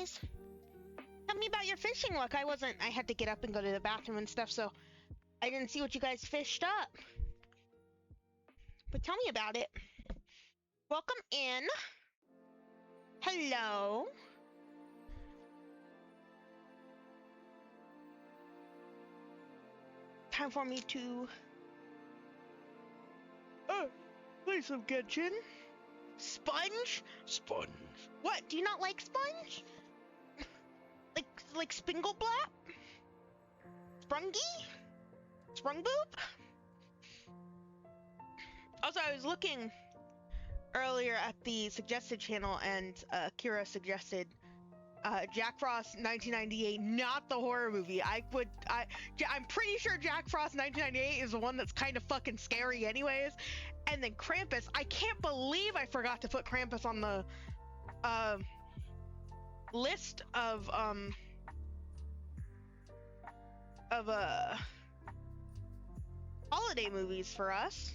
guys. Tell me about your fishing luck. I had to get up and go to the bathroom and stuff, so I didn't see what you guys fished up. But tell me about it. Welcome in. Hello. Time for me to play some Genshin. Sponge? Sponge. What? Do you not like Sponge? like Spingleblap? Sprungy? Sprungboop? Also, I was looking earlier at the suggested channel, and Kira suggested Jack Frost 1998, not the horror movie. I'm pretty sure Jack Frost 1998 is the one that's kind of fucking scary anyways. And then Krampus, I can't believe I forgot to put Krampus on the list of holiday movies for us.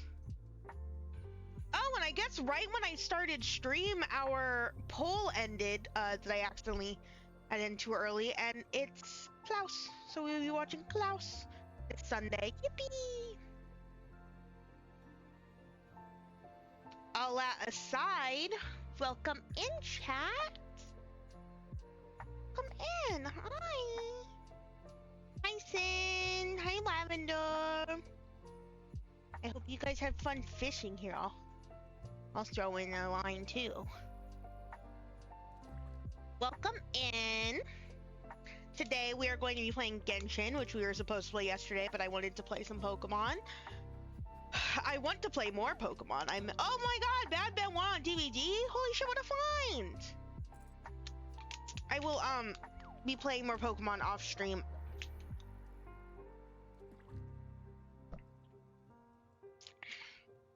Oh, and I guess right when I started stream, our poll ended, that I accidentally had in too early, and it's Klaus. So we'll be watching Klaus. It's Sunday. Yippee! All that aside, welcome in, chat. Come in. Hi. Hi, Sin. Hi, Lavender. I hope you guys have fun fishing here. I'll throw in a line too. Welcome in. Today we are going to be playing Genshin, which we were supposed to play yesterday, but I wanted to play some Pokemon. I want to play more Pokemon. Oh my god, Bad Ben 1 on DVD? Holy shit, what a find! I will be playing more Pokemon off stream.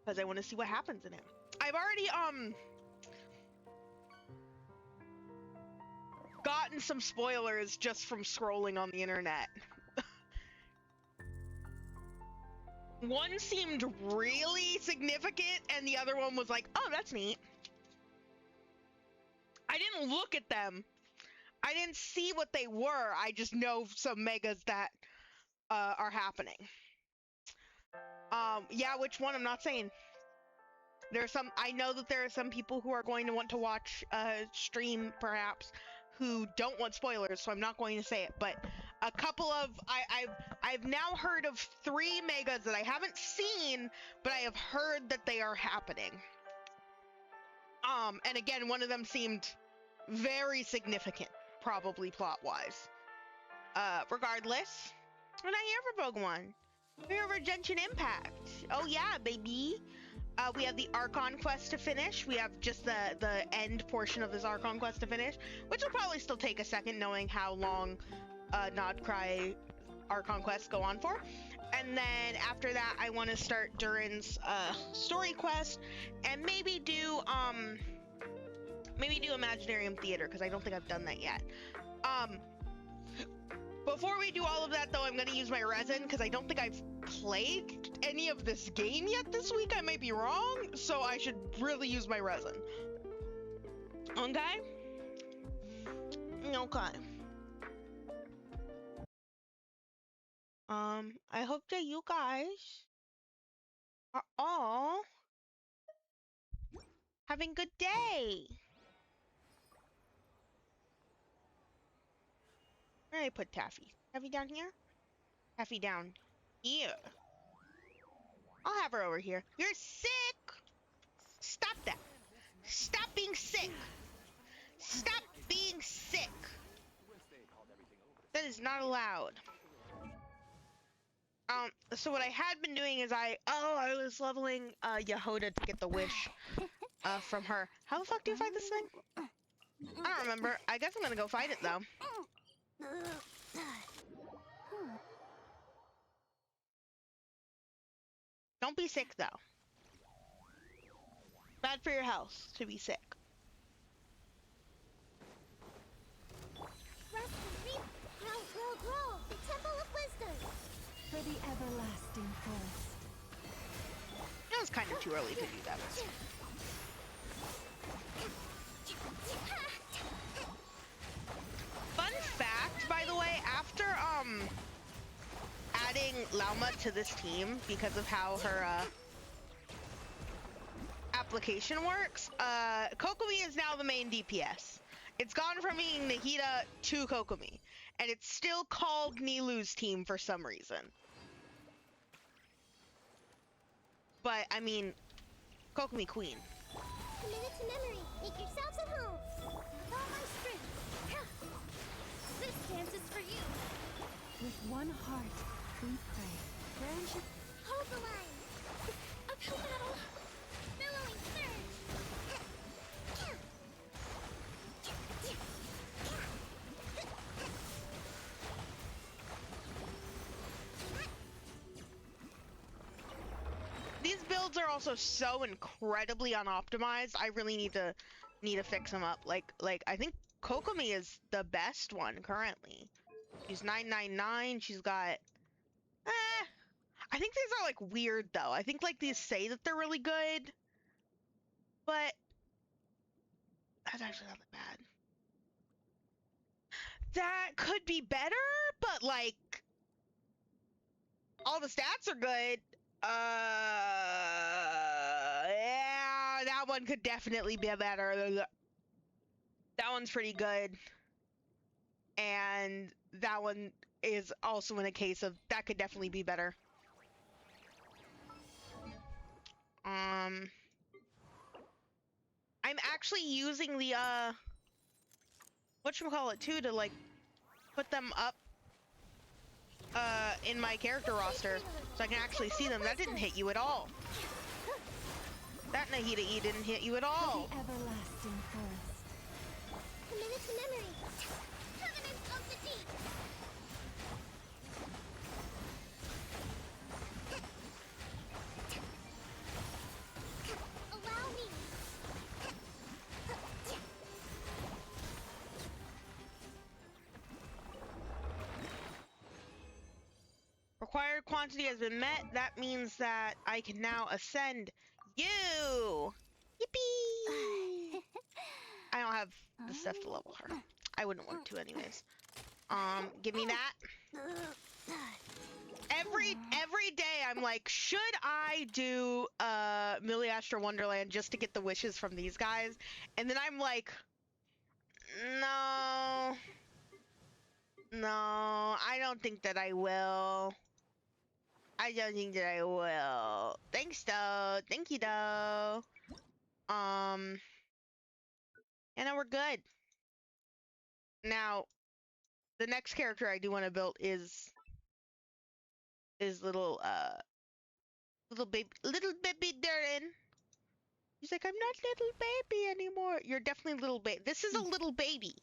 Because I want to see what happens in it. I've already gotten some spoilers just from scrolling on the internet. One seemed really significant and the other one was like, oh, that's neat. I didn't look at them. I didn't see what they were. I just know some megas that are happening. Yeah, which one? I'm not saying. I know that there are some people who are going to want to watch stream perhaps who don't want spoilers, so I'm not going to say it, but a couple of I've now heard of 3 megas that I haven't seen, but I have heard that they are happening. And again, one of them seemed very significant, probably plot-wise. Regardless, we're not here for Pokemon. We're here for Genshin Impact. Oh yeah, baby. We have the Archon quest to finish. We have just the end portion of this Archon quest to finish, which will probably still take a second, knowing how long Nodcry Archon quests go on for. And then after that, I want to start Durin's story quest, and maybe do Imaginarium Theater, because I don't think I've done that yet. Before we do all of that, though, I'm going to use my resin, because I don't think I've played any of this game yet this week. I might be wrong, so I should really use my resin. Okay? Okay. I hope that you guys are all having a good day. Where did I put Taffy? Taffy down here? Taffy down here. I'll have her over here. You're sick! Stop that. Stop being sick. Stop being sick. That is not allowed. So what I had been doing is I was leveling Yehoda to get the wish from her. How the fuck do you fight this thing? I don't remember. I guess I'm gonna go fight it though. Don't be sick though. Bad for your health to be sick. Grow, the Temple of Wisdom. For the everlasting forest. It was kind of too early to do that. adding Lauma to this team because of how her application works. Kokomi is now the main DPS. It's gone from being Nahida to Kokomi, and it's still called Nilu's team for some reason. But I mean, Kokomi Queen. A minute to memory. Make yourselves at home. With all my strength. This dance is for you. With one heart, we pray. Friendship. Hold the line. Uphill battle. Billowing surge. These builds are also so incredibly unoptimized. I really need to fix them up. Like I think Kokomi is the best one currently. She's 999. She's got I think these are like weird though. I think like these say that they're really good, but that's actually not that bad. That could be better, but like all the stats are good. Yeah, that one could definitely be better. That one's pretty good. And that one is also in a case of that could definitely be better. I'm actually using the whatchamacallit too to like put them up in my character roster so I can actually see them. That didn't hit you at all. That Nahida E didn't hit you at all. The everlasting forest. A minute to memory. Covenant of the deep. Allow me. Required quantity has been met. That means that I can now ascend you. Yippee! I don't have the stuff to level her. I wouldn't want to anyways. Give me that. Every day I'm like, should I do Milliastra Wonderland just to get the wishes from these guys? And then I'm like, no, I don't think that I will. I don't think that I will. Thanks though. Thank you though. And now we're good. Now, the next character I do want to build is little baby Darren. He's like, I'm not little baby anymore. You're definitely little baby. This is a little baby.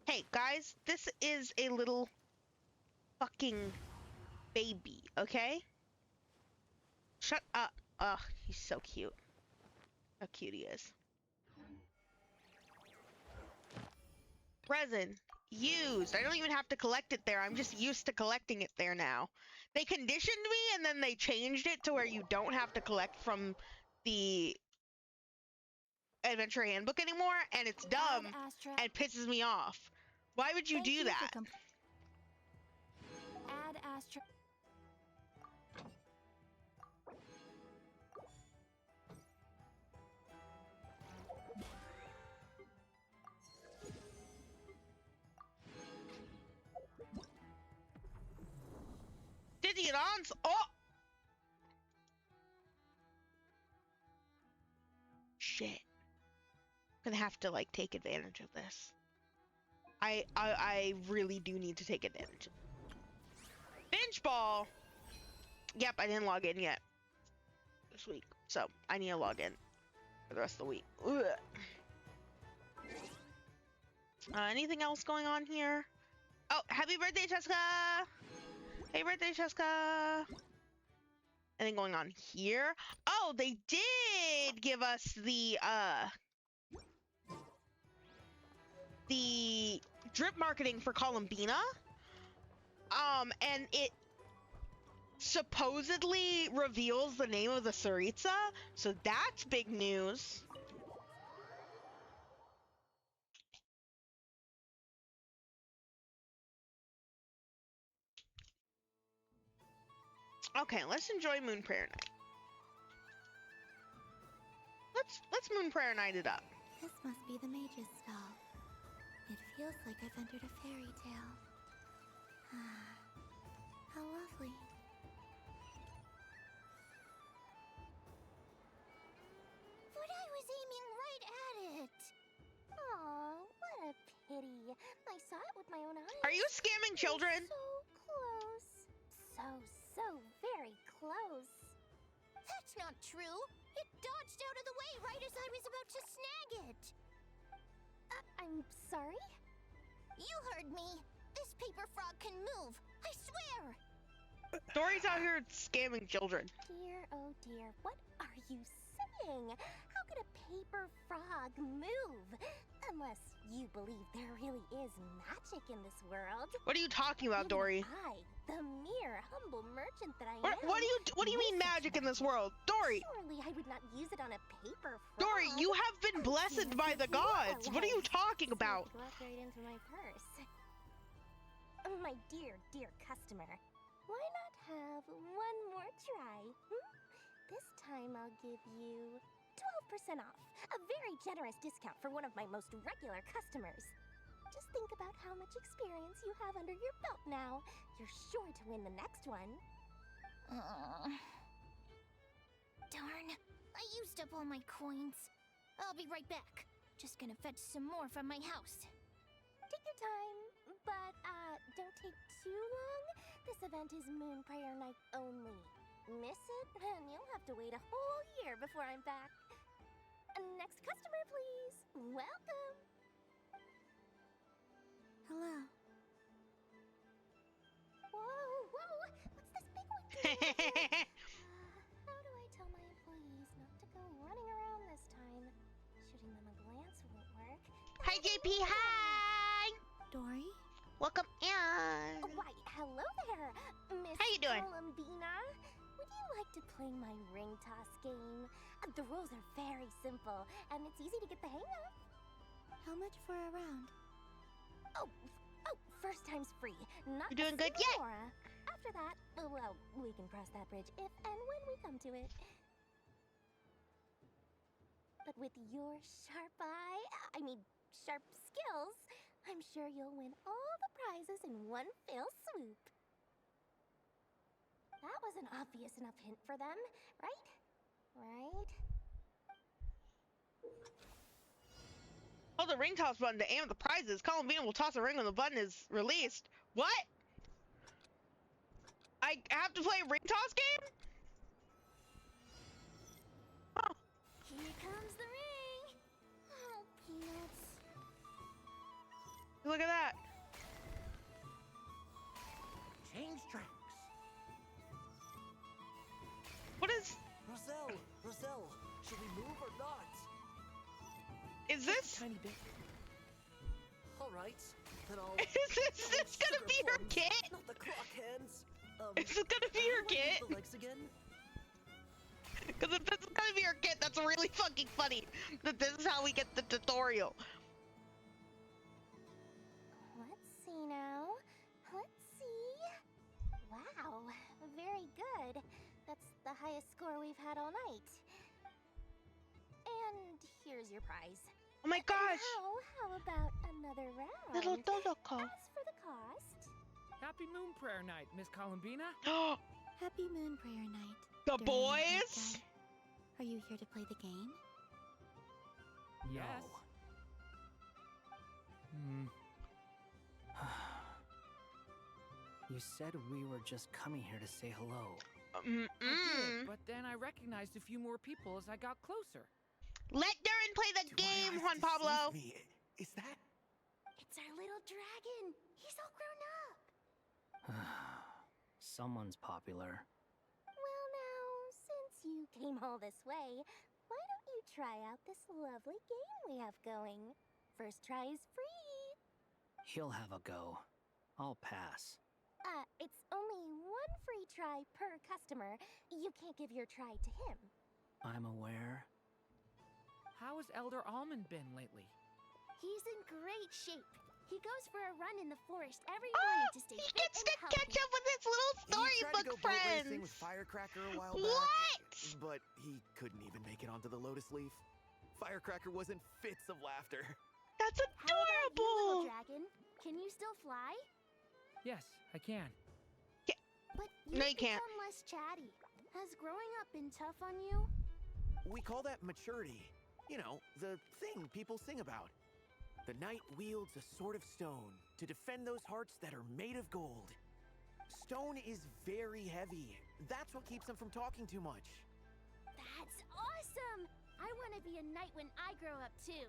Hey guys, this is a little fucking baby, okay? Shut up. Ugh, he's so cute. How cute he is. Resin. Used. I don't even have to collect it there. I'm just used to collecting it there now. They conditioned me and then they changed it to where you don't have to collect from the adventure handbook anymore, and it's dumb and pisses me off. Why would you do that? Add Astra. Didion's. Oh! Shit. Gonna have to like take advantage of this. I really do need to take advantage. Bench ball. Yep, I didn't log in yet this week, so I need to log in for the rest of the week. Ugh. Anything else going on here? Oh, happy birthday, Cheska! Hey, birthday, Cheska! Anything going on here? Oh, they did give us the drip marketing for Columbina. And it supposedly reveals the name of the Saritsa, so that's big news. Okay, let's enjoy Moon Prayer Night. Let's Moon Prayer Night it up. This must be the mage's stall. It feels like I've entered a fairy tale. How lovely. But I was aiming right at it. Aw, what a pity. I saw it with my own eyes. Are you scamming children? So close. So very close. That's not true. It dodged out of the way right as I was about to snag it. I'm sorry? You heard me. This paper frog can move. I swear. Dory's out here scamming children. Dear, oh dear, what are you saying? How could a paper frog move? Unless you believe there really is magic in this world. What are you talking about, Dory? I, the mere humble merchant that I am. What do you mean magic in this world? Dory! Surely I would not use it on a paper frog. Dory, you have been blessed by the gods. What are you talking about? Walk right into my purse. My dear, dear customer, why not have one more try? This time I'll give you 12% off. A very generous discount for one of my most regular customers. Just think about how much experience you have under your belt now. You're sure to win the next one. Darn, I used up all my coins. I'll be right back. Just gonna fetch some more from my house. Take your time, but don't take too long. This event is Moon Prayer Night only. Miss it, and you'll have to wait a whole year before I'm back. Next customer, please. Welcome. Hello. Whoa, what's this big one doing? How do I tell my employees not to go running around this time? Shooting them a glance won't work. Hi, JP. Hi. Dory? Welcome in. Oh, why, hello there, Miss How you doing? Columbina. Would you like to play my ring toss game? The rules are very simple, and it's easy to get the hang of. How much for a round? Oh, first time's free. Not You doing good yet? Laura. After that, well, we can cross that bridge if and when we come to it. But with your sharp sharp skills, I'm sure you'll win all the prizes in one fell swoop. That was an obvious enough hint for them, right? Right? Hold the ring toss button to aim at the prizes. Columbina will toss a ring when the button is released. What? I have to play a ring toss game? Oh. Here comes the ring. Oh, peanuts. Look at that. Change tracks. What is... Roselle, should we move or not? Is this... Tiny bit. All right, then I'll... Is this gonna be her kit? Not the clock hands. Is this gonna be her how do I use kit? the legs again? Because if this is gonna be her kit, that's really fucking funny. That this is how we get the tutorial. Let's see now. Let's see. Wow, very good. That's the highest score we've had all night. And here's your prize. Oh my gosh. How about another round? Little Doloco. As for the cost... Happy Moon Prayer Night, Miss Columbina. Happy Moon Prayer Night. The Darling boys? Guy. Are you here to play the game? Yes. You said we were just coming here to say hello. I did, but then I recognized a few more people as I got closer. Let Darren play the game, Juan Pablo. Is that? It's our little dragon. He's all grown up. Someone's popular. Well now, since you came all this way, why don't you try out this lovely game we have going? First try is free. He'll have a go. I'll pass. It's only one free try per customer. You can't give your try to him. I'm aware. How has Elder Almond been lately? He's in great shape. He goes for a run in the forest every morning to stay He fit gets and to healthy. catch up with his little He tried to storybook go racing with friends. Firecracker a while What? back, but he couldn't even make it onto the Lotus Leaf. Firecracker was in fits of laughter. That's How about you, adorable. little dragon? Can you still fly? Yes, I can. But No, you've you can't. become less chatty. Has growing up been tough on you? We call that maturity. You know, the thing people sing about. The knight wields a sword of stone to defend those hearts that are made of gold. Stone is very heavy. That's what keeps him from talking too much. That's awesome! I want to be a knight when I grow up too.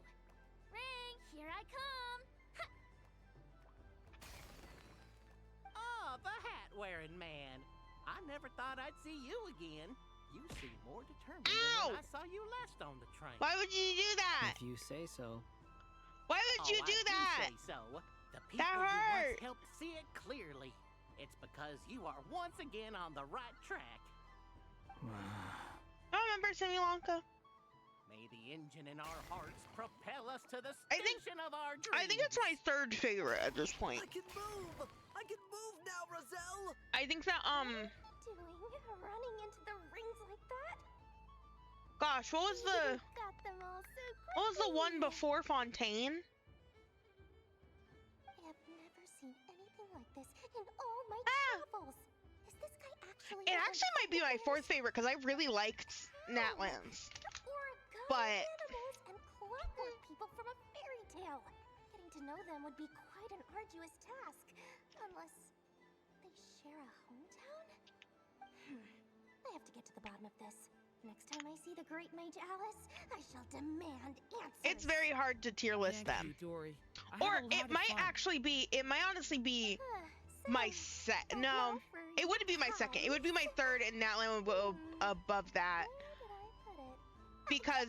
Ring, here I come! Oh, the hat-wearing man. I never thought I'd see you again. You seem more determined Ow! than when I saw you last on the train. Why would you do that? If you say so. Why would you Oh, do I that? say so. The people That you hurt. once helped see it clearly. It's because you are once again on the right track. I remember Similanka. May the engine in our hearts propel us to the I think- station of our dreams. I think it's my third favorite at this point. I can move! I can move now, Roselle! I think that Doing running into the rings like that? gosh, what was the You got them all so what was the one quickly. before Fontaine? I have never seen anything like this in all my travels. Is this guy actually? It one of actually might be my those fourth favorite because I really liked Natlands. origami But- animals and clockwork people from a fairy tale? Getting to know them would be quite an arduous task, unless they share a hometown. I have to get to the bottom of this. Next time I see the great mage Alice, I shall demand answers. It's very hard to tier list Thank them. you, Dory. I Or had a lot it of might fun. actually be it might honestly be my no. It wouldn't be my second. It would be my third and Natland would go above that. Because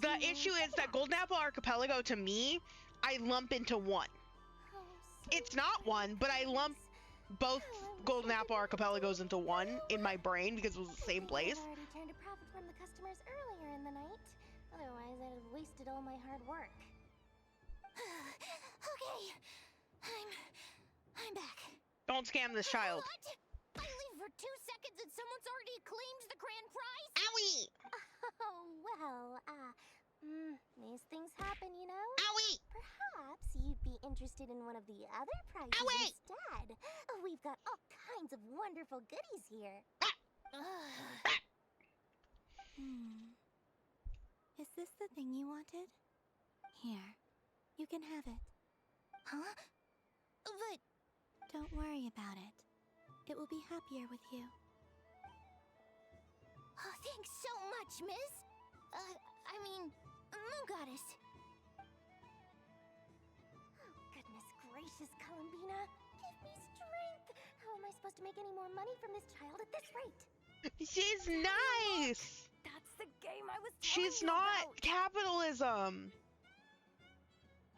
the issue is that Golden Apple Archipelago to me, I lump into one. It's not one, but I lump both Golden Apple Archipelagos into one in my brain because it was the same place. I already turned a profit from the customers earlier in the night. Otherwise, I'd have wasted all my hard work. Okay, I'm back. Don't scam this child. What? I leave for 2 seconds and someone's already claimed the grand prize? Owie! Oh, well, these things happen, you know? Owie! Perhaps you'd be interested in one of the other prizes Owie! instead. We've got all kinds of wonderful goodies here. Is this the thing you wanted? Here, you can have it. Huh? But don't worry about it. It will be happier with you. Oh, thanks so much, miss. Moon Goddess. Oh, goodness gracious, Columbina. Give me strength. How am I supposed to make any more money from this child at this rate? She's nice. That's the game I was telling She's you not about. capitalism.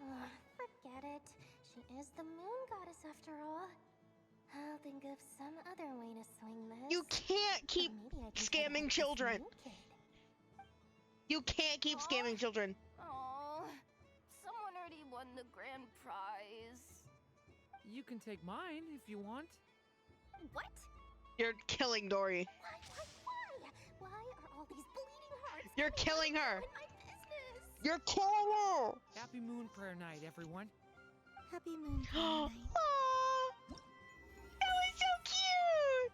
Forget it. She is the Moon Goddess after all. I'll think of some other way to swing this. You can't keep Or maybe I can try to scamming help this children. Moon kid. You can't keep scamming children. Oh, someone already won the grand prize. You can take mine if you want. What? You're killing Dory. Why? Why are all these bleeding hearts? You're coming killing out her. in my business? You're killing her. Happy Moon Prayer Night, everyone. Happy Moon Aw, Night. that was so cute.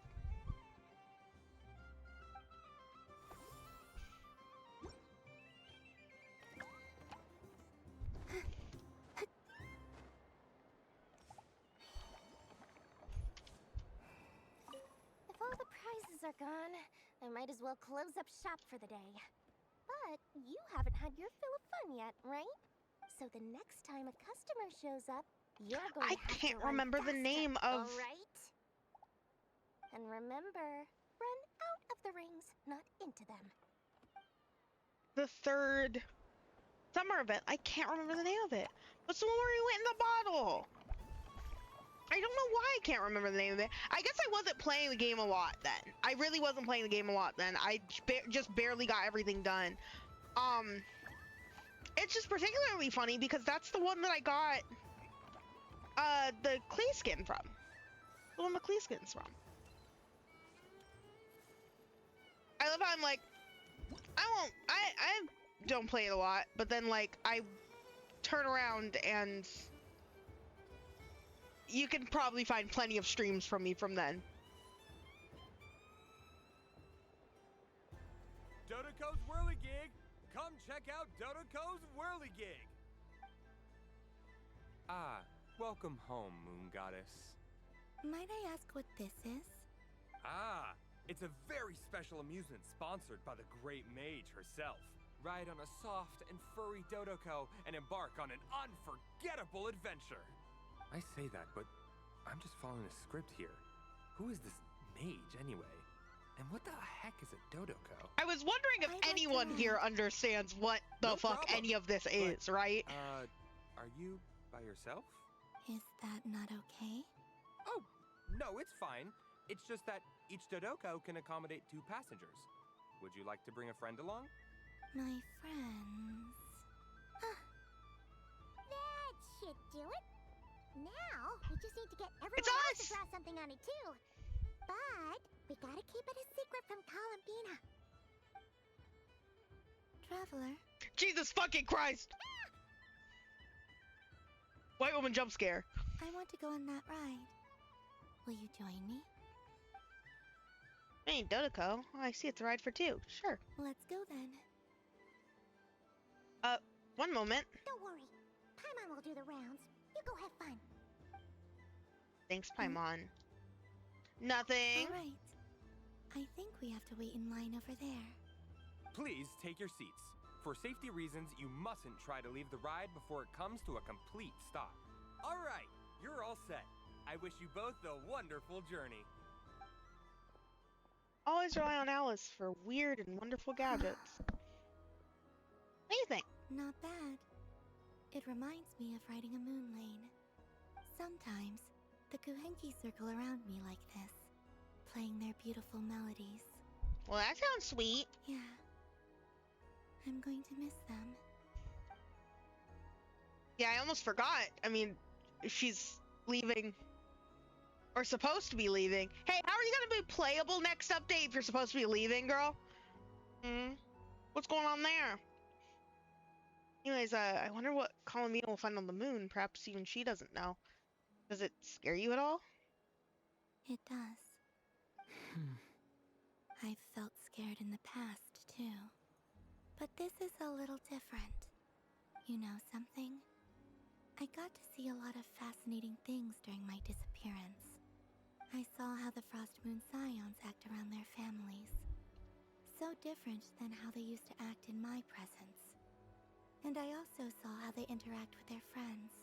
If all the prizes are gone, I might as well close up shop for the day. But you haven't had your fill of fun yet, right? So the next time a customer shows up, you're going I to have can't to run remember the faster, name of- all right? And remember, run out of the rings, not into them. The third summer event. I can't remember the name of it. What's the one where he went in the bottle? I don't know why I can't remember the name of it. I guess I wasn't playing the game a lot then. I really wasn't playing the game a lot then. I just barely got everything done. It's just particularly funny because that's the one that I got the Klee skin from. The one the Klee skin's from. I love how I'm like, I don't play it a lot, but then like I turn around and you can probably find plenty of streams from me from then. Dodoco's Whirligig! Come check out Dodoco's Whirligig! Ah, welcome home, Moon Goddess. Might I ask what this is? Ah, it's a very special amusement sponsored by the great mage herself. Ride on a soft and furry Dodoco and embark on an unforgettable adventure. I say that, but I'm just following a script here. Who is this mage anyway? And what the heck is a Dodoco? I was wondering if anyone here understands what the fuck any of this is, right? Are you by yourself? Is that not okay? Oh, no, it's fine. It's just that each Dodoco can accommodate 2 passengers. Would you like to bring a friend along? My friends. That should do it. Now, we just need to get everyone It's else us! to draw something on it too. But we gotta keep it a secret from Columbina. Traveler, Jesus fucking Christ! White woman jump scare. I want to go on that ride. Will you join me? Hey, Dodoco. I see it's a ride for 2. Sure. Let's go then. One moment. Don't worry. Paimon will do the rounds. You go have fun. Thanks, Paimon. Nothing. All right. I think we have to wait in line over there. Please take your seats. For safety reasons, you mustn't try to leave the ride before it comes to a complete stop. All right, you're all set. I wish you both a wonderful journey. Always rely on Alice for weird and wonderful gadgets. What do you think? Not bad. It reminds me of riding a moon lane. Sometimes, the Kuhenki circle around me like this, playing their beautiful melodies. Well, that sounds sweet. Yeah. I'm going to miss them. Yeah, I almost forgot. I mean, she's leaving. Or supposed to be leaving. Hey, how are you gonna be playable next update if you're supposed to be leaving, girl? What's going on there? Anyways, I wonder what Colomina will find on the moon. Perhaps even she doesn't know. Does it scare you at all? It does. I've felt scared in the past, too. But this is a little different. You know something? I got to see a lot of fascinating things during my disappearance. I saw how the Frost Moon Scions act around their families. So different than how they used to act in my presence. And I also saw how they interact with their friends.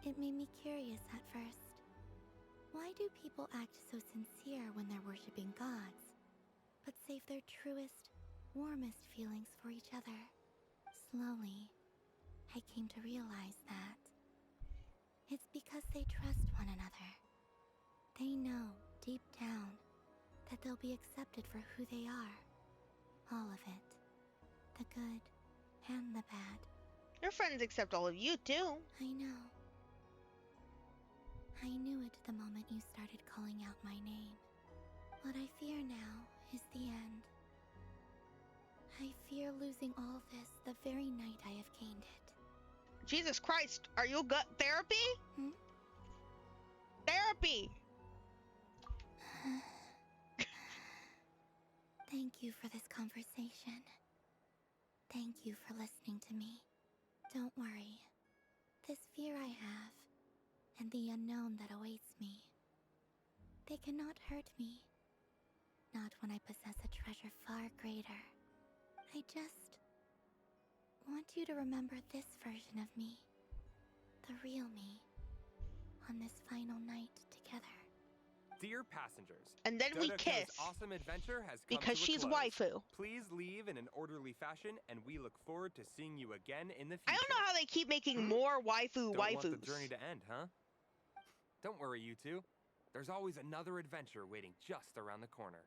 It made me curious at first. Why do people act so sincere when they're worshipping gods, but save their truest, warmest feelings for each other? Slowly, I came to realize that it's because they trust one another. They know, deep down, that they'll be accepted for who they are. All of it. The good and the bad. Your friends accept all of you, too. I know. I knew it the moment you started calling out my name. What I fear now is the end. I fear losing all this the very night I have gained it. Jesus Christ, are you gut therapy? Therapy! Thank you for this conversation. Thank you for listening to me. Don't worry. This fear I have, and the unknown that awaits me, they cannot hurt me. Not when I possess a treasure far greater. I just want you to remember this version of me. The real me. On this final night together. Dear passengers, And then we Dodoco's kiss. awesome adventure has come Because to a she's close. waifu. Please leave in an orderly fashion, and we look forward to seeing you again in the future. I don't know how they keep making more waifu Don't waifus. want the journey to end, huh? Don't worry, you two. There's always another adventure waiting just around the corner.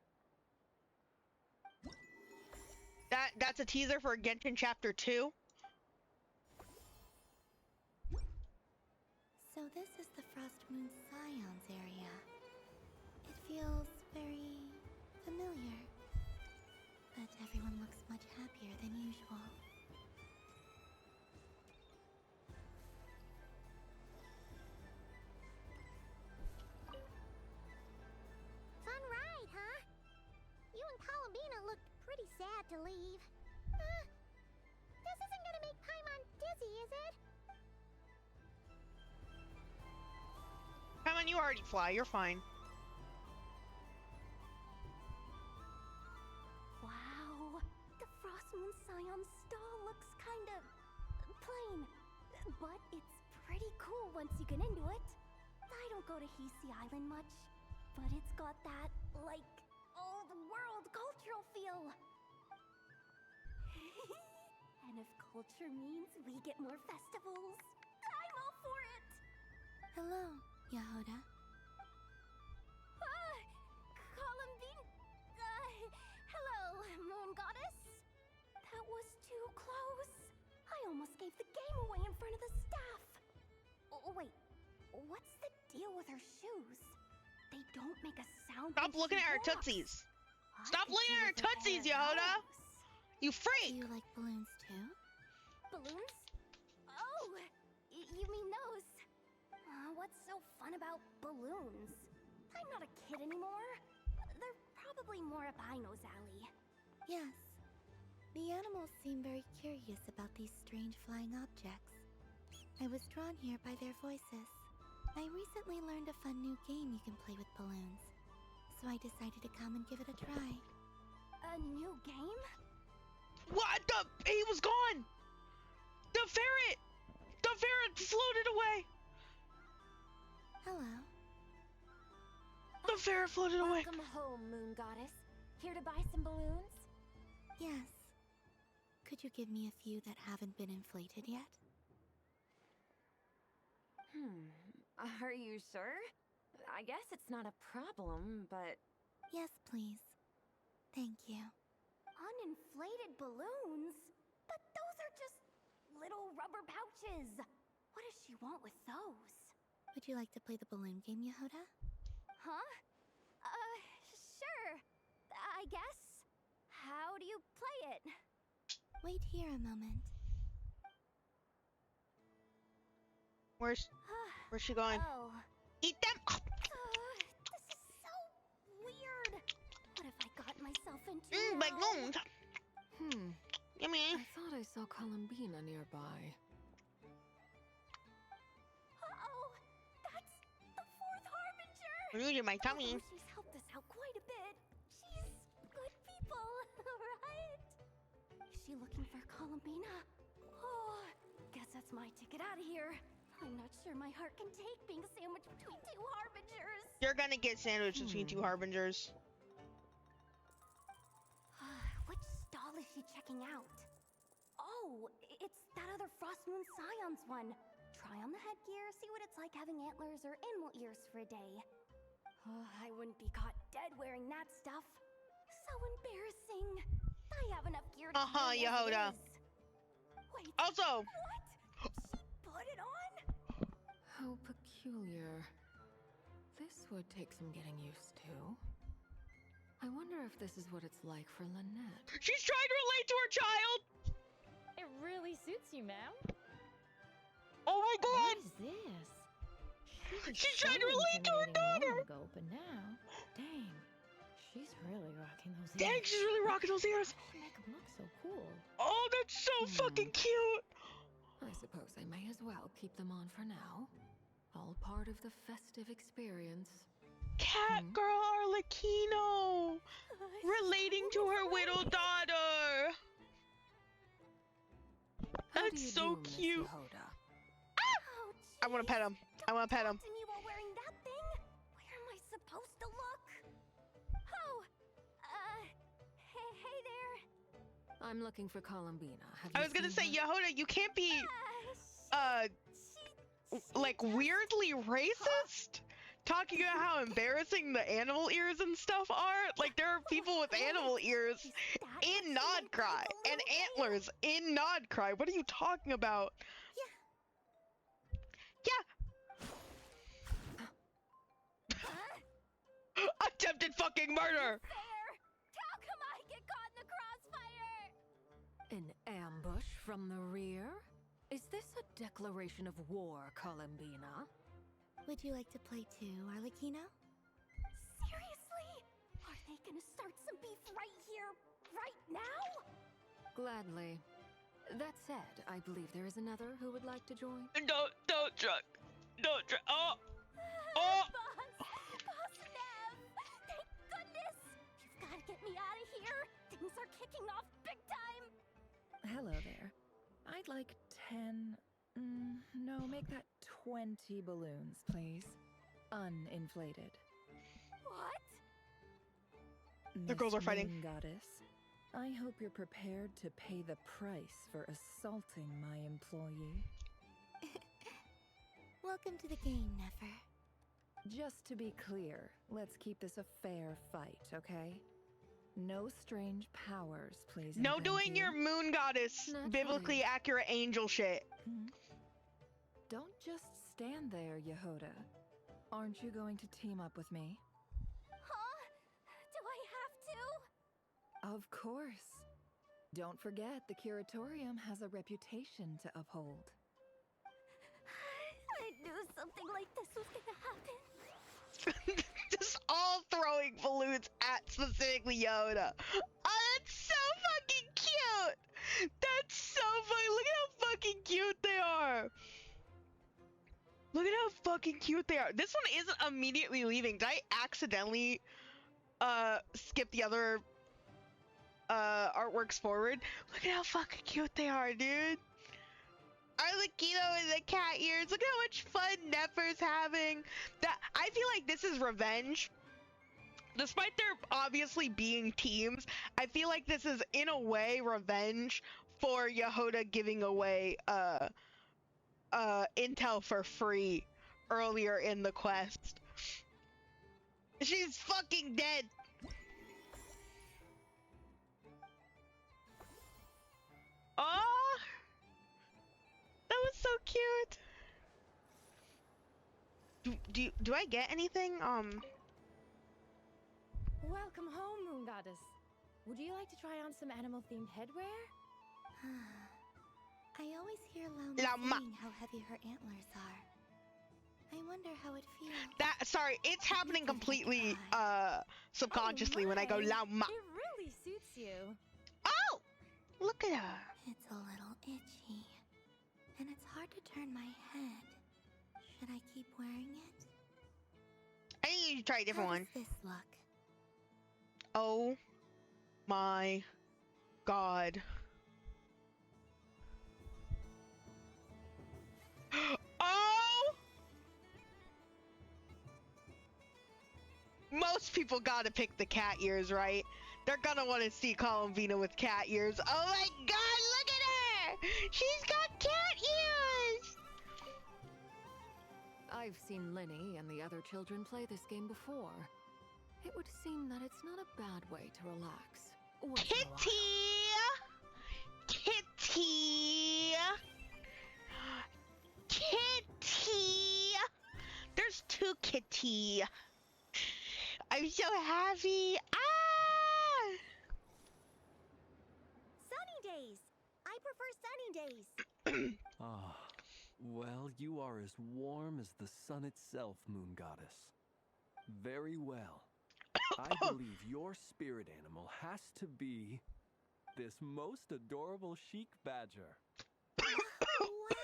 That's a teaser for Genshin Chapter 2. So this is the Frost Moon Scions area. It feels very familiar. Columbina looked pretty sad to leave. This isn't gonna make Paimon dizzy, is it? Come on, you already fly. You're fine. Wow, the Frost Moon Scion stall looks kind of plain, but it's pretty cool once you get into it. I don't go to Hisi Island much, but it's got that, like, old world cultural feel. And if culture means we get more festivals, I'm all for it! Hello, Yehoda. Columbine... hello, Moon Goddess. That was too close. I almost gave the game away in front of the staff. Oh, wait. What's the deal with her shoes? They don't make a sound. Stop looking at her tootsies. Stop looking at her tootsies, Yehoda. You Do freak. you like balloons too? Balloons? Oh, you mean those? What's so fun about balloons? I'm not a kid anymore. They're probably more up Aino's alley. Yes. The animals seem very curious about these strange flying objects. I was drawn here by their voices. I recently learned a fun new game you can play with balloons, so I decided to come and give it a try. A new game? What the? He was gone. The ferret. The ferret floated away. Hello. The ferret floated away. Welcome home, Moon Goddess. Here to buy some balloons? Yes. Could you give me a few that haven't been inflated yet? Are you sure? I guess it's not a problem, but... Yes, please. Thank you. Uninflated balloons? But those are just little rubber pouches. What does she want with those? Would you like to play the balloon game, Yehoda? Huh? Sure. I guess. How do you play it? Wait here a moment. Where's she going? Oh. Eat them. This is so weird. What have I gotten myself into now? Balloons. Yummy. I thought I saw Columbina nearby. Uh-oh. That's the fourth harbinger. Rude in my tummy. Oh, she's helped us out quite a bit. She's good people, right? Is she looking for Columbina? Oh, guess that's my ticket out of here. I'm not sure my heart can take being sandwiched between two harbingers. You're gonna get sandwiched between two harbingers. Which stall is she checking out? Oh, it's that other Frost Moon Scion's one. Try on the headgear, see what it's like having antlers or animal ears for a day. Oh, I wouldn't be caught dead wearing that stuff. So embarrassing. I have enough gear to carry as it Yehoda. is. Wait, Also, what? She put it on? How peculiar. This would take some getting used to. I wonder if this is what it's like for Lynette. she's trying to relate to her child. It really suits you, ma'am. Oh my What god. is this? She's trying to relate to her daughter. Ago, but now, dang, she's really rocking those Dang, ears. she's really rocking those ears. They make them look so cool. Oh, that's so fucking cute. I suppose I may as well keep them on for now. All part of the festive experience. Cat girl Arlecchino relating to her widowed daughter. How do That's you so do, Miss cute. Yehoda? Oh, I want to pet him. I want to pet him. To me while wearing that thing? Where am I supposed to look? Oh, hey there. I'm looking for Columbina. Have I you was gonna seen say, her? Yehoda, you can't be She like weirdly racist. Talking about how embarrassing the animal ears and stuff are. Like there are people with animal ears in Nodcry and antlers in Nodcry. What are you talking about? Yeah. Attempted fucking murder. How come I get caught in the crossfire? An ambush from the rear? Is this a declaration of war, Columbina? Would you like to play too, Arlecchino? Seriously? Are they gonna start eat some beef right here, right now? Gladly. That said, I believe there is another who would like to join. Don't truck. Oh! Oh! Boss Nev! Thank goodness! You've got to get me out of here! Things are kicking off big time! Hello there. I'd like 10... no, make that 20 balloons, please. Uninflated. What? The girls are fighting. Moon Goddess, I hope you're prepared to pay the price for assaulting my employee. Welcome to the game, Nefer. Just to be clear, let's keep this a fair fight, okay? No strange powers, please. and No thank doing you. your moon goddess, Naturally. biblically accurate angel shit. Don't just stand there, Yehoda. Aren't you going to team up with me? Huh? Do I have to? Of course. Don't forget, the Curatorium has a reputation to uphold. I knew something like this was gonna happen. Just all throwing balloons at specifically Yoda. Oh, that's so fucking cute! That's so funny. Look at how fucking cute they are. Look at how fucking cute they are. This one isn't immediately leaving. Did I accidentally skip the other artworks forward? Look at how fucking cute they are, dude. Arlecchino and the cat ears. Look at how much fun Nefer's having. That I feel like this is revenge. Despite there obviously being teams, I feel like this is in a way revenge for Yehoda giving away intel for free earlier in the quest. She's fucking dead. Oh, that was so cute. Do I get anything? Welcome home, Moon Goddess. Would you like to try on some animal-themed headwear? I always hear Llama. saying how heavy her antlers are. I wonder how it feels. Sorry, it's happening completely subconsciously when I go my. llama. It really suits you. Oh, look at her. It's a little itchy. And it's hard to turn my head. Should I keep wearing it? I think you should try a different How one. does this look? Oh my god. Oh! Most people gotta pick the cat ears, right? They're gonna want to see Columbina with cat ears. Oh my god, look at her! She's got cat ears! I've seen Lenny and the other children play this game before. It would seem that it's not a bad way to relax. once in a while. Kitty! Kitty! There's two kitty. I'm so happy. Ah! Sunny days! I prefer sunny days. Ah, well, you are as warm as the sun itself, Moon Goddess. Very well. I believe your spirit animal has to be this most adorable chic badger.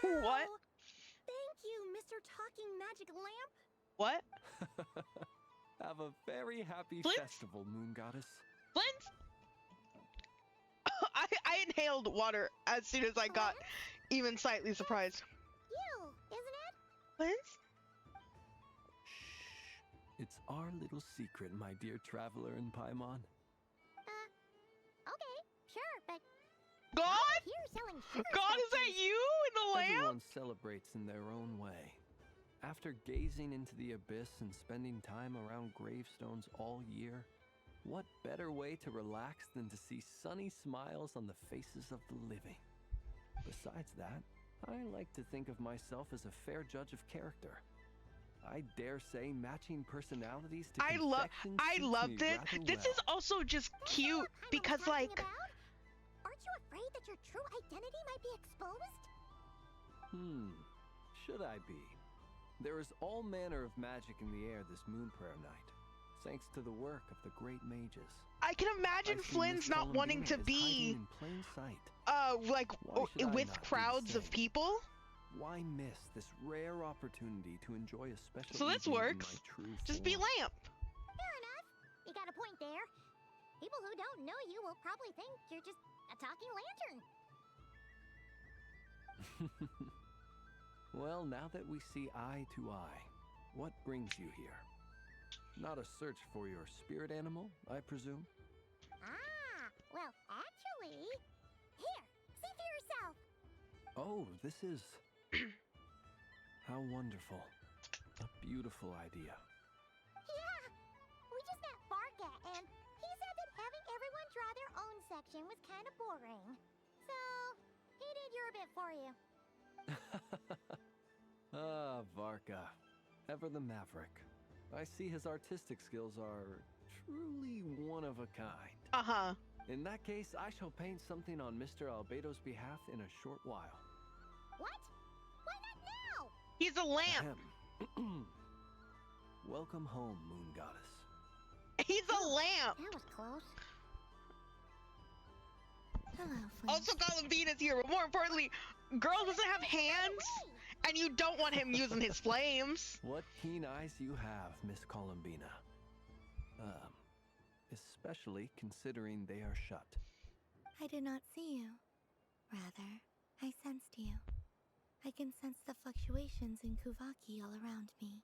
Wow. What? Thank you, Mr. Talking Magic Lamp. What? Have a very happy Blitz? festival, Moon Goddess. Flint? I inhaled water as soon as I got even slightly surprised. You, isn't it? Flint? Shh. It's our little secret, my dear traveler in Paimon. Okay, sure, but God? here selling sugar God, is that statues. you in the lamp? Everyone celebrates in their own way. After gazing into the abyss and spending time around gravestones all year, what better way to relax than to see sunny smiles on the faces of the living? Besides that, I like to think of myself as a fair judge of character. I dare say matching personalities to I confection love suits me this. rather This well. is also just Don't cute know what Paimon's because talking like about? Aren't you afraid that your true identity might be exposed? Should I be? There is all manner of magic in the air this moon prayer night. thanks to the work of the great mages. I can imagine I see Flynn's Miss not wanting Columbina to is be hiding in plain sight. like Why should I with not do the crowds of same? people. Why miss this rare opportunity to enjoy a special So this evening in works. my true Just be form? Lamp. Fair enough. You got a point there. People who don't know you will probably think you're just a talking lantern. Well, now that we see eye to eye, what brings you here? Not a search for your spirit animal, I presume? Ah, well, actually... Here, see for yourself. Oh, this is... How wonderful. A beautiful idea. Yeah, we just met Barca, and he said that having everyone draw their own section was kind of boring. So, he did your bit for you. Ah, Varka. Ever the maverick. I see his artistic skills are truly one of a kind. Uh-huh. In that case, I shall paint something on Mr. Albedo's behalf in a short while. What? Why not now? He's a lamp. Ahem. Welcome home, Moon Goddess. He's a lamp. That was close. Hello, Flynn. Also, Columbina's here, but more importantly, girl doesn't have hands, and you don't want him using his flames. What keen eyes you have, Miss Columbina. Especially considering they are shut. I did not see you. Rather, I sensed you. I can sense the fluctuations in Kuvaki all around me.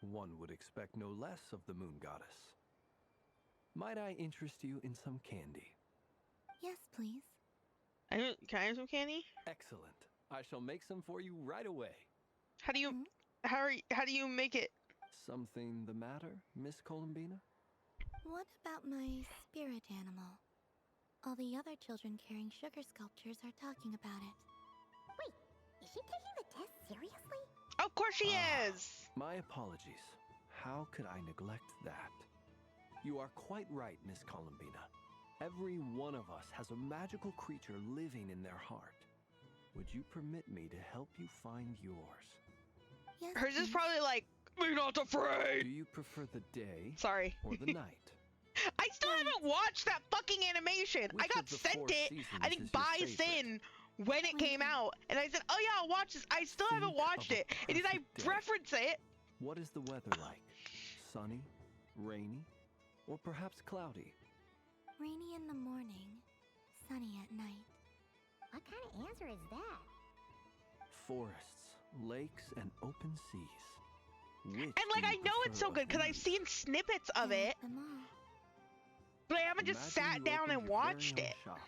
One would expect no less of the Moon Goddess. Might I interest you in some candy? Yes, please. Can I have some candy? Excellent. I shall make some for you right away. How do you make it? Something the matter, Miss Columbina? What about my spirit animal? All the other children carrying sugar sculptures are talking about it. Wait, is she taking the test seriously? Of course she is. My apologies. How could I neglect that? You are quite right, Miss Columbina. Every one of us has a magical creature living in their heart. Would you permit me to help you find yours? Yes, Hers is please. probably like, be not Do afraid. you prefer the day Sorry. or the night? I still haven't watched that fucking animation. Which I got of the sent 4 it, seasons I is think your by favorite? Sin when it came out. And I said, oh yeah, I'll watch this. I still haven't Think watched of a it. And then I perfect day. reference it. What is the weather like? Sunny, rainy, or perhaps cloudy? Rainy in the morning, sunny at night. What kind of answer is that? Forests, lakes, and open seas. Which And like, do I you know it's so prefer good because I've these? seen snippets of I it, like them all. but I haven't just Imagine sat you down opened and your watched very own it. shop.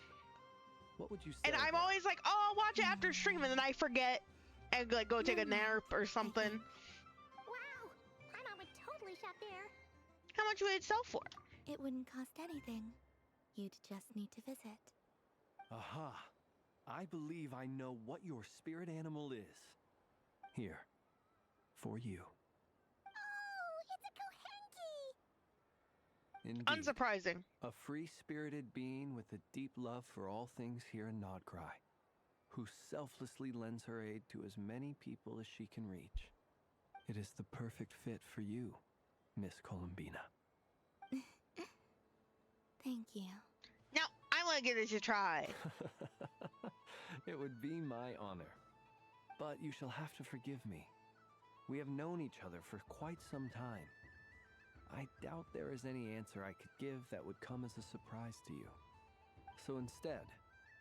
What would you And sell I'm there? always like, oh, I'll watch it after stream, and then I forget and like go take a nap or something. Wow, Paimon would totally shop there. How much would it sell for? It wouldn't cost anything. You'd just need to visit. Aha! I believe I know what your spirit animal is. Here, for you. Oh, it's a Kohenki! Indeed, Unsurprising. a free-spirited being with a deep love for all things here in Nodcry, who selflessly lends her aid to as many people as she can reach. It is the perfect fit for you, Miss Columbina. Thank you. Now, I want to give this a try. It would be my honor. But you shall have to forgive me. We have known each other for quite some time. I doubt there is any answer I could give that would come as a surprise to you. So instead,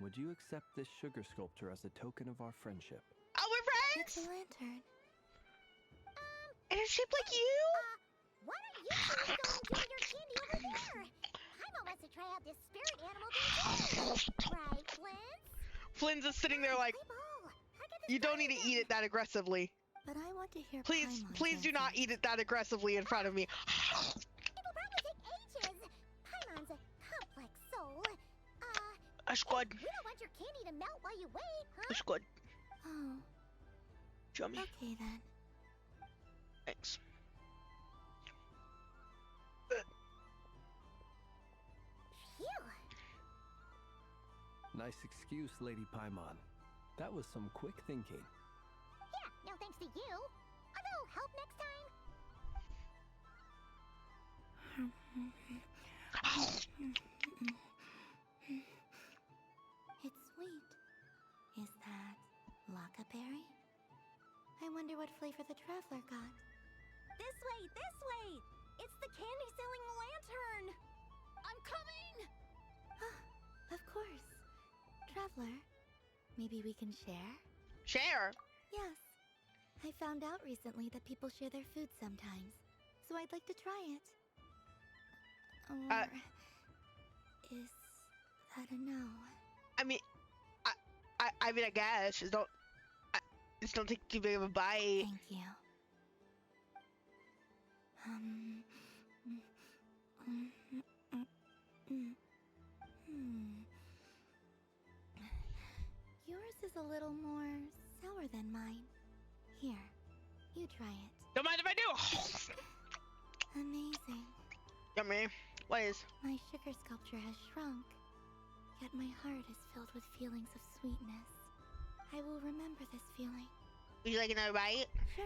would you accept this sugar sculpture as a token of our friendship? Oh, we're It's a friends? lantern. And it's shaped like you? Why don't you two go enjoy your candy over there? Paimon wants to try out this spirit animal thing too. Right, Flint? Flynn's just sitting there like, Play ball. I got this you don't need to item. eat it that aggressively. But I want to hear Please, Paimon's please do not answer. eat it that aggressively in front of me. It'll probably take ages. Paimon's a complex soul. That's good. We don't want your candy to melt while you wait, huh? That's good. Oh, Yummy. okay then. Thanks. Phew. Nice excuse, Lady Paimon. That was some quick thinking. Yeah, no thanks to you. Although, help next time. It's sweet. Is that Laka berry? I wonder what flavor the traveler got. This way, this way! It's the candy-selling lantern! I'm coming! Of course. Traveler, maybe we can share? Share. Yes. I found out recently that people share their food sometimes, so I'd like to try it. Or is that a no? I mean, I mean, I guess just don't take too big of a bite. Thank you. Yours is a little more sour than mine. Here, you try it. Don't mind if I do. Amazing. Yummy. What is? My sugar sculpture has shrunk, yet my heart is filled with feelings of sweetness. I will remember this feeling. Would you like another bite? Sure.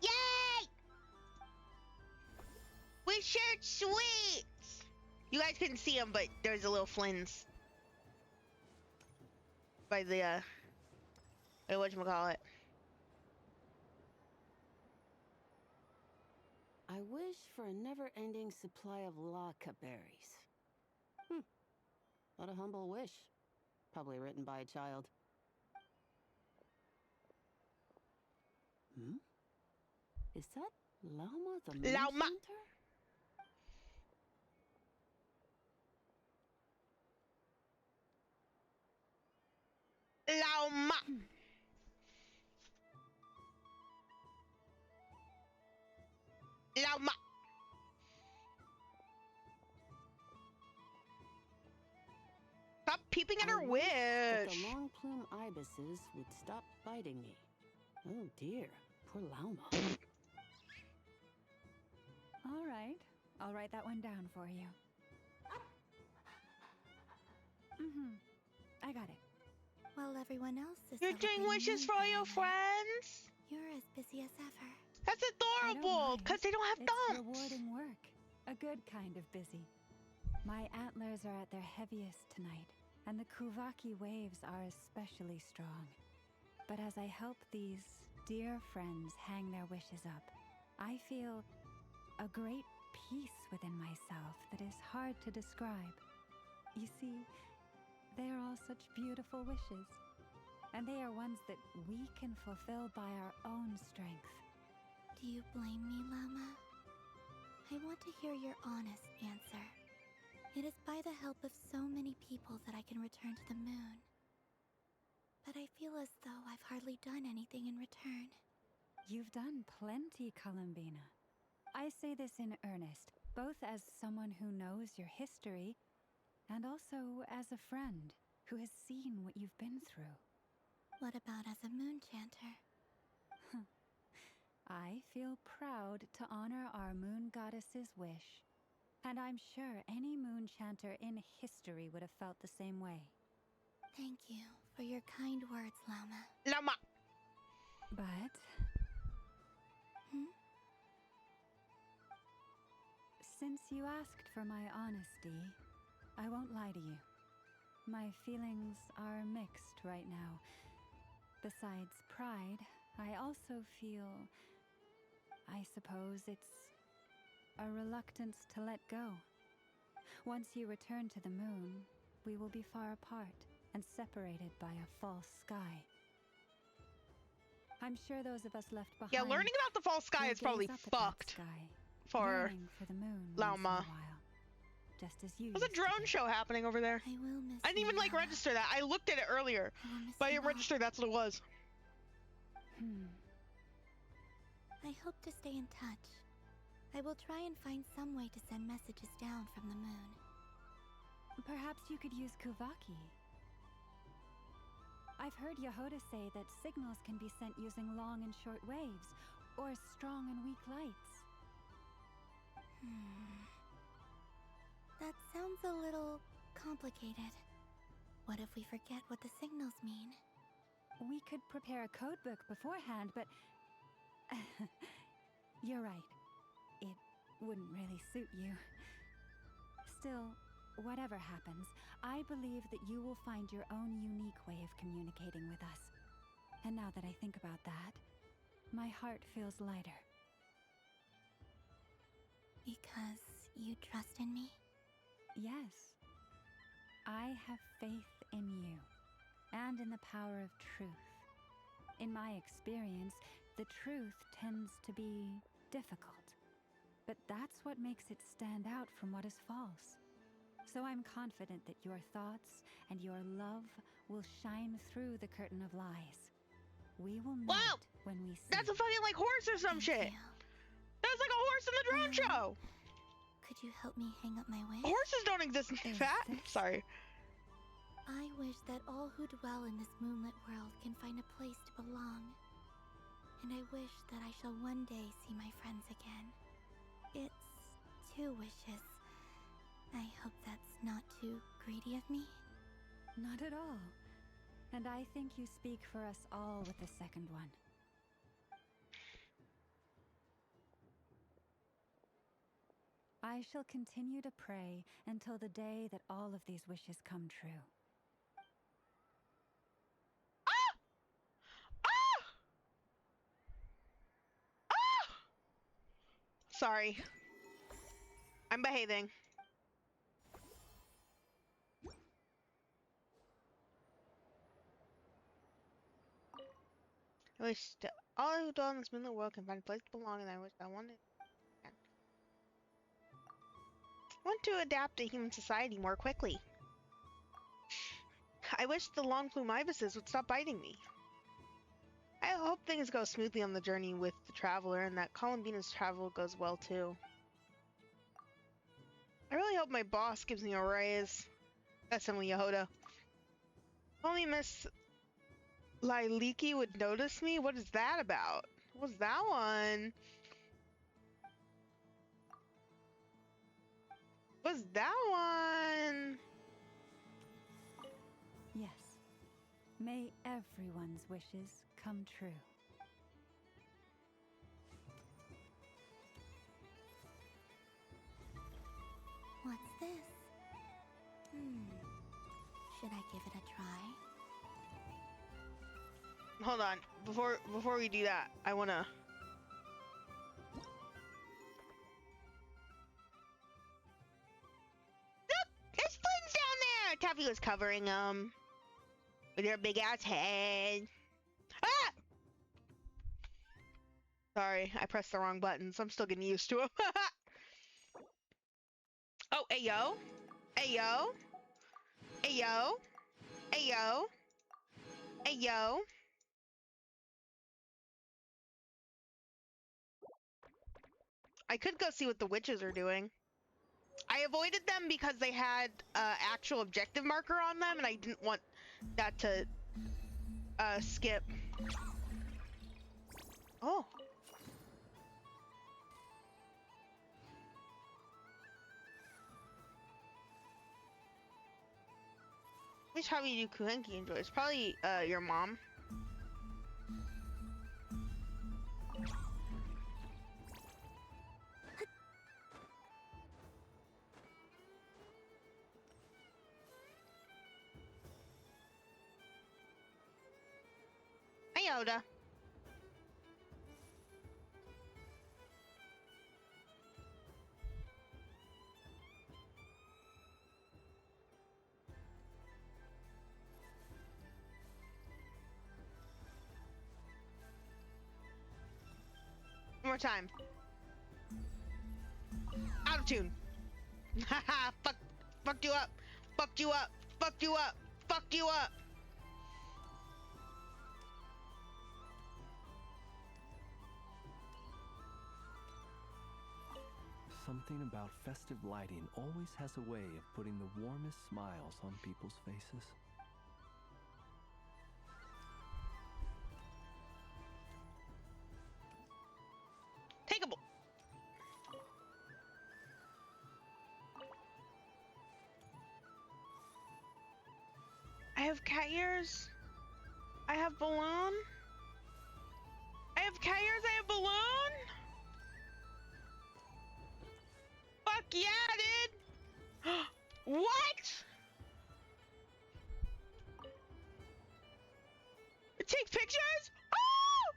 Yay! We shared sweets! You guys couldn't see them, but there's a little Flynn's. By the, whatchamacallit. I wish for a never-ending supply of Laka berries. What a humble wish. Probably written by a child. Is that Lauma the Moon Lauma. Chanter? Lauma. Lauma. Stop peeping at her I wish. that the long plume ibises would stop biting me. Oh dear, poor Lauma. All right, I'll write that one down for you. I got it. While everyone else is You're doing celebrating wishes for all your Moonfire, friends? you're as busy as ever. That's adorable, because they don't have It's dumps. rewarding work. A good kind of busy. My antlers are at their heaviest tonight, and the Kuvaki waves are especially strong. But as I help these dear friends hang their wishes up, I feel a great peace within myself that is hard to describe. You see, they are all such beautiful wishes, and they are ones that we can fulfill by our own strength. Do you blame me, Lama? I want to hear your honest answer. It is by the help of so many people that I can return to the moon. But I feel as though I've hardly done anything in return. You've done plenty, Columbina. I say this in earnest, both as someone who knows your history, and also as a friend who has seen what you've been through. What about as a moon chanter? I feel proud to honor our moon goddess's wish, and I'm sure any moon chanter in history would have felt the same way. Thank you for your kind words, Lama. Lama. But since you asked for my honesty, I won't lie to you. My feelings are mixed right now. Besides pride, I also feel, I suppose it's a reluctance to let go. Once you return to the moon, we will be far apart and separated by a false sky. I'm sure those of us left behind. Yeah, learning about the false sky will is probably gaze up at that fucked sky, for yearning for the moon once in Lauma. a while, just as you. There's a used to drone do. show happening over there. I will miss I didn't even you, like Lama. register that. I looked at it earlier, I will miss but I you didn't all. register that's what it was. I hope to stay in touch. I will try and find some way to send messages down from the moon. Perhaps you could use Kuvaki. I've heard Yehoda say that signals can be sent using long and short waves, or strong and weak lights. That sounds a little complicated. What if we forget what the signals mean? We could prepare a codebook beforehand, but You're right. It wouldn't really suit you. Still, whatever happens, I believe that you will find your own unique way of communicating with us. And now that I think about that, my heart feels lighter. Because you trust in me? Yes. I have faith in you, and in the power of truth. In my experience, the truth tends to be difficult. But that's what makes it stand out from what is false. So I'm confident that your thoughts and your love will shine through the curtain of lies. We will know it when we see That's a fucking like horse or some shit. That's like a horse in the drone show. Could you help me hang up my wish? Horses don't exist in fat. Sorry. I wish that all who dwell in this moonlit world can find a place to belong. And I wish that I shall one day see my friends again. It's 2 wishes. I hope that's not too greedy of me. Not at all. And I think you speak for us all with the second one. I shall continue to pray until the day that all of these wishes come true. Sorry. I'm behaving. I wish that all who dwell in this moonlit world can find a place to belong, and I wish I wanted. I want to adapt to human society more quickly. I wish the long plume ibises would stop biting me. I hope things go smoothly on the journey with the traveler, and that Columbina's travel goes well too. I really hope my boss gives me a raise. That's Emily Yehoda. If only Miss Liliki would notice me. What is that about? What's that one? What's that one? Yes. May everyone's wishes come true. What's this? Should I give it a try? Hold on. Before we do that, I wanna. Look, there's twins down there. Taffy was covering them with her big ass head. Ah! Sorry, I pressed the wrong button, so I'm still getting used to them. Oh, ayo, ayo, ayo, ayo, ayo. I could go see what the witches are doing. I avoided them because they had actual objective marker on them, and I didn't want that to skip. Oh. Which hobby do Kuhenki enjoy? It's probably your mom. Yoda. One more time. Out of tune. Haha, fucked you up. Fucked you up. Fucked you up. Fucked you up. Something about festive lighting always has a way of putting the warmest smiles on people's faces. Takeable. I have cat ears. I have balloon. I have cat ears. I have balloon. What? It takes pictures? Oh!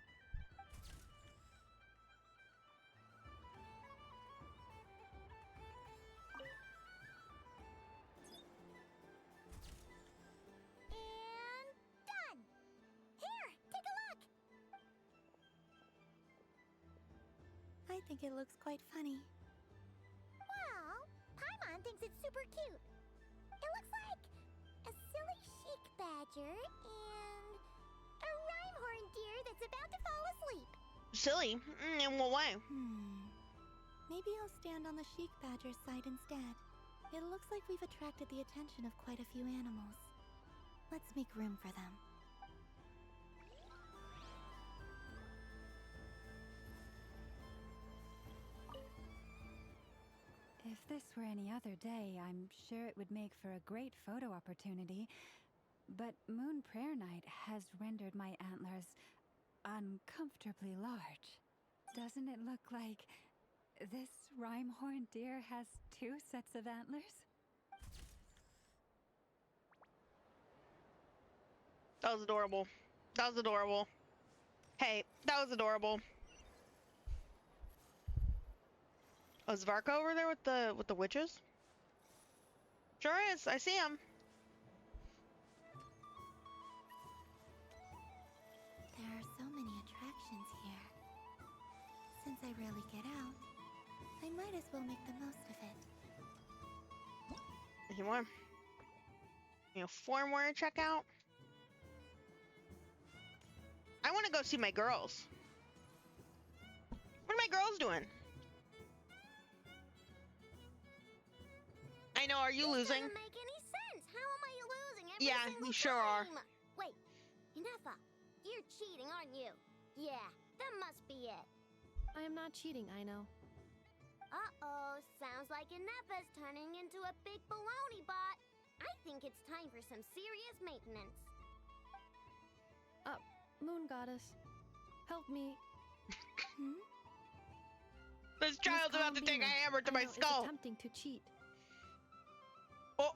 And done. Here, take a look. I think it looks quite funny. Well, Paimon thinks it's super cute. It looks like a silly chic badger and a rhyme-horned deer that's about to fall asleep. Silly? In what way? Maybe I'll stand on the chic badger's side instead. It looks like we've attracted the attention of quite a few animals. Let's make room for them. If this were any other day, I'm sure it would make for a great photo opportunity. But Moon Prayer Night has rendered my antlers uncomfortably large. Doesn't it look like this rhyme-horned deer has 2 sets of antlers? That was adorable. That was adorable. Hey, that was adorable. Oh, is Varka over there with the witches? Sure is. I see him. There are so many attractions here. Since I rarely get out, I might as well make the most of it. Any more? You know, 4 more to check out. I want to go see my girls. What are my girls doing? I know, are you losing? Doesn't make any sense. How am I losing every Yeah, single you sure are. time? Wait, Inefa, you're cheating, aren't you? Yeah, that must be it. I am not cheating, I know. Uh-oh, sounds like Inefa's turning into a big baloney bot. I think it's time for some serious maintenance. Moon Goddess, help me. This child's about to take a hammer to my skull. Is attempting to cheat. Oh.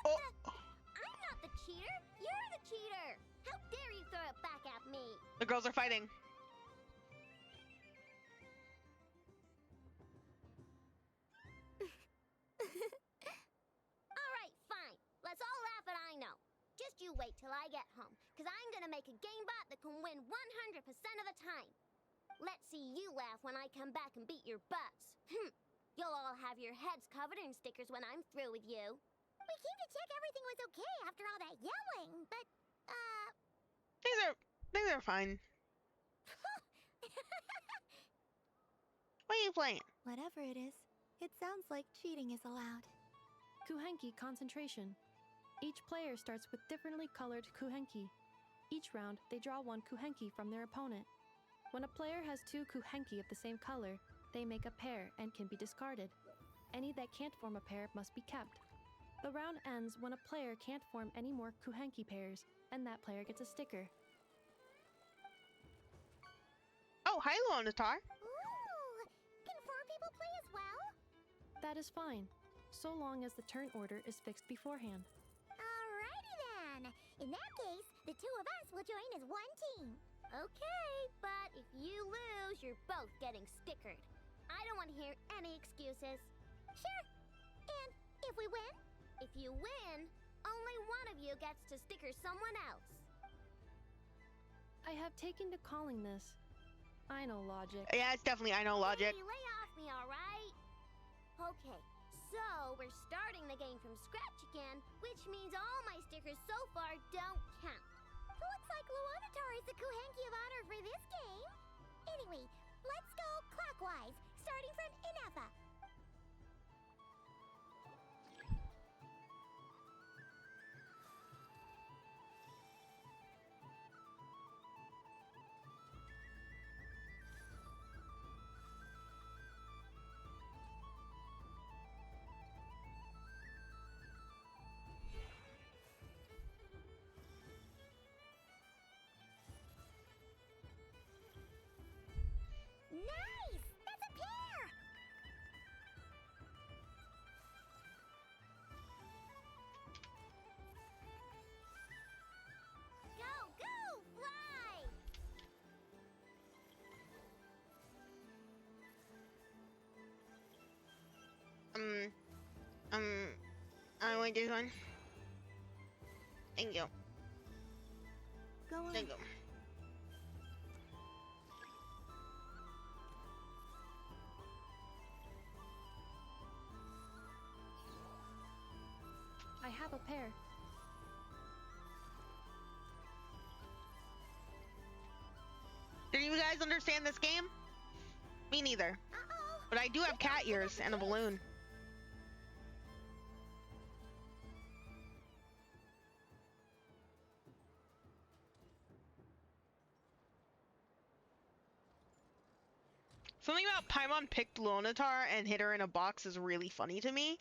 What the? I'm not the cheater. You're the cheater. How dare you throw it back at me? The girls are fighting. Alright, fine. Let's all laugh at I know. Just you wait till I get home, because I'm gonna make a game bot that can win 100% of the time. Let's see you laugh when I come back and beat your butts. You'll all have your heads covered in stickers when I'm through with you. We came to check everything was okay after all that yelling, but, Things are fine. What are you playing? Whatever it is, it sounds like cheating is allowed. Kuhenki concentration. Each player starts with differently colored kuhenki. Each round, they draw 1 kuhenki from their opponent. When a player has 2 kuhenki of the same color, they make a pair and can be discarded. Any that can't form a pair must be kept. The round ends when a player can't form any more kuhenki pairs, and that player gets a sticker. Oh, hi, Lonatar. ooh, can 4 people play as well? That is fine, so long as the turn order is fixed beforehand. Alrighty then. In that case, the 2 of us will join as 1 team. Okay, but if you lose, you're both getting stickered. I don't want to hear any excuses. Sure. And if we win? If you win, only one of you gets to sticker someone else. I have taken to calling this I know logic. Yeah, it's definitely I know logic. Hey, lay off me, alright? Okay, so we're starting the game from scratch again, which means all my stickers so far don't count. Looks like Luonatar is the Kuhenki of honor for this game. Anyway, let's go clockwise, starting from Inefa. Nice! That's a pair! like this one. Thank you. Go on. Thank you. I have a pair. Do you guys understand this game? Me neither. But I do have cat ears and a balloon. Something about Paimon picked Lonatar and hid her in a box is really funny to me.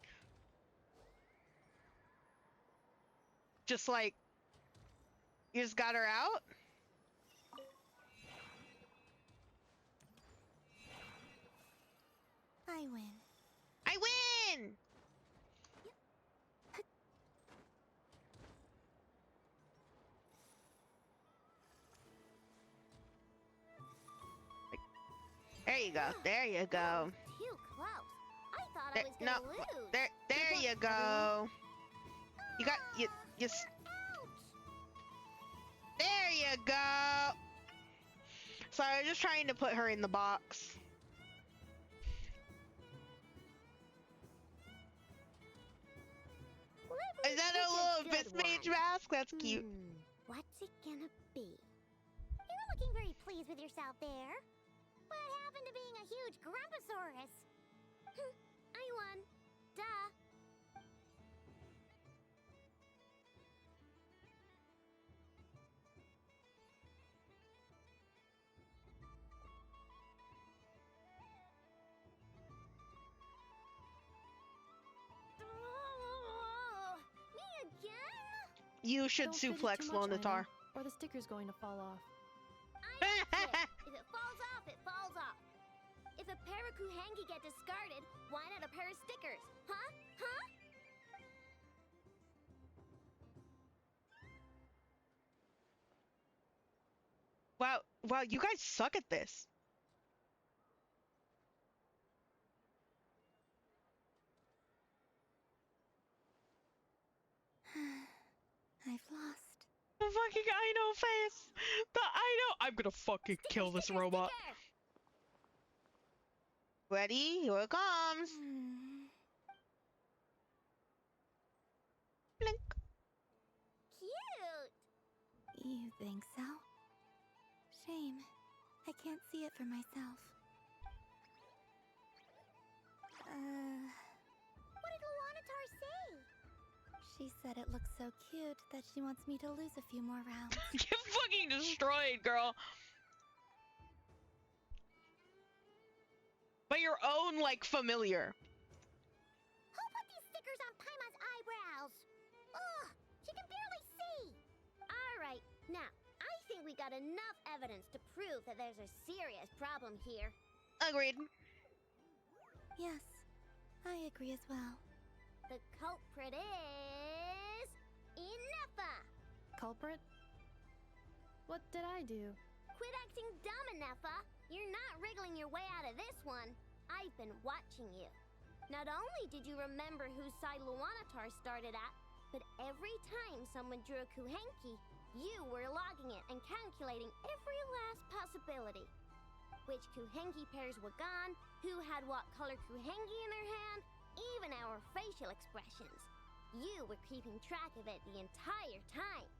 Just like, you just got her out? I win. I win! There you go. There you go. Too close. I thought There, I was no, gonna lose. there you go. You got you. There you go. So I was just trying to put her in the box. Is that a little fist mage mask? That's cute. What's it gonna be? You're looking very pleased with yourself there. What happened to being a huge Grumposaurus? I won. Duh. Me again? You should Don't fit it suplex too much, Lonatar. Aina, or the sticker's going to fall off. I don't care. If it falls off, it falls off. If a pair of Kuhengi get discarded, why not a pair of stickers? Huh? Huh? Wow, you guys suck at this. I've lost. The fucking Ino face. The Ino. I'm gonna fucking kill this robot. Ready? Here it comes. Blink. Cute. You think so? Shame. I can't see it for myself. What did Luanatar say? She said it looks so cute that she wants me to lose a few more rounds. Get fucking destroyed, girl. By your own, like, familiar. Who put these stickers on Paimon's eyebrows? Ugh, she can barely see. All right, now, I think we got enough evidence to prove that there's a serious problem here. Agreed. Yes, I agree as well. The culprit is... Inefa! Culprit? What did I do? Quit acting dumb, Inefa. You're not wriggling your way out of this one. I've been watching you. Not only did you remember whose side Luanatar started at, but every time someone drew a Kuhenki, you were logging it and calculating every last possibility. Which Kuhenki pairs were gone, who had what color Kuhenki in their hand, even our facial expressions. You were keeping track of it the entire time.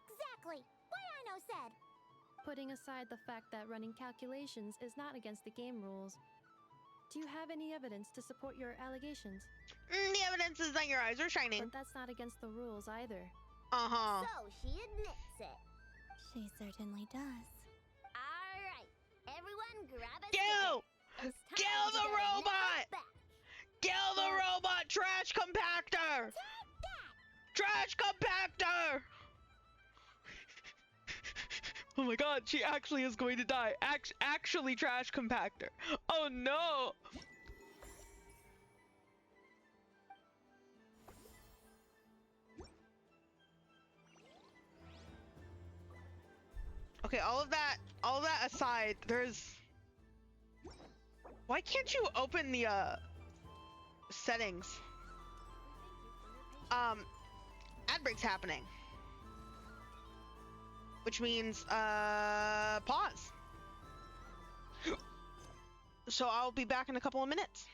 Exactly! What Ino said! Putting aside the fact that running calculations is not against the game rules, do you have any evidence to support your allegations? The evidence is that your eyes are shining. But that's not against the rules either. Uh-huh. So she admits it. She certainly does. All right, everyone grab a Kill! sticker. It's time Kill to the get Inefa robot! back. Kill the robot! Trash compactor! Take that! Trash compactor! Oh my god, she actually is going to die. Actually trash compactor. Oh no! Okay, all of that aside, there's... Why can't you open the, settings? ad breaks happening, which means pause. So I'll be back in a couple of minutes.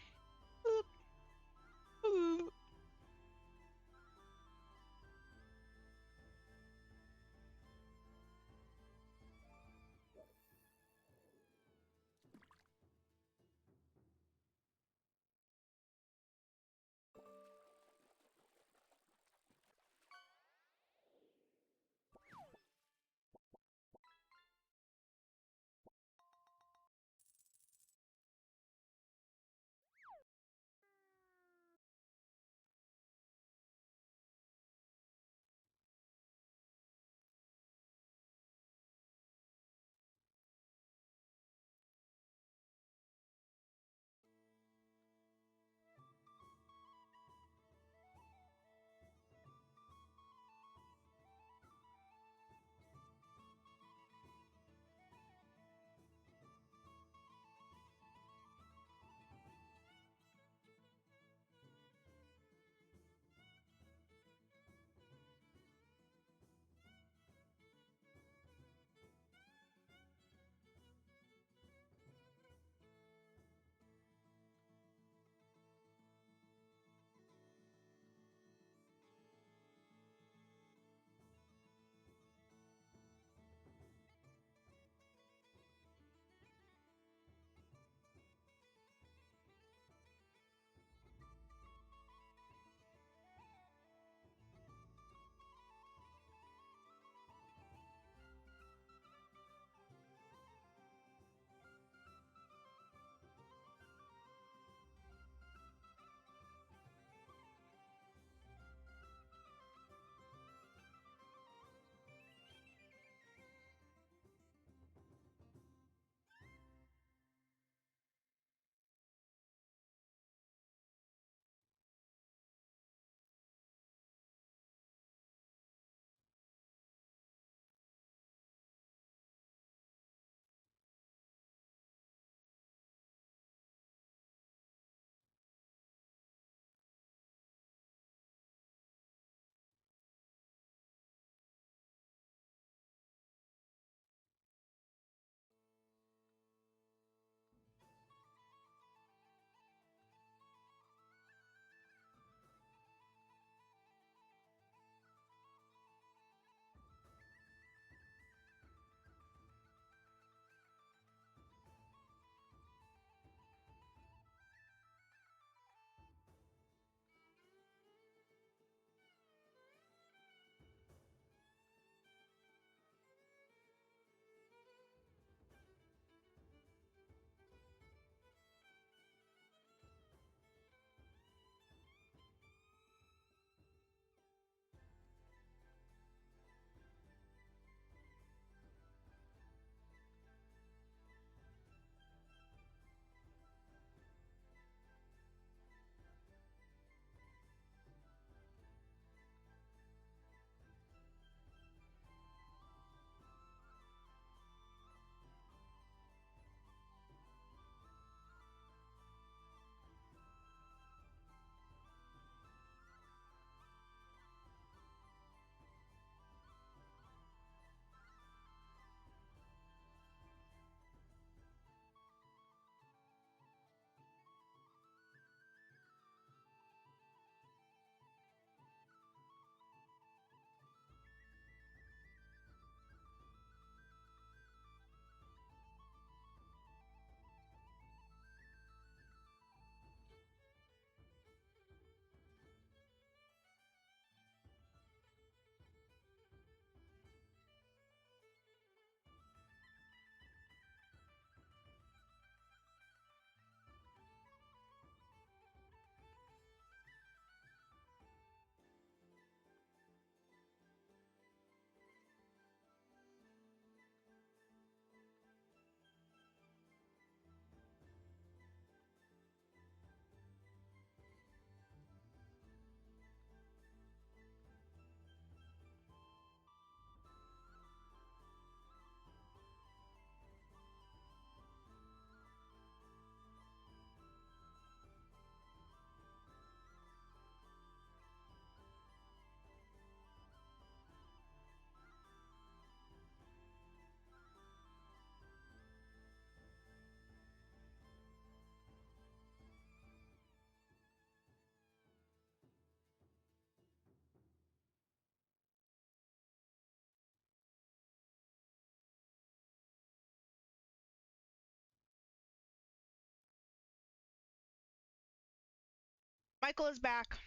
Michael is back.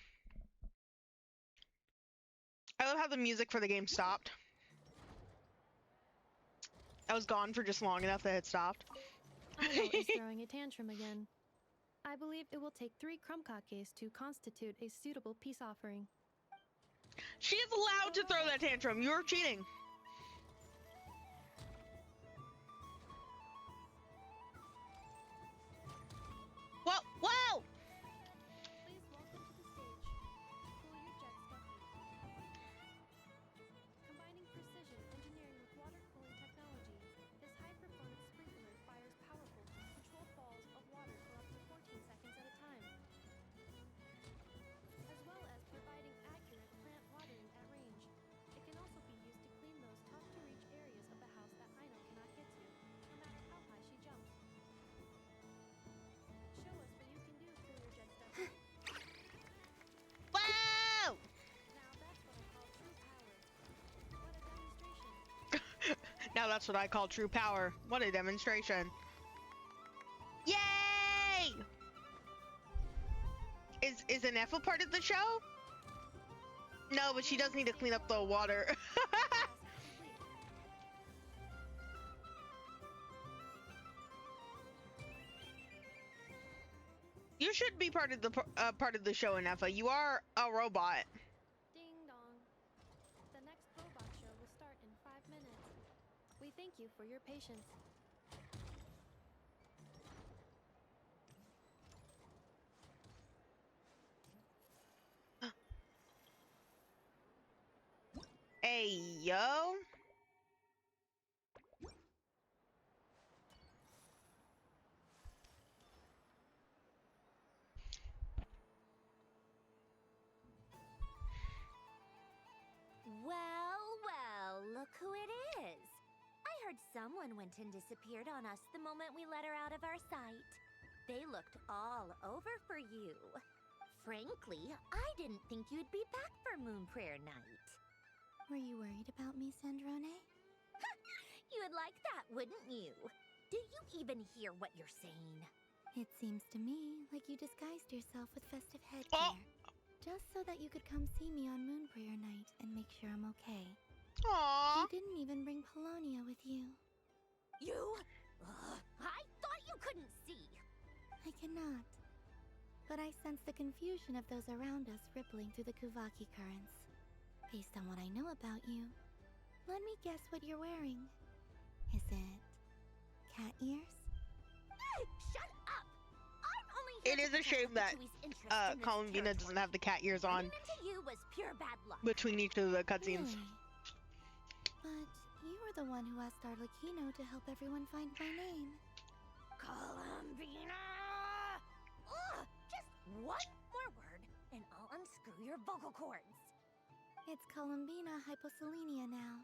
I love how the music for the game stopped. I was gone for just long enough that it stopped. Aino is throwing a tantrum again. I believe it will take 3 crumcakes to constitute a suitable peace offering. She is allowed to throw that tantrum. You're cheating. Whoa! Whoa! Please welcome to the stage. Cool your jet stuffy. Combining precision engineering with water cooling technology, this high-performance sprinkler fires powerful, controlled balls of water for up to 14 seconds at a time, as well as providing accurate plant watering at range. It can also be used to clean those tough-to-reach areas of the house that Aino cannot get to, no matter how high she jumps. Show us what you can do, Cool Your Jet Stuffy. Wow! Now that's what I call true power. What a demonstration. Now that's what I call true power. What a demonstration. Yay! Is Anefa part of the show? No, but she does need to clean up the water. You should be part of the show, Anefa. You are a robot. Ding dong. The next robot show will start in 5 minutes. We thank you for your patience. Hey, yo. Well, well, look who it is. I heard someone went and disappeared on us the moment we let her out of our sight. They looked all over for you. Frankly, I didn't think you'd be back for Moon Prayer Night. Were you worried about me, Sandrone? You would like that, wouldn't you? Do you even hear what you're saying? It seems to me like you disguised yourself with festive headgear. Just so that you could come see me on Moon Prayer Night and make sure I'm okay. Aww. You didn't even bring Polonia with you. You? I thought you couldn't see. I cannot. But I sense the confusion of those around us rippling through the Kuvaki currents. Based on what I know about you, let me guess what you're wearing. Is it cat ears? Shut up! I'm only It is a shame that Columbina doesn't have the cat ears on you was pure bad luck. between each of the cutscenes. Really? But you were the one who asked Arlecchino to help everyone find my name. Columbina! Ugh, just one more word and I'll unscrew your vocal cords. It's Columbina Hyposelenia now.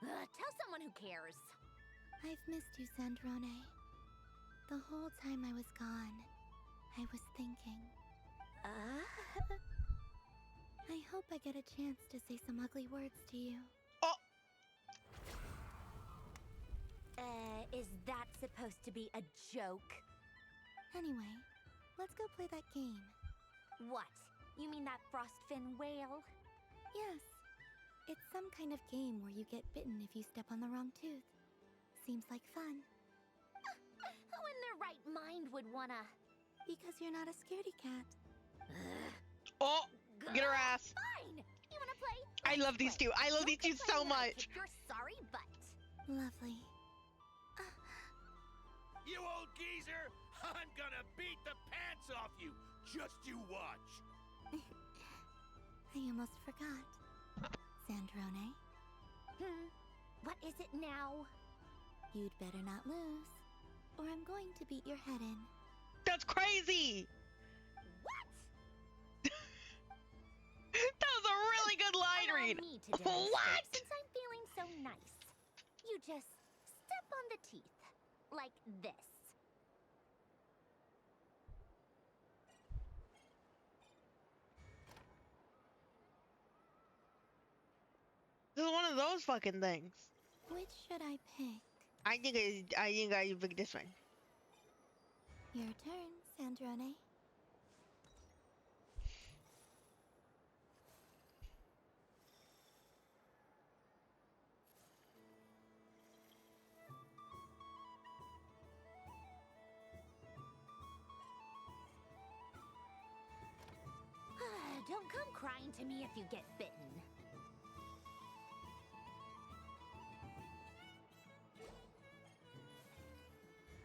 Tell someone who cares. I've missed you, Sandrone. The whole time I was gone, I was thinking. I hope I get a chance to say some ugly words to you. Is that supposed to be a joke? Anyway, let's go play that game. What? You mean that frostfin whale? Yes. It's some kind of game where you get bitten if you step on the wrong tooth. Seems like fun. Who in their right mind would wanna? Because you're not a scaredy cat. Oh, get her ass. Fine. You wanna play? I love these two. I love these two so much. Your sorry butt. Lovely. You old geezer! I'm gonna beat the pants off you! Just you watch! I almost forgot. Sandrone? What is it now? You'd better not lose, or I'm going to beat your head in. That's crazy! What? That was a really good line read. Me to demonstrate, What? Since I'm feeling so nice, you just step on the teeth. Like this. This is one of those fucking things. Which should I pick? I think I pick this one. Your turn, Sandrone. Don't come crying to me if you get bitten.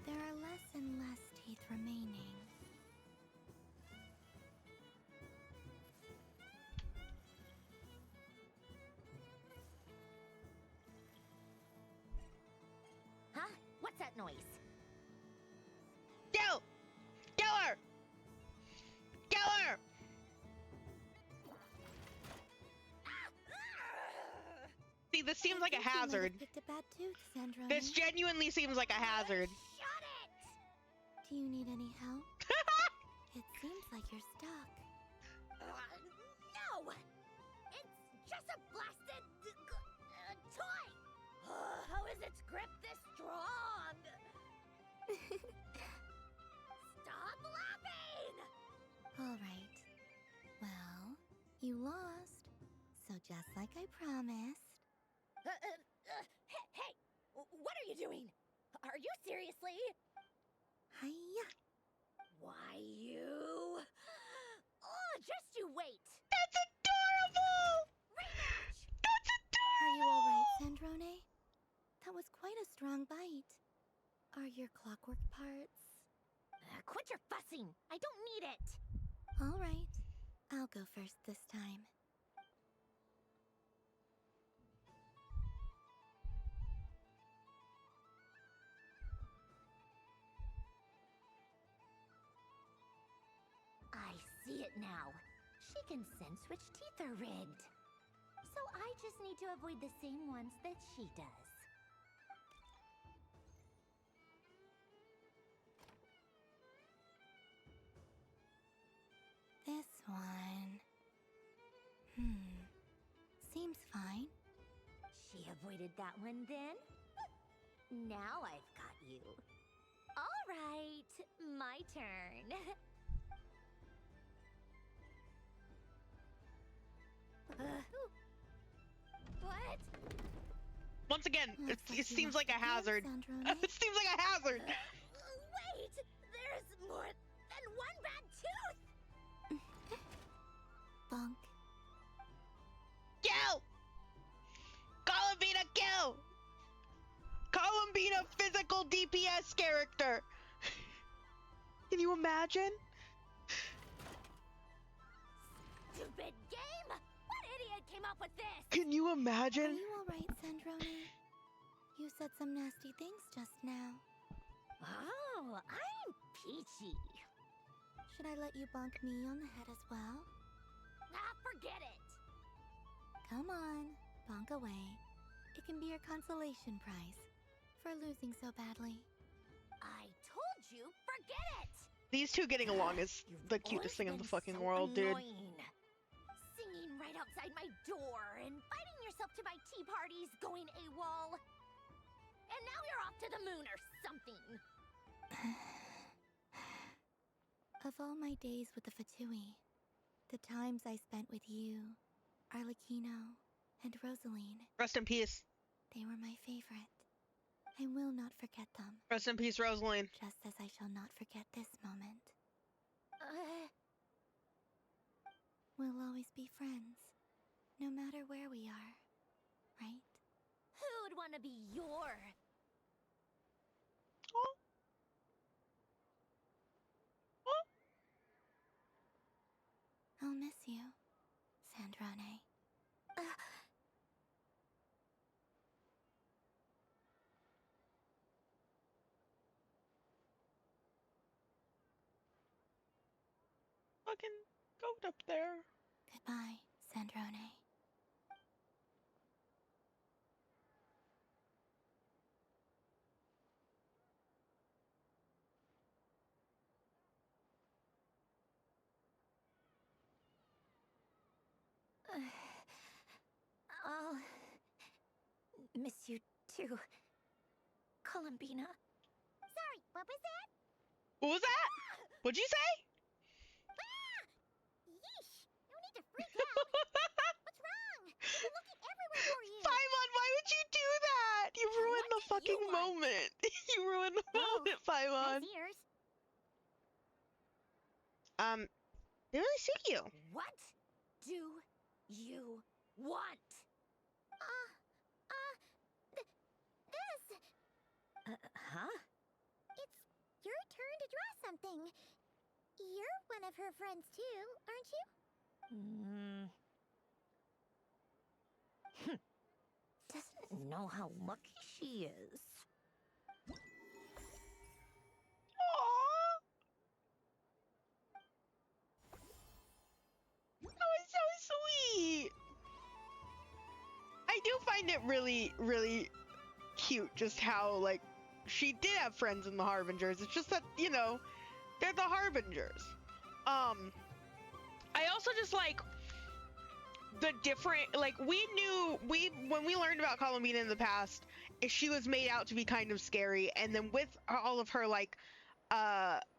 There are less and less teeth remaining. Huh? What's that noise? Kill! Kill her! Kill her! See, this seems like a hazard. Picked a bad tooth, Sandrone. This genuinely seems like a hazard. Shut it! Do you need any help? It seems like you're stuck. No! It's just a blasted toy! How is its grip this strong? Stop laughing! All right. Well, you lost. So just like I promised. Hey! What are you doing? Are you seriously? Hiya! Why you? Oh, just you wait! That's adorable! Rematch! That's adorable! Are you alright, Sandrone? That was quite a strong bite. Are your clockwork parts? Quit your fussing! I don't need it! Alright. I'll go first this time. I see it now. She can sense which teeth are rigged. So I just need to avoid the same ones that she does. This one. Seems fine. She avoided that one then? Now I've got you. All right, my turn. What? Once again, it seems like a hazard. Sandrone. It seems like a hazard. Wait! There's more than one bad tooth! Bonk. Kill! Columbina, kill! Columbina, physical DPS character. Can you imagine? Stupid game! What idiot came up with this? Can you Are imagine? you alright, Sandrone? You said some nasty things just now. Oh, I'm peachy. Should I let you bonk me on the head as well? Ah, forget it. Come on, bonk away. It can be your consolation prize for losing so badly. I told you, forget it. These two getting along is the cutest thing in the fucking world, dude. Singing right outside my door and inviting yourself to my tea parties, going AWOL. And now you're off to the moon or something. Of all my days with the Fatui, the times I spent with you, Arlecchino, and Rosaline, Rest in peace. they were my favorite. I will not forget them, Rest in peace, Rosaline. just as I shall not forget this moment. We'll always be friends, no matter where we are, right? Who'd want to be your... Oh. Oh. I'll miss you, Sandrone. Fucking goat up there. Goodbye, Sandrone. I'll miss you too, Columbina. Sorry, what was that? What was that? What'd you say? Ah! Yeesh! No need to freak out. What's wrong? I've been looking everywhere for you. Paimon, why would you do that? You ruined the fucking moment. You ruined the moment, Paimon. Nice ears. They really suit you. What do you want? This. Huh? It's your turn to draw something. You're one of her friends too, aren't you? Doesn't know how lucky she is. Aww. That was so sweet. I do find it really, really cute just how, like, she did have friends in the Harbingers. It's just that, you know, they're the Harbingers. I also just like the different, like, when we learned about Columbina in the past, she was made out to be kind of scary, and then with all of her, like,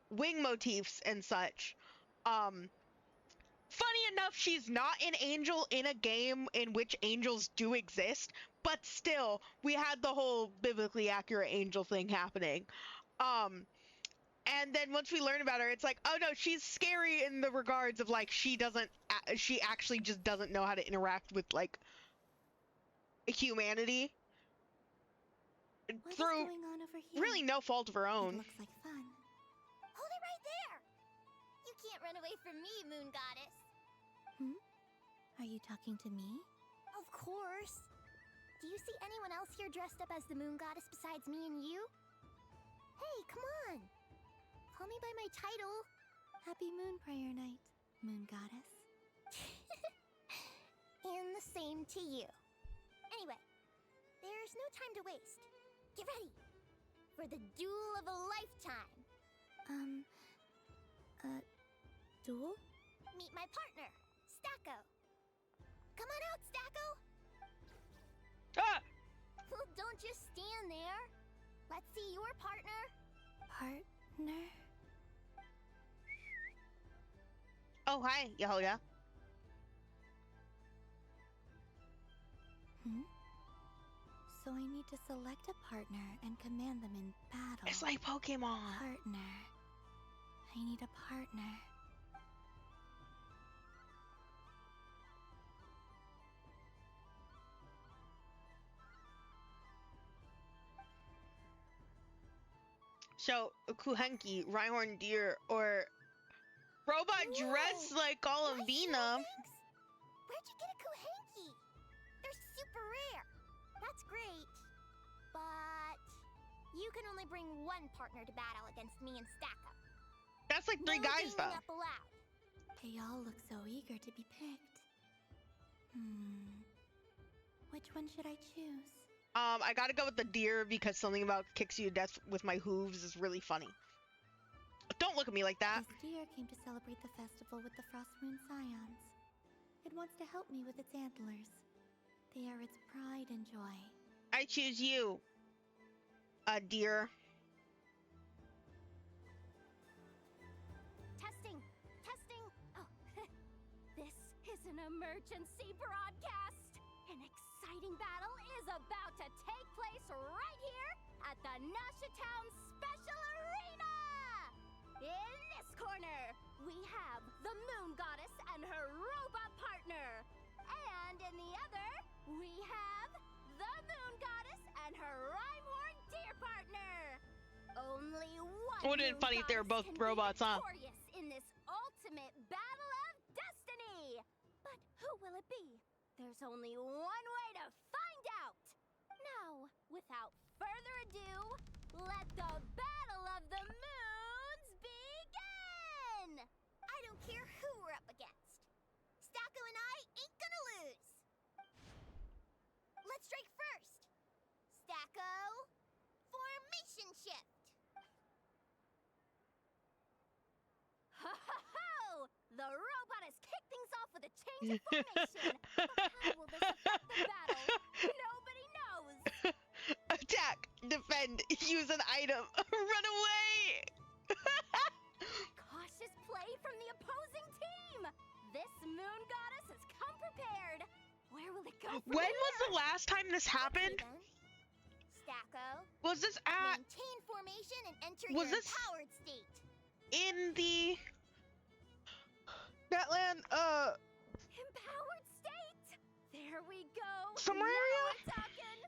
wing motifs and such, funny enough, she's not an angel in a game in which angels do exist, but still, we had the whole biblically accurate angel thing happening. And then once we learn about her, it's like, oh no, she's scary in the regards of, like, she actually just doesn't know how to interact with, like, humanity. What Through is going on over here? really no fault of her own. It looks like fun. Hold it right there. You can't run away from me, Moon Goddess. Are you talking to me? Of course. Do you see anyone else here dressed up as the Moon Goddess besides me and you? Hey, come on. Call me by my title. Happy Moon Prayer Night, Moon Goddess. And the same to you. Anyway, there's no time to waste. Get ready for the duel of a lifetime. Duel? Meet my partner, Stacko. Come on out, Stacko. Ah! Well, don't just stand there. Let's see your partner. Partner? Oh, hi, Yehoda. So I need to select a partner and command them in battle. It's like Pokemon. Partner. I need a partner. So, Kuhenki, Rhyhorn Deer, or robot dressed like Columbina. Where'd you get a Kuhenki? They're super rare. That's great. But you can only bring one partner to battle against me and Stacko. That's like three guys, though. Up allowed. They all look so eager to be picked. Which one should I choose? I gotta go with the deer because something about kicks you to death with my hooves is really funny. Don't look at me like that. This deer came to celebrate the festival with the Frostmoon Scions. It wants to help me with its antlers. They are its pride and joy. I choose you, deer. Testing. Oh, this is an emergency broadcast. An exciting battle is about to take place right here at the Nashatown Special Arena! In this corner, we have the Moon Goddess and her robot partner. And in the other, we have the Moon Goddess and her Rhyhorn Deer partner. Only one Wouldn't it be funny if they were both robots, huh? victorious in this ultimate battle of destiny. But who will it be? There's only one way to find out. Now, without further ado, let the Battle of the Moons begin! I don't care who we're up against. Stacko and I ain't gonna lose. Let's strike first. Stacko, formation shift. Ho ho ho! The robot has kicked things off with a change of formation. But how will this affect the battle? Nobody knows. Attack, defend, use an item, run away. moon goddess has come prepared. Where will it go from When here? was the last time this happened? Okay, then. Stacko, Was this at maintain formation and enter was your this- empowered state. in the Netland Empowered state. There we go. Summer Now area? we're talking.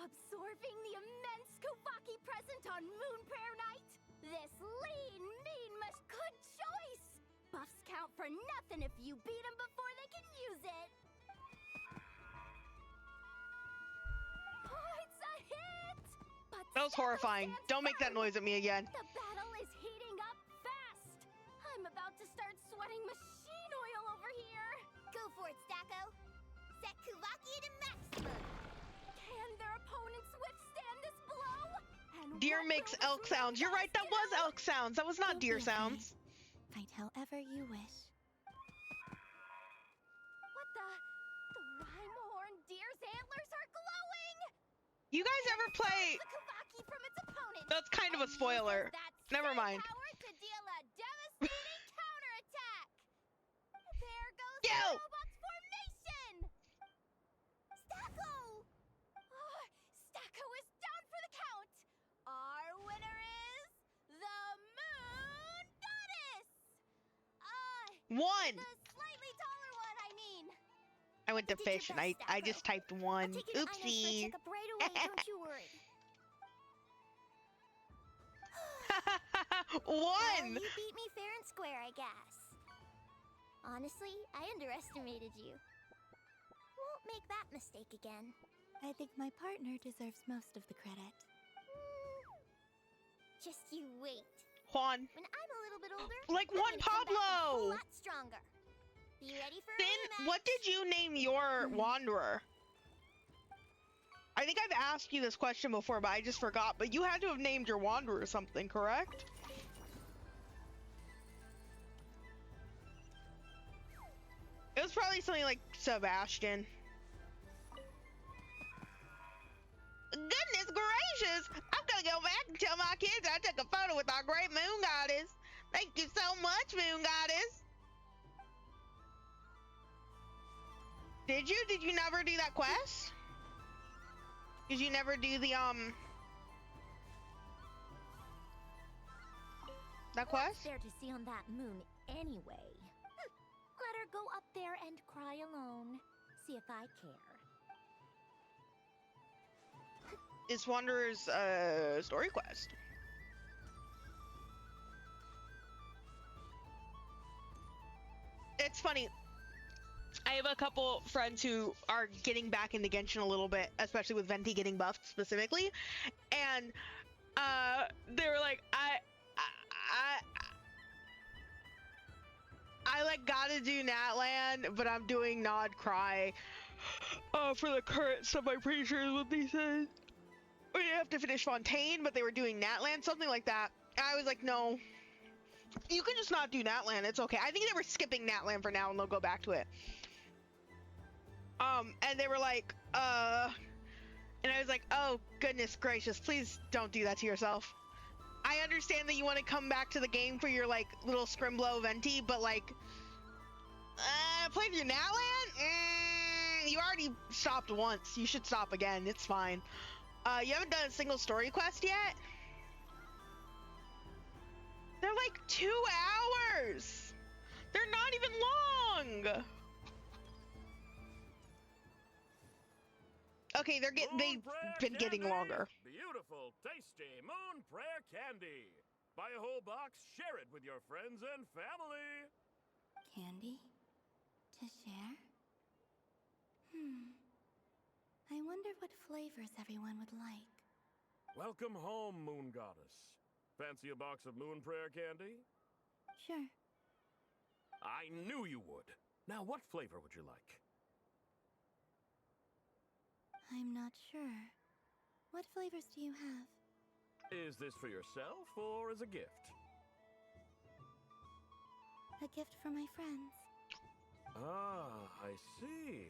Absorbing the immense Kuvaki present on Moon Prayer Night. This lean, mean, good choice. Buffs count for nothing if you beat them before they can use it. Oh, it's a hit! But That was horrifying. Stacko Don't make that stands noise at me again. firm. The battle is heating up fast. I'm about to start sweating machine oil over here. Go for it, Stacko. Set Kuvaki to maximum. Can their opponents withstand this blow? And Deer what makes will elk this sounds. You're right, that was elk sounds. That was not Don't deer be afraid. sounds. Fight however you wish. What the? The rhyme horn deer's antlers are glowing. You guys ever play? The Kuvaki from its opponent. That's kind of a and spoiler. uses that Never same mind. Power to deal a devastating counterattack. There goes Yo! the robot's formation. Stacko! Oh, Stacko is down for the count. Our winner is the Moon Goddess. One. The slightly taller one, I mean. I went to You did your fish and best, I Stacko. just typed one. I'll take you to Ino's for a Oopsie. checkup right away, don't you worry. Well, One. you beat me fair and square, I guess. Honestly, I underestimated you. Won't make that mistake again. I think my partner deserves most of the credit. Just you wait. Juan. When I'm a little bit older, Like I'm Juan gonna come back a whole Pablo. lot stronger. Be ready for a Finn, rematch. what did you name your wanderer? I think I've asked you this question before, but I just forgot. But you had to have named your wanderer something, correct? It was probably something like Sebastian. Goodness gracious! I'm gonna go back and tell my kids I took a photo with our great moon goddess. Thank you so much, moon goddess. Did you? Did you never do that quest? Did you never do the that quest? What's there to see on that moon anyway? Let her go up there and cry alone. See if I care. It's Wanderer's story quest. It's funny. I have a couple friends who are getting back into Genshin a little bit, especially with Venti getting buffed specifically, and they were like, I like gotta do Natland, but I'm doing Nod Cry for the current stuff. I'm pretty sure is what they said. Or you have to finish Fontaine, but they were doing Natland, something like that. And I was like, no, you can just not do Natland. It's okay. I think they were skipping Natland for now, and they'll go back to it. And they were like, and I was like, oh goodness gracious, please don't do that to yourself. I understand that you want to come back to the game for your like little Scrimblow Venti, but like, play through Natland? You already stopped once. You should stop again. It's fine. You haven't done a single story quest yet? They're like 2 hours. They're not even long. Okay, they've been getting longer. Beautiful, tasty Moon Prayer candy. Buy a whole box, share it with your friends and family. Candy? To share? I wonder what flavors everyone would like. Welcome home, Moon Goddess. Fancy a box of Moon Prayer candy? Sure. I knew you would. Now, what flavor would you like? I'm not sure. What flavors do you have? Is this for yourself or as a gift? A gift for my friends. Ah, I see.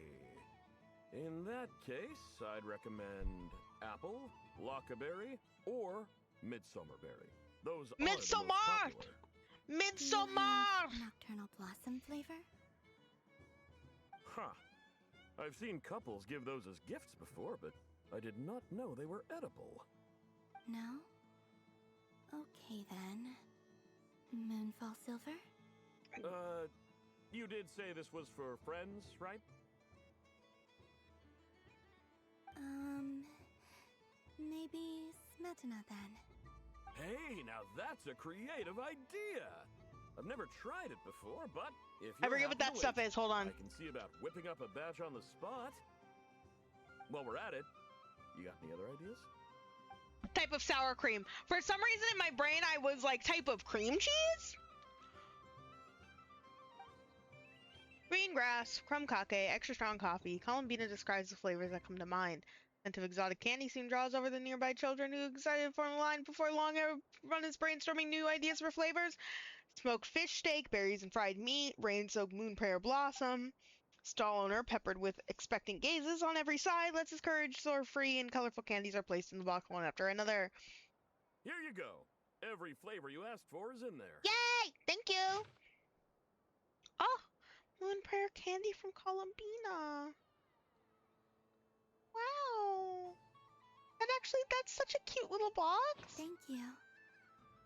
In that case, I'd recommend apple, lockaberry, or midsummerberry. Those are the most Midsummer! popular. Do you Midsummer! have Nocturnal Blossom flavor? Huh. I've seen couples give those as gifts before, but I did not know they were edible. No? Okay then. Moonfall Silver? You did say this was for friends, right? Maybe Smetana then. Hey, now that's a creative idea! I've never tried it before, but if I you're forget what happy that to stuff wait, is. Hold on. I can see about whipping up a batch on the spot. While we're at it, you got any other ideas? Type of sour cream. For some reason in my brain, I was like, type of cream cheese? Green grass, crumb cake, extra strong coffee. Columbina describes the flavors that come to mind. Scent of exotic candy soon draws over the nearby children who excited to form a line. Before long, everyone is brainstorming new ideas for flavors. Smoked fish steak, berries and fried meat, rain-soaked moon prayer blossom. Stall owner, peppered with expectant gazes on every side, lets his courage soar free, and colorful candies are placed in the box one after another. Here you go. Every flavor you asked for is in there. Yay! Thank you! Oh! Moon prayer candy from Columbina. Wow! That's such a cute little box. Thank you.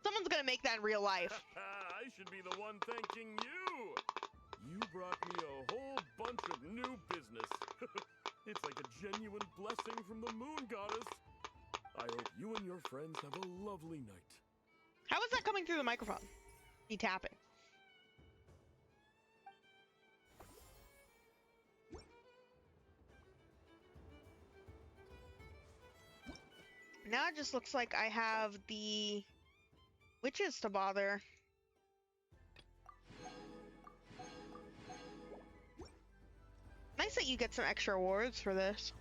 Someone's gonna make that in real life. I should be the one thanking you. You brought me a whole bunch of new business. It's like a genuine blessing from the moon goddess. I hope you and your friends have a lovely night. How is that coming through the microphone? Me tapping. Now it just looks like I have the witches to bother. Nice that you get some extra awards for this.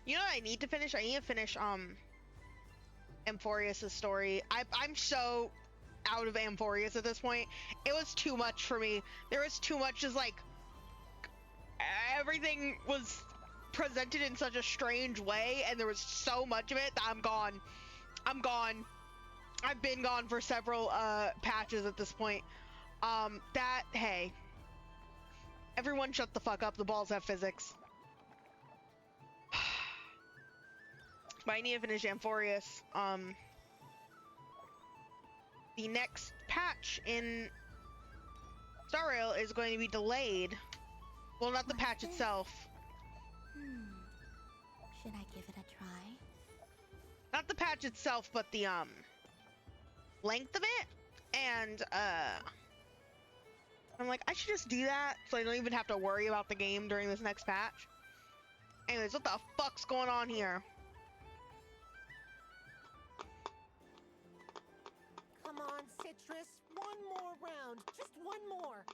You know what I need to finish? I need to finish Amphorius' story. I'm so out of Amphorius at this point. It was too much for me. There was too much, just like everything was presented in such a strange way, and there was so much of it that I'm gone. I'm gone. I've been gone for several patches at this point. Hey. Everyone shut the fuck up. The balls have physics. But I need to finish Amphorius. The next patch in Star Rail is going to be delayed. Well, not the patch itself. Should I give it a try? Not the patch itself, but the length of it. And I'm like, I should just do that so I don't even have to worry about the game during this next patch. Anyways, what the fuck's going on here? Come on, Citrus. One more round. Just one more.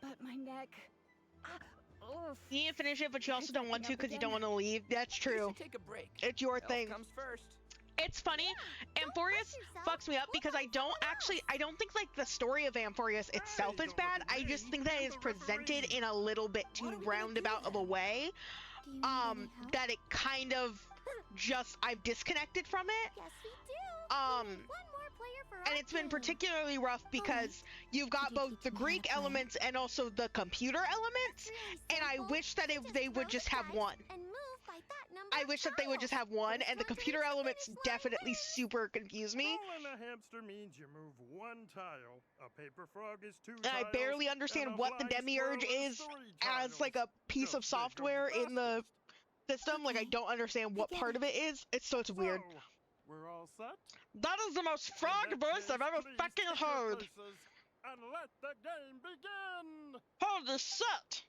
But my neck. Oof. You need to finish it, but you also don't want to because you don't want to leave. That's true. Take a break. It's your Health thing. comes first. It's funny, Amphorius fucks me up because I don't think like the story of Amphorius itself is bad. I just think that it's presented in a little bit too roundabout of a way, that it kind of just, I've disconnected from it. Yes, we do. One more player for And it's been particularly rough because you've got both the Greek elements and also the computer elements, and I wish that if they would just have one. I wish that they would just have one, and the computer elements definitely super confuse me. Rolling a hamster means you move one tile. A paper frog is two And tiles. I barely understand what the demiurge is as like a piece of software in the system. Like I don't understand what part of it is. It's weird. We're all set? That is the most frog voice I've ever fucking heard. And let the game begin. Hold the set.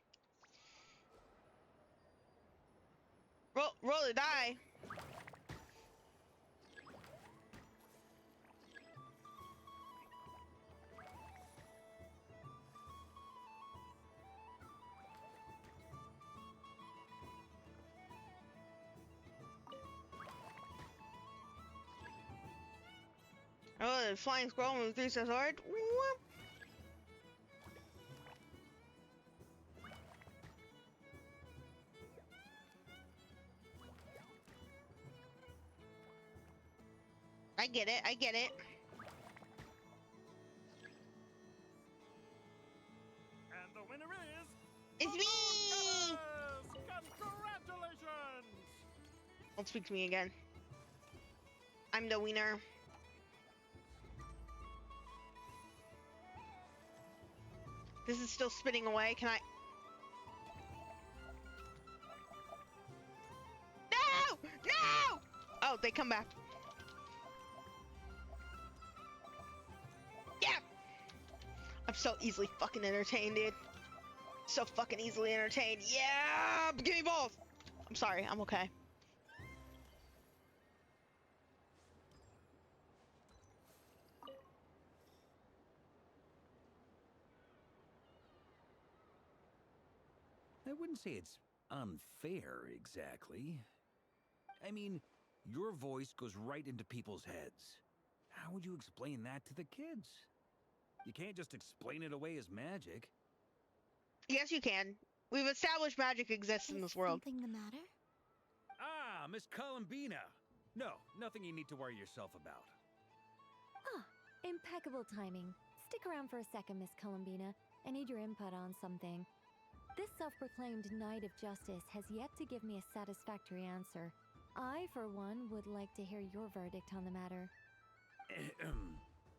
Roll the die. Oh, the flying squirrel moves 3 steps hard. Whoop. I get it. Don't speak to me again. I'm the wiener. This is still spinning away. Can I? No! No! Oh, they come back. Yeah! I'm so easily fucking entertained, dude. So fucking easily entertained. Yeah! Give me balls! I'm sorry. I'm okay. I wouldn't say it's unfair, exactly. I mean, your voice goes right into people's heads. How would you explain that to the kids? You can't just explain it away as magic. Yes, you can. We've established magic exists in this world. Something the matter? Ah, Miss Columbina. No, nothing you need to worry yourself about. Ah, impeccable timing. Stick around for a second, Miss Columbina. I need your input on something. This self-proclaimed Knight of Justice has yet to give me a satisfactory answer. I, for one, would like to hear your verdict on the matter.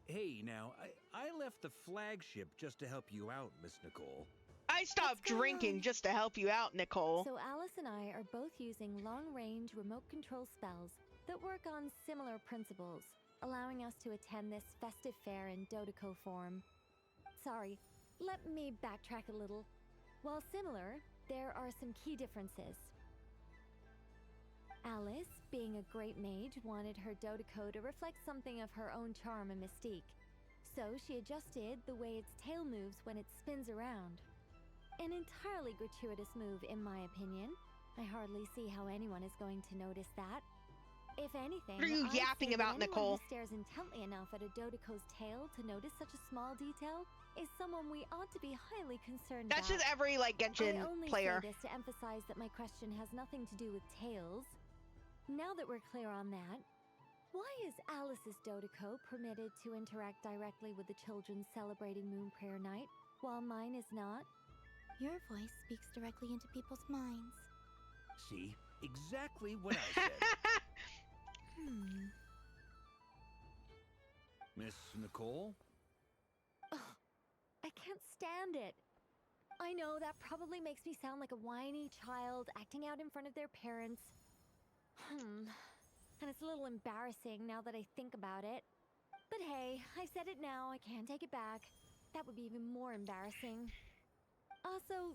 Hey, now, I left the flagship just to help you out, Miss Nicole. I stopped drinking just to help you out, Nicole. So Alice and I are both using long-range remote control spells that work on similar principles, allowing us to attend this festive fair in Dodoco form. Sorry, let me backtrack a little. While similar, there are some key differences. Alice, being a great mage, wanted her Dodoco to reflect something of her own charm and mystique. So she adjusted the way its tail moves when it spins around. An entirely gratuitous move, in my opinion. I hardly see how anyone is going to notice that. If anything, what are you yapping about, Nicole? Who stares intently enough at a Dodoco's tail to notice such a small detail is someone we ought to be highly concerned That's about. just every, like, Genshin I only player. say this to emphasize that my question has nothing to do with tails. Now that we're clear on that, why is Alice's Dodoco permitted to interact directly with the children celebrating Moon Prayer Night, while mine is not? Your voice speaks directly into people's minds. See? Exactly what I said. Miss Nicole? Ugh, I can't stand it. I know that probably makes me sound like a whiny child acting out in front of their parents. And it's a little embarrassing now that I think about it. But hey, I've said it now, I can't take it back. That would be even more embarrassing. Also,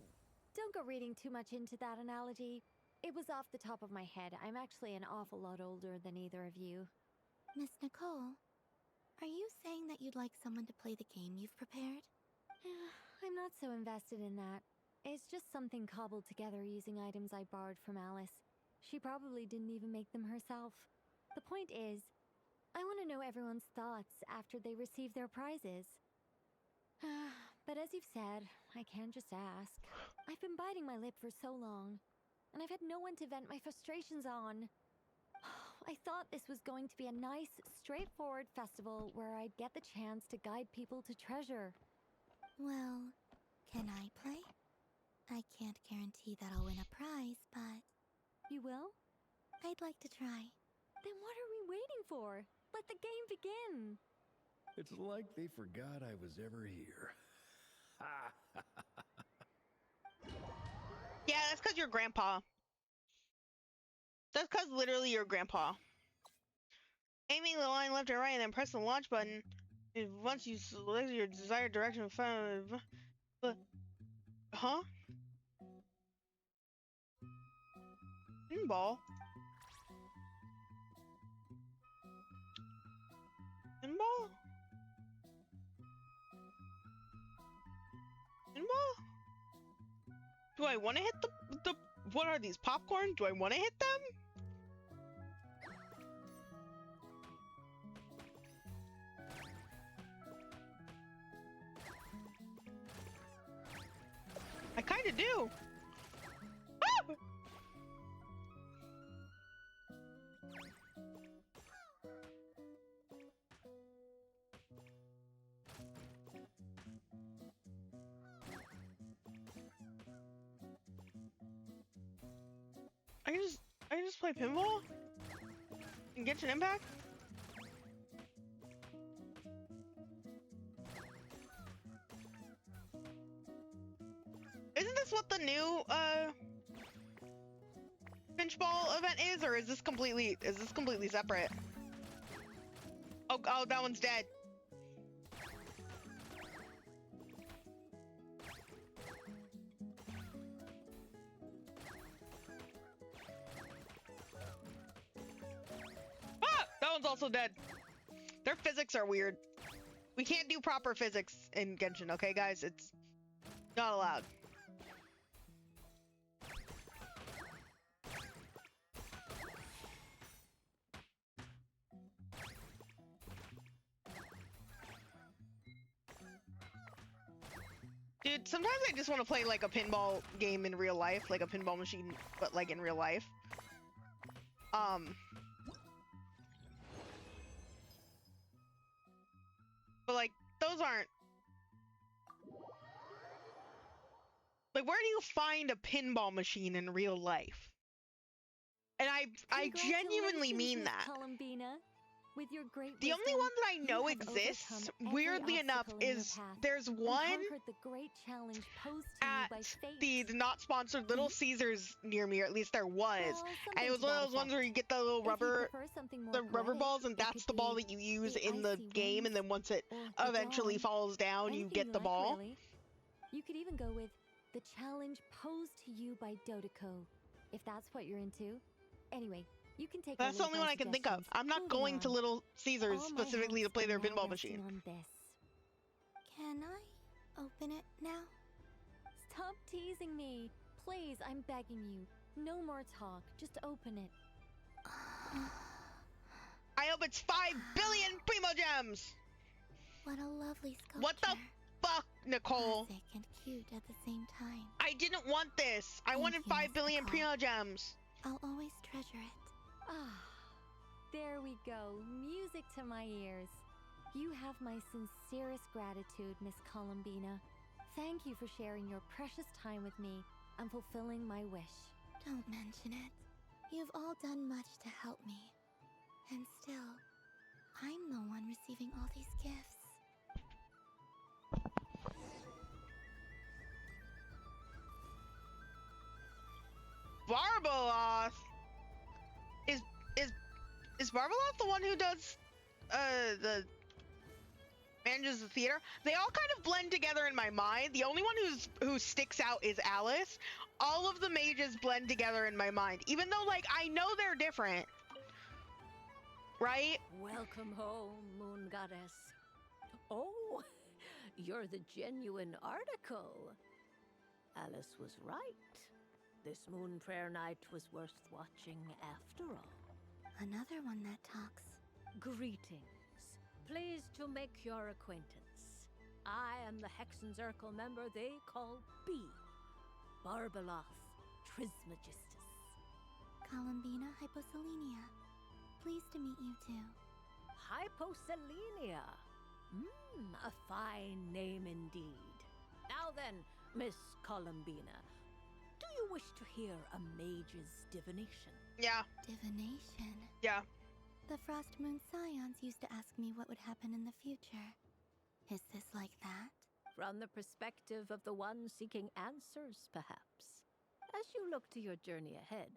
don't go reading too much into that analogy. It was off the top of my head. I'm actually an awful lot older than either of you. Miss Nicole, are you saying that you'd like someone to play the game you've prepared? I'm not so invested in that. It's just something cobbled together using items I borrowed from Alice. She probably didn't even make them herself. The point is, I want to know everyone's thoughts after they receive their prizes. But as you've said, I can't just ask. I've been biting my lip for so long, and I've had no one to vent my frustrations on. I thought this was going to be a nice, straightforward festival where I'd get the chance to guide people to treasure. Well, can I play? I can't guarantee that I'll win a prize, but... You will? I'd like to try. Then what are we waiting for? Let the game begin! It's like they forgot I was ever here. Yeah, that's because you're grandpa. That's because literally you're grandpa. Aiming the line left or right and then press the launch button. Once you select your desired direction, huh? Pinball? Pinball? Pinball? Do I want to hit the... What are these, popcorn? Do I want to hit them? I kind of do. Ah! I just play pinball? In Genshin Impact? Isn't this what the new pinball event is, or is this completely separate? Oh, that one's dead. Ah! That one's also dead. Their physics are weird. We can't do proper physics in Genshin, okay, guys? It's not allowed. Dude, sometimes I just want to play like a pinball game in real life, like a pinball machine, but like in real life. But like, those aren't... Like, where do you find a pinball machine in real life? And I genuinely mean that. Columbina. With your great the only wisdom, one that I know you have exists, overcome weirdly every enough, obstacle in your is path there's and one conquered the great challenge posed to you at by fate. the not sponsored Little Caesars near me, or at least there was. Well, And it was something one to of that those ones effect. where you get the little If you rubber, prefer something more the rubber poetic, balls, and it that's could the ball be that you use the in the icy game, and winds then once it or the eventually dawn. falls down, you Anything get you the like, ball. Really. You could even go with the challenge posed to you by Dodeko, if that's what you're into. Anyway, you can take. That's the only one I can think of. I'm not going to Little Caesars All my specifically to hopes play are their now pinball resting machine. on this. Can I open it now? Stop teasing me. Please, I'm begging you. No more talk. Just open it. I hope it's 5 billion Primo Gems! What a lovely sculpture. What the fuck, Nicole? Classic and cute at the same time. I didn't want this. I wanted 5 billion Primo Gems. I'll always treasure it. Ah, there we go. Music to my ears. You have my sincerest gratitude, Miss Columbina. Thank you for sharing your precious time with me and fulfilling my wish. Don't mention it. You've all done much to help me. And still, I'm the one receiving all these gifts. Barbaloth? Is Barbaloth the one who does the manages the theater? They all kind of blend together in my mind. The only one who sticks out is Alice. All of the mages blend together in my mind, even though like I know they're different. Right? Welcome home, Moon Goddess. Oh, you're the genuine article. Alice was right. This moon prayer night was worth watching after all. Another one that talks. Greetings. Pleased to make your acquaintance. I am the Hexenzirkel member they call B. Barbaloth Trismegistus. Columbina Hyposelenia. Pleased to meet you too. Hyposelenia. A fine name indeed. Now then, Miss Columbina, do you wish to hear a mage's divination? Yeah. Divination? Yeah. The Frost Moon Scions used to ask me what would happen in the future. Is this like that? From the perspective of the one seeking answers, perhaps. As you look to your journey ahead,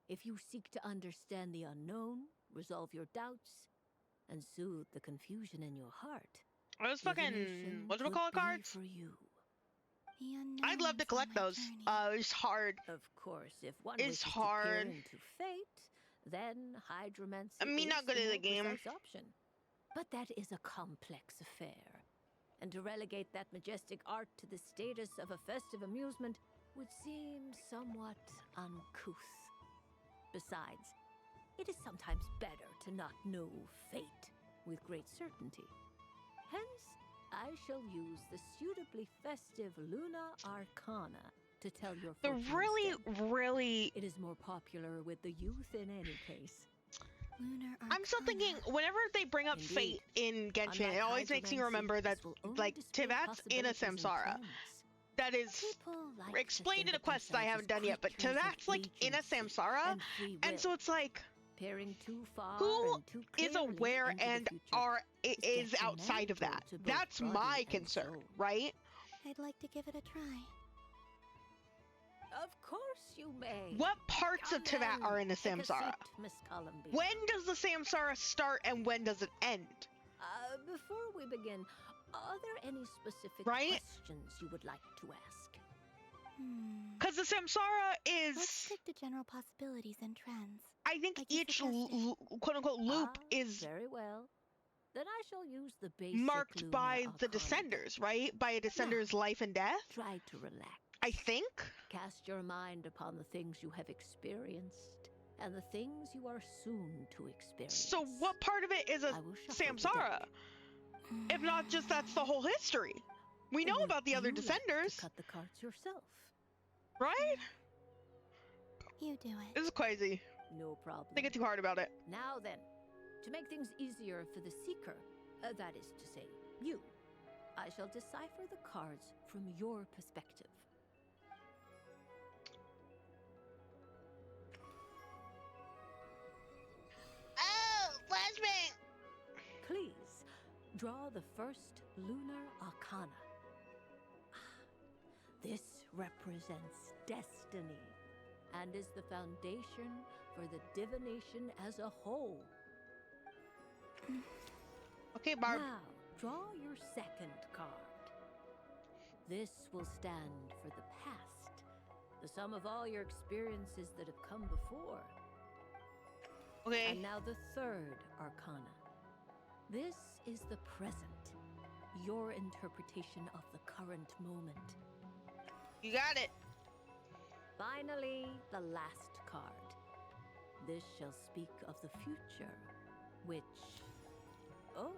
if you seek to understand the unknown, resolve your doubts, and soothe the confusion in your heart, those fucking whatchamacallit cards? For you. I'd love to collect those. It's hard. Of course, if one it's wishes hard. to peer into fate, then hydromancy I mean, is not good the at the more game. precise option. But that is a complex affair. And to relegate that majestic art to the status of a festive amusement would seem somewhat uncouth. Besides, it is sometimes better to not know fate with great certainty. Hence, I shall use the suitably festive Luna Arcana to tell your fortune instead. It is more popular with the youth in any case. Lunar Arcana. I'm still thinking, whenever they bring up fate in Genshin, it always makes me remember that, like, Tivat's in a Samsara. that is explained in a quest that I haven't done yet, but Tevat's like in a samsara, and so it's like, Peering too far who and too is clearly aware into the and future is outside of that? to both That's body my and concern, soul. right? I'd like to give it a try. Of course you may. What parts of Come Tevat then, are in the take a samsara? seat, Miss Columbine. When does the samsara start and when does it end? Before we begin, are there any specific Right? questions you would like to ask? Because the samsara is, Let's stick to general possibilities and trends. I think like you each suggested. quote-unquote loop is Very well. Then I shall use the basic marked lunar by the arcana. descenders, right? By a descender's life and death? Try to relax. I think? Cast your mind upon the things you have experienced and the things you are soon to experience. So what part of it is a samsara? If not just that's the whole history. We know about the other You like to descenders, cut the cards yourself. right? You do it. This is crazy. No problem. Thinking too hard about it. Now then, to make things easier for the seeker, that is to say, you, I shall decipher the cards from your perspective. Oh, flashbang! Please, draw the first lunar arcana. This represents destiny and is the foundation for the divination as a whole. Okay, Barb. Now, draw your second card. This will stand for the past, the sum of all your experiences that have come before. Okay. And now the third arcana. This is the present, your interpretation of the current moment. You got it. Finally, the last card. This shall speak of the future, which... Oh,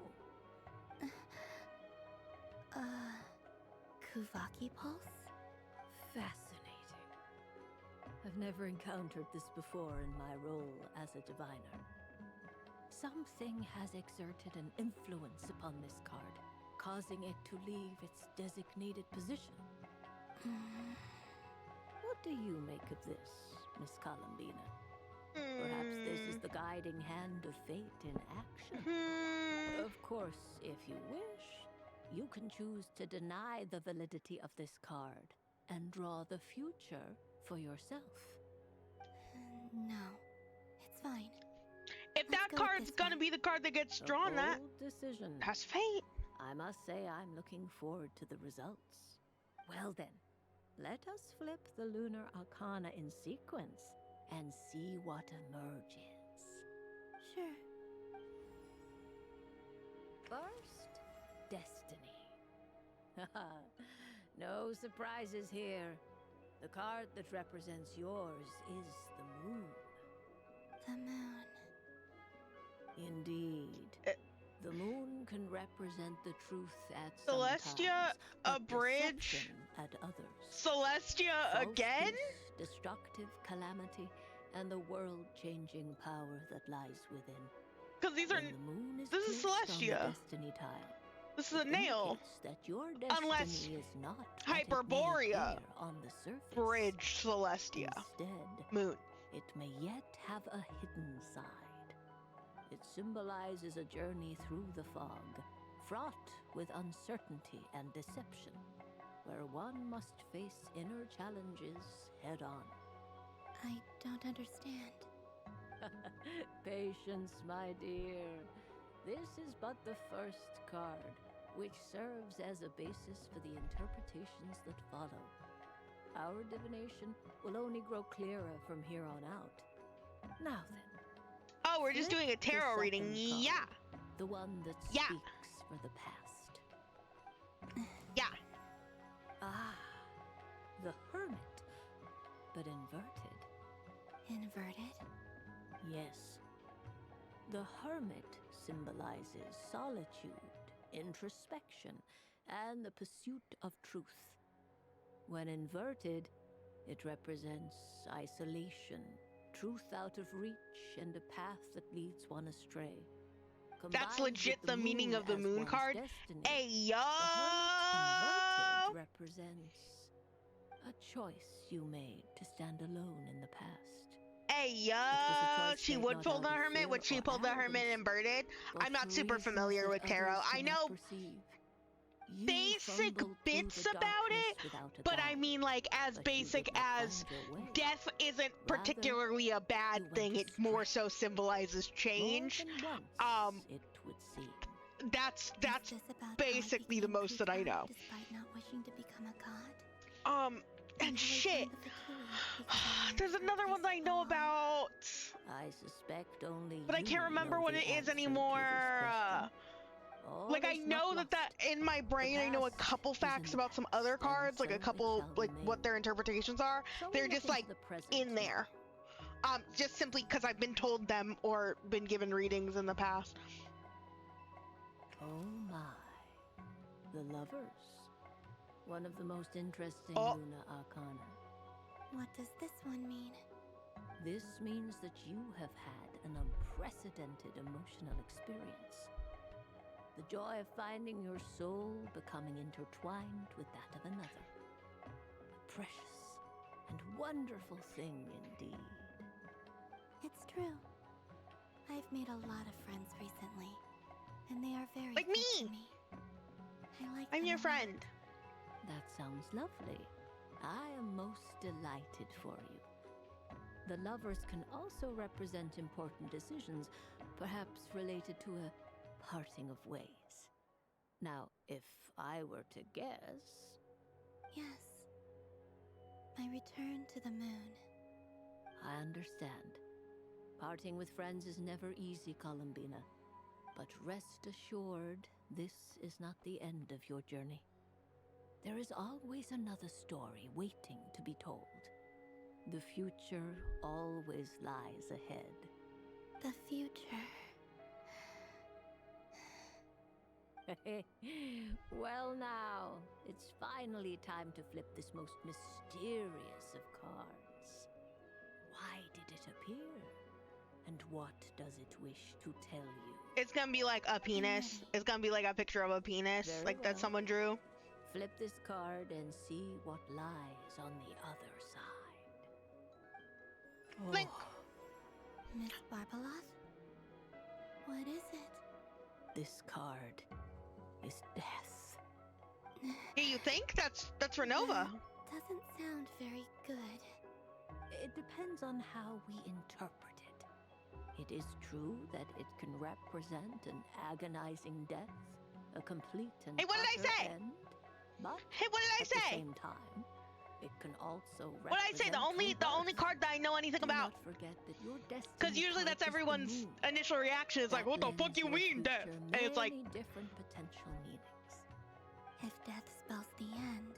Kuvaki pulse? fascinating. I've never encountered this before in my role as a diviner. Something has exerted an influence upon this card, causing it to leave its designated position. What do you make of this, Miss Columbina? Perhaps this is the guiding hand of fate in action. Of course, if you wish, you can choose to deny the validity of this card and draw the future for yourself. No, it's fine. If that card's gonna be the card that gets drawn, that decision. That's fate. I must say I'm looking forward to the results. Well then, let us flip the lunar arcana in sequence and see what emerges. Sure. First, destiny. No surprises here. The card that represents yours is the moon. The moon. Indeed. The moon can represent the truth at Celestia, some a times, but bridge. deception at others. Celestia False again? peace, destructive calamity, and the world-changing power that lies within. Because these are. When the moon is This is placed on the Celestia. destiny tile, This is a it nail. indicates that your destiny Unless is not what it may Hyperborea. appear on the surface. Bridge Celestia. Instead, Moon. it may yet have a hidden side. It symbolizes a journey through the fog, fraught with uncertainty and deception, where one must face inner challenges head on. I don't understand. Patience, my dear. This is but the first card, which serves as a basis for the interpretations that follow. Our divination will only grow clearer from here on out. Now then. Oh, we're just doing a tarot reading. Yeah. The one that speaks for the past. Yeah. Ah, the Hermit, but inverted. Inverted? Yes. The Hermit symbolizes solitude, introspection, and the pursuit of truth. When inverted, it represents isolation, truth out of reach, and a path that leads one astray. That's Combined legit with the meaning of the as moon one's card. destiny, Hey, yo! the Hermit inverted represents A choice you made to stand alone in the past. Hey, It was a choice she made would not pull out the of hermit, fear which she or pulled the hermit arrogance, inverted. but I'm not for super reasons familiar that with tarot. others I cannot know perceive. You basic fumbled through bits the about darkness it, without a but I guide, mean, like, as but you basic did not as find your way. death isn't Rather, particularly a bad you thing. went It more so symbolizes change. More than once, it would seem. That's Is this about how I basically the became most that I know. Despite not wishing to become a god? And I've always shit. learned the Fatulia because I learned There's for a another one place that I to know belong. about, I suspect only but I you can't remember know what the it is answer anymore. to this question. Like, All I is know not that in my brain I know a couple facts about some other cards, like a couple, like what their interpretations are. So They're we'll just look like into the present in there. Just simply because I've been told them or been given readings in the past. Oh my. The lovers. One of the most interesting Luna Arcana. What does this one mean? This means that you have had an unprecedented emotional experience. The joy of finding your soul becoming intertwined with that of another. A precious and wonderful thing indeed. It's true. I've made a lot of friends recently, and they are very like good me. to me. I like I'm them your a lot. friend. That sounds lovely. I am most delighted for you. The lovers can also represent important decisions, perhaps related to a parting of ways. Now, if I were to guess... Yes. My return to the moon. I understand. Parting with friends is never easy, Columbina. But rest assured, this is not the end of your journey. There is always another story waiting to be told. The future always lies ahead. The future. Well now, it's finally time to flip this most mysterious of cards. Why did it appear? And what does it wish to tell you? It's gonna be like a penis. It's gonna be like a picture of a penis, Very like that well. someone drew. Flip this card and see what lies on the other side. Blink. Miss Barbeloth? What is it? This card is death. Yeah, you think? That's Renova. Doesn't sound very good. It depends on how we interpret it. It is true that it can represent an agonizing death, a complete and Hey, what did I utter say? end. But Hey, what did I at say? the same time, it can also represent What did I say? The only card that I know anything Do about. not forget that your destiny Because usually card that's is the everyone's moon. initial reaction is like, what the fuck lends you your mean, death? future And it's like, many different potential meanings. If death spells the end,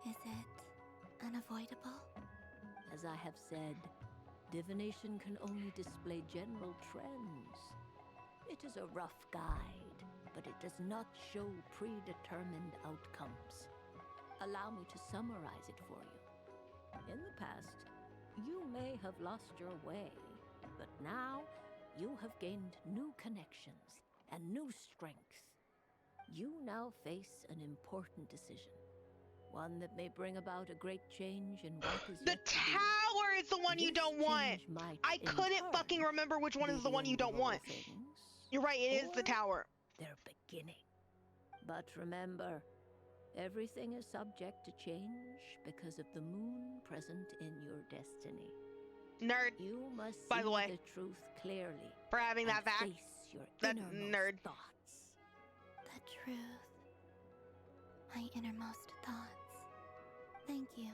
is it unavoidable? As I have said, divination can only display general trends. It is a rough guide, but it does not show predetermined outcomes. Allow me to summarize it for you. In the past, you may have lost your way, but now you have gained new connections and new strength. You now face an important decision. One that may bring about a great change in what is the yet to be. tower is the one you This don't want. change might I in couldn't turn fucking remember which one be is the one you end of don't all want. things, You're right, it is the or tower. their beginning. But remember, everything is subject to change because of the moon present in your destiny. Nerd. You must By see the way, the truth clearly for having that and fact. face your That innermost nerd. thoughts. The truth. My innermost thoughts. Thank you,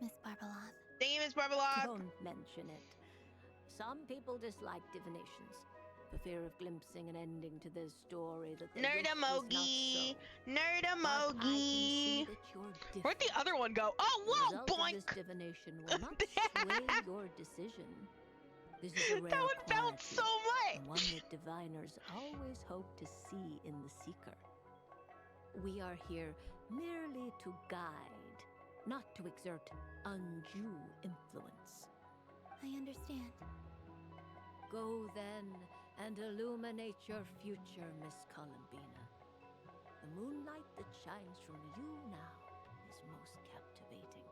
Miss Barbeloth. Thank you, Miss Barbeloth. Don't mention it. Some people dislike divinations, for fear of glimpsing an ending to their story that they wish was not Nerdamogi. so. But I can see Nerdamogi. that you're different. Where'd the other one go? Oh, The whoa, result of boink. this divination will not sway your decision. This is a rare That one felt quality, so much. and one that diviners always hope to see in the seeker. We are here merely to guide, not to exert undue influence. I understand. Go then and illuminate your future, Miss Columbina. The moonlight that shines from you now is most captivating.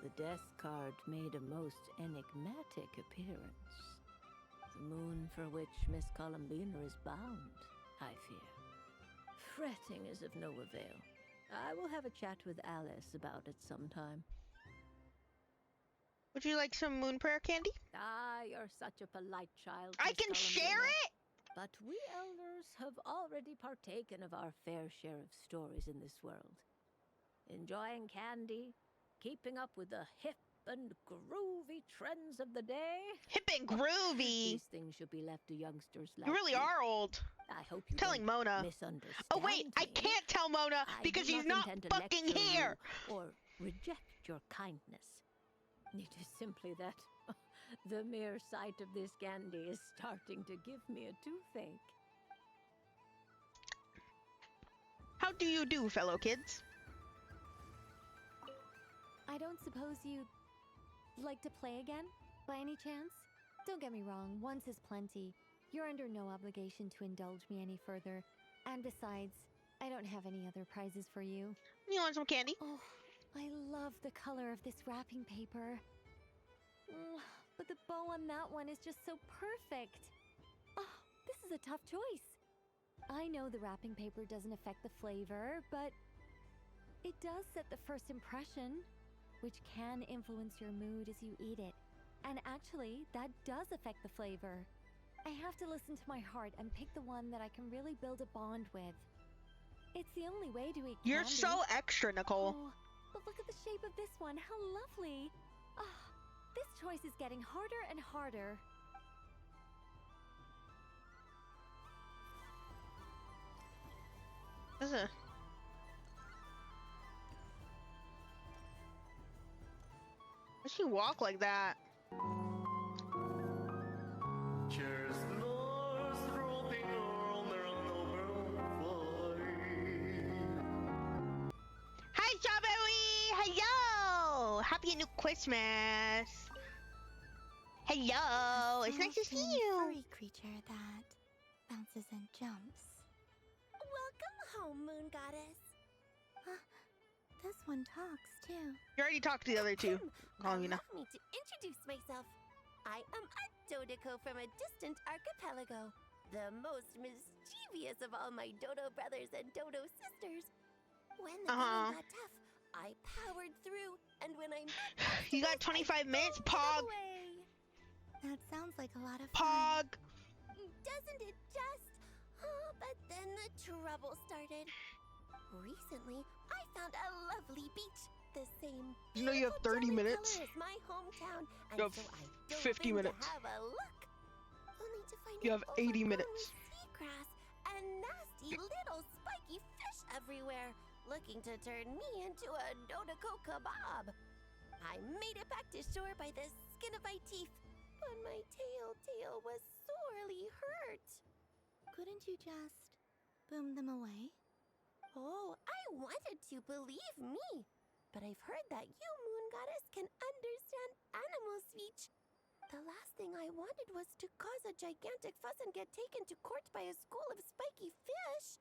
The death card made a most enigmatic appearance. The moon for which Miss Columbina is bound, I fear. Fretting is of no avail. I will have a chat with Alice about it sometime. Would you like some moon prayer candy? Ah, you're such a polite child. I Miss can share Columbina. it! But we elders have already partaken of our fair share of stories in this world. Enjoying candy, keeping up with the hip and groovy trends of the day. Hip and groovy? These things should be left to youngsters like You really are old. I hope you telling don't Mona. misunderstand. Oh wait, I can't tell Mona because I do she's not intend to fucking lecture here. You or reject your kindness. It is simply that the mere sight of this candy is starting to give me a toothache. How do you do, fellow kids? I don't suppose you'd like to play again, by any chance? Don't get me wrong, once is plenty. You're under no obligation to indulge me any further. And besides, I don't have any other prizes for you. You want some candy? Oh, I love the color of this wrapping paper. But the bow on that one is just so perfect. Oh, this is a tough choice. I know the wrapping paper doesn't affect the flavor, but it does set the first impression, which can influence your mood as you eat it. And actually, that does affect the flavor. I have to listen to my heart and pick the one that I can really build a bond with. It's the only way to eat candy. You're so extra, Nicole. Oh, but look at the shape of this one. How lovely. Ah, this choice is getting harder and harder. Why does she walk like that? Hi, Strawberry! Hello! Happy New Christmas! Hello! It's nice to see you! Furry creature that bounces and jumps. Welcome home, Moon Goddess. This one talks too. You already talked to the other two. Allow me to introduce myself. I am a Dodoco from a distant archipelago, the most mischievous of all my Dodo brothers and Dodo sisters. When the going got tough, I powered through, and when I met You got 25 minutes, Pog. That sounds like a lot of Pog. Doesn't it just? Oh, but then the trouble started. Recently, I found a lovely beach. The same You know you have 30 minutes? color as my hometown, and You have so I dove 50 in minutes. to have a look. Only to find You have 80 overgrown minutes. with seagrass and nasty little spiky fish everywhere, looking to turn me into a Dodoco kebab. I made it back to shore by the skin of my teeth, but my tail was sorely hurt. Couldn't you just boom them away? Oh, I wanted to, believe me. But I've heard that you, Moon Goddess, can understand animal speech. The last thing I wanted was to cause a gigantic fuss and get taken to court by a school of spiky fish.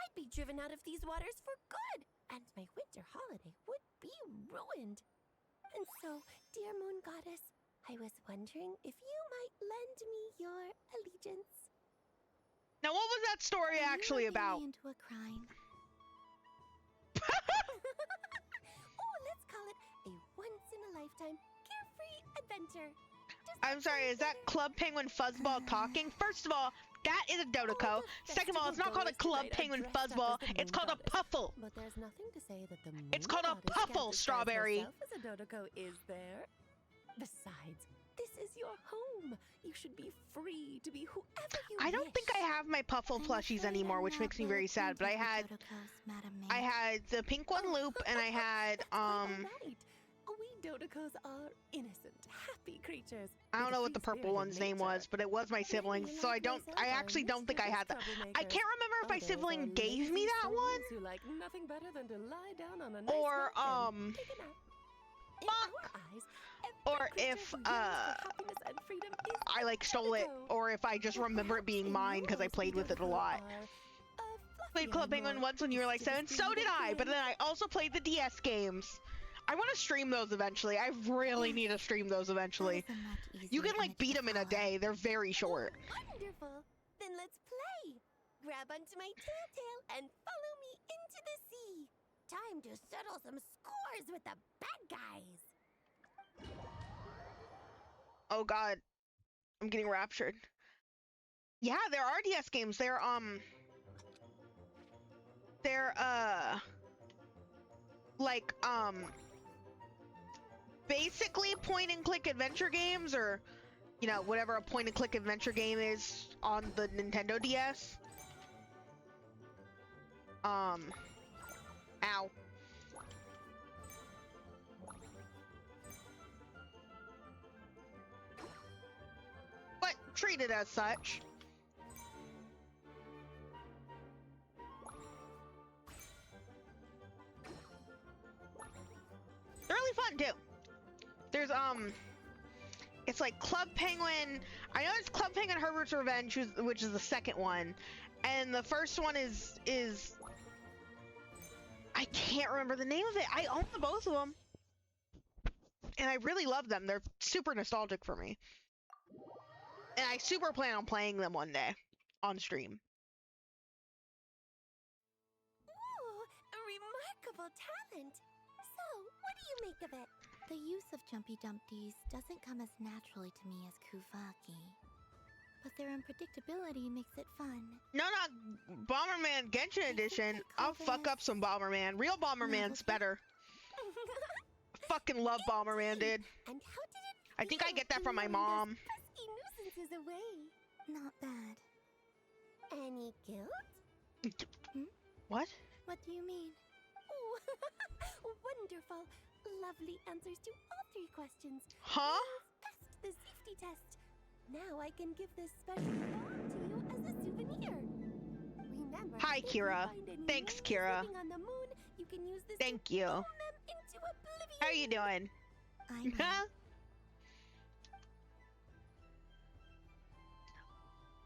I'd be driven out of these waters for good, and my winter holiday would be ruined. And so, dear Moon Goddess, I was wondering if you might lend me your allegiance. Now, what was that story actually about? Into a crime. Oh, let's call it a once-in-a-lifetime carefree adventure. I'm sorry, is that Club Penguin Fuzzball talking? First of all, that is a Dodoco. Second of all, it's not called a Club Penguin Fuzzball. It's called a Puffle. But there's nothing to say that the Moon It's called a Goddess Puffle, can't disguise Strawberry. herself as a Dodoco, is there? Besides, this is your home. You should be free to be whoever you I don't think I have my Puffle plushies anymore, which makes me very sad. But I had the pink one, Loop, and I had Right. We Dodocos are innocent, happy creatures. I don't know what the purple one's name was, but it was my sibling, so I actually don't think I had that. I can't remember if my sibling gave me that one, who like nothing better than to lie down on a nice or rock and take a nap. In our eyes, or if I like stole it, or if I just remember it being mine because I played with it a lot. Played Club Penguin once when you were like 7, so did I, but then I also played the DS games. I want to stream those eventually. I really need to stream those eventually. You can like beat them in a day. They're very short. Wonderful. Then let's play. Grab onto my tail and follow me into the sea. Time to settle some scores with the bad guys. Oh god. I'm getting raptured. Yeah, there are DS games. They're like basically point and click adventure games, or you know, whatever a point and click adventure game is on the Nintendo DS. Ow. But treated as such. They're really fun too. There's it's like Club Penguin. I know it's Club Penguin Herbert's Revenge, which is the second one, and the first one is I can't remember the name of it. I own both of them, and I really love them. They're super nostalgic for me, and I super plan on playing them one day on stream. Ooh, a remarkable talent. So, what do you make of it? The use of Jumpy Dumpties doesn't come as naturally to me as Kuvaki. But their unpredictability makes it fun. No, not Bomberman Genshin Edition. I'll fuck up some Bomberman. Real Bomberman's better. I fucking love Bomberman, dude. And how did it I think I get that from my mom. pesky nuisances away? Not bad. Any guilt? What? What do you mean? Oh, wonderful. Lovely answers to all 3 questions. Huh? You've passed the safety test. Now I can give this special bomb to you as a souvenir. Remember, Hi, if you Kira. find any Thanks, names Kira. living on the moon, you can use this Thank to you. bomb them into oblivion. How are you doing? I'm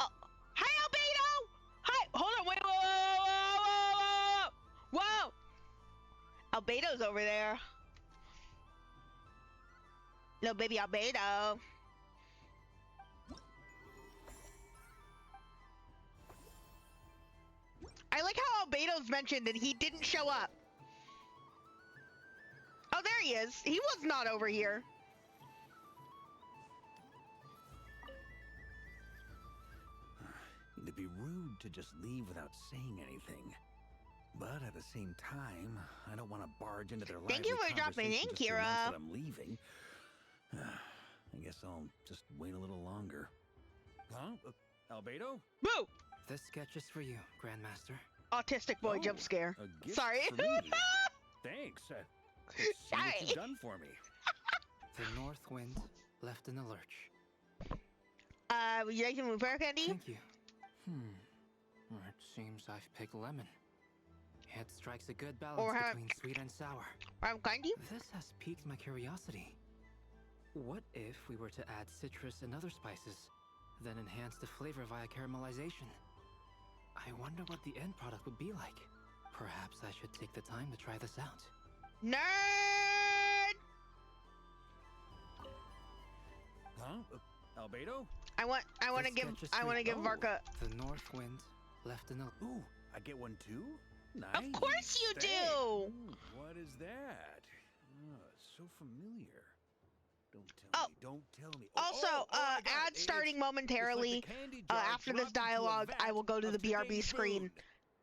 Oh, hi, Albedo! Hi, hold on, wait, whoa! Albedo's over there. Little baby Albedo. I like how Albedo's mentioned and he didn't show up. Oh, there he is. He was not over here. It'd be rude to just leave without saying anything. But at the same time, I don't want to barge into their Thank you for dropping in, Kira. That I'm leaving. I guess I'll just wait a little longer. Huh? Albedo? Boo! This sketch is for you, Grandmaster. Autistic boy jump scare. A gift Sorry. for me. Thanks. Let's see what you've done for me. The north wind left in the lurch. Would you like to move her, Candy? Thank you. It seems I've picked lemon. It strikes a good balance between sweet and sour. Candy? This has piqued my curiosity. What if we were to add citrus and other spices, then enhance the flavor via caramelization? I wonder what the end product would be like. Perhaps I should take the time to try this out. Nerd! Huh? Albedo? I want to give Varka. The north wind left in the. Ooh, I get one too? Nice. Of course you Thanks. do. Ooh, what is that? So familiar. Don't tell me. Also, ad starting momentarily. After this dialogue, I will go to the BRB screen,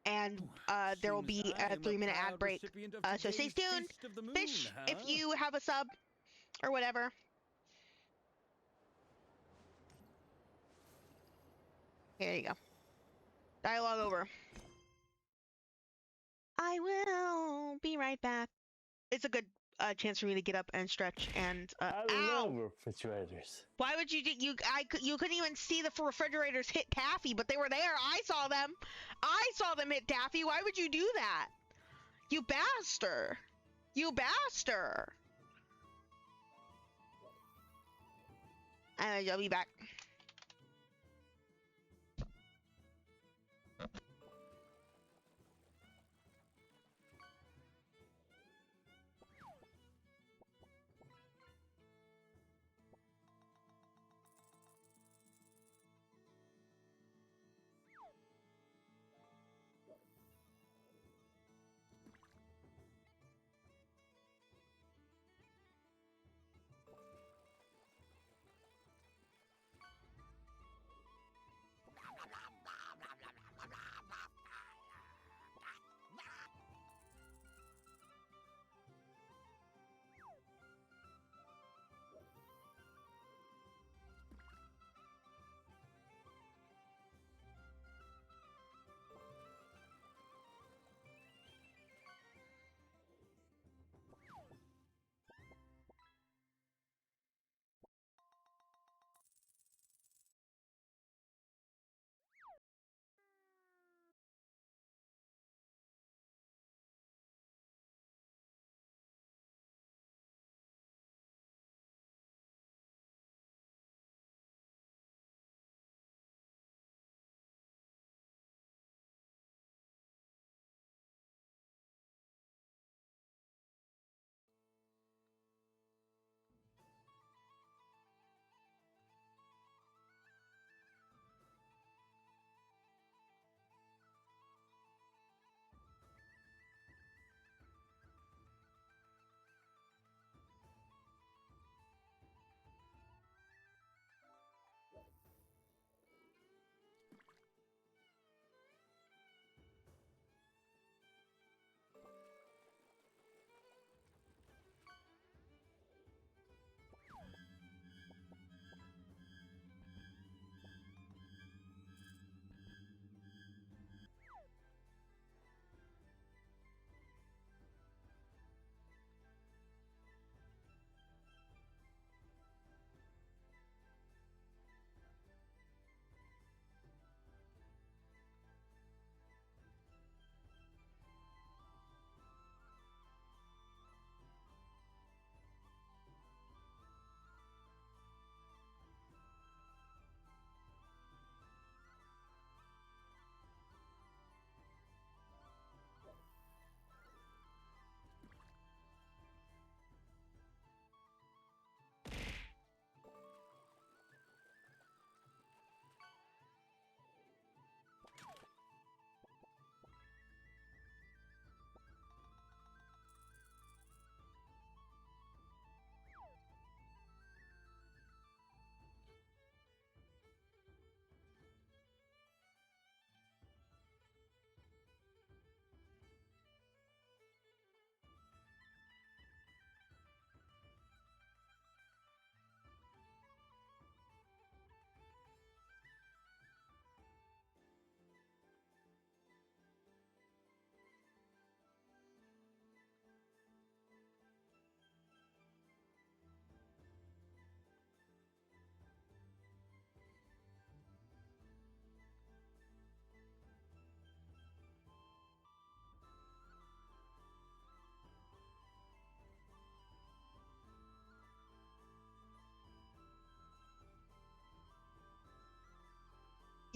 and there will be a 3-minute ad break. So stay tuned. Fish, if you have a sub or whatever. Here you go. Dialogue over. I will be right back. It's a good chance for me to get up and stretch and I love refrigerators. Why would you do you couldn't even see the refrigerators hit taffy, but they were there. I saw them. I saw them hit taffy. Why would you do that? You bastard. You bastard. I'll be back.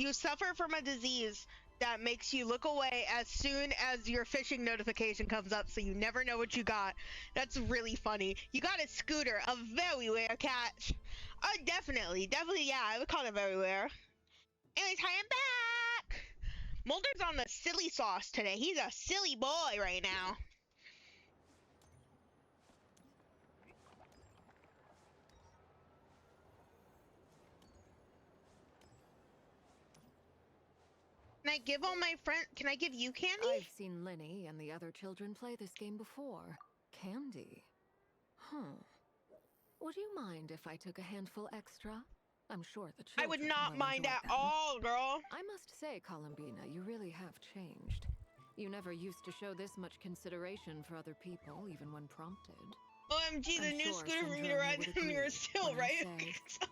You suffer from a disease that makes you look away as soon as your fishing notification comes up, so you never know what you got. That's really funny. You got a scooter, a very rare catch. Oh, definitely, yeah, I would call it very rare. Anyways, hi, I'm back! Mulder's on the silly sauce today. He's a silly boy right now. Can I give all my friends? Can I give you candy? I've seen Linny and the other children play this game before. Candy? Huh. Would you mind if I took a handful extra? I'm sure the children I would not will mind enjoy at them. all, girl. I must say, Columbina, you really have changed. You never used to show this much consideration for other people, even when prompted. OMG, the I'm new sure scooter for me to Syndrome ride would when you're agree still, when I right? say,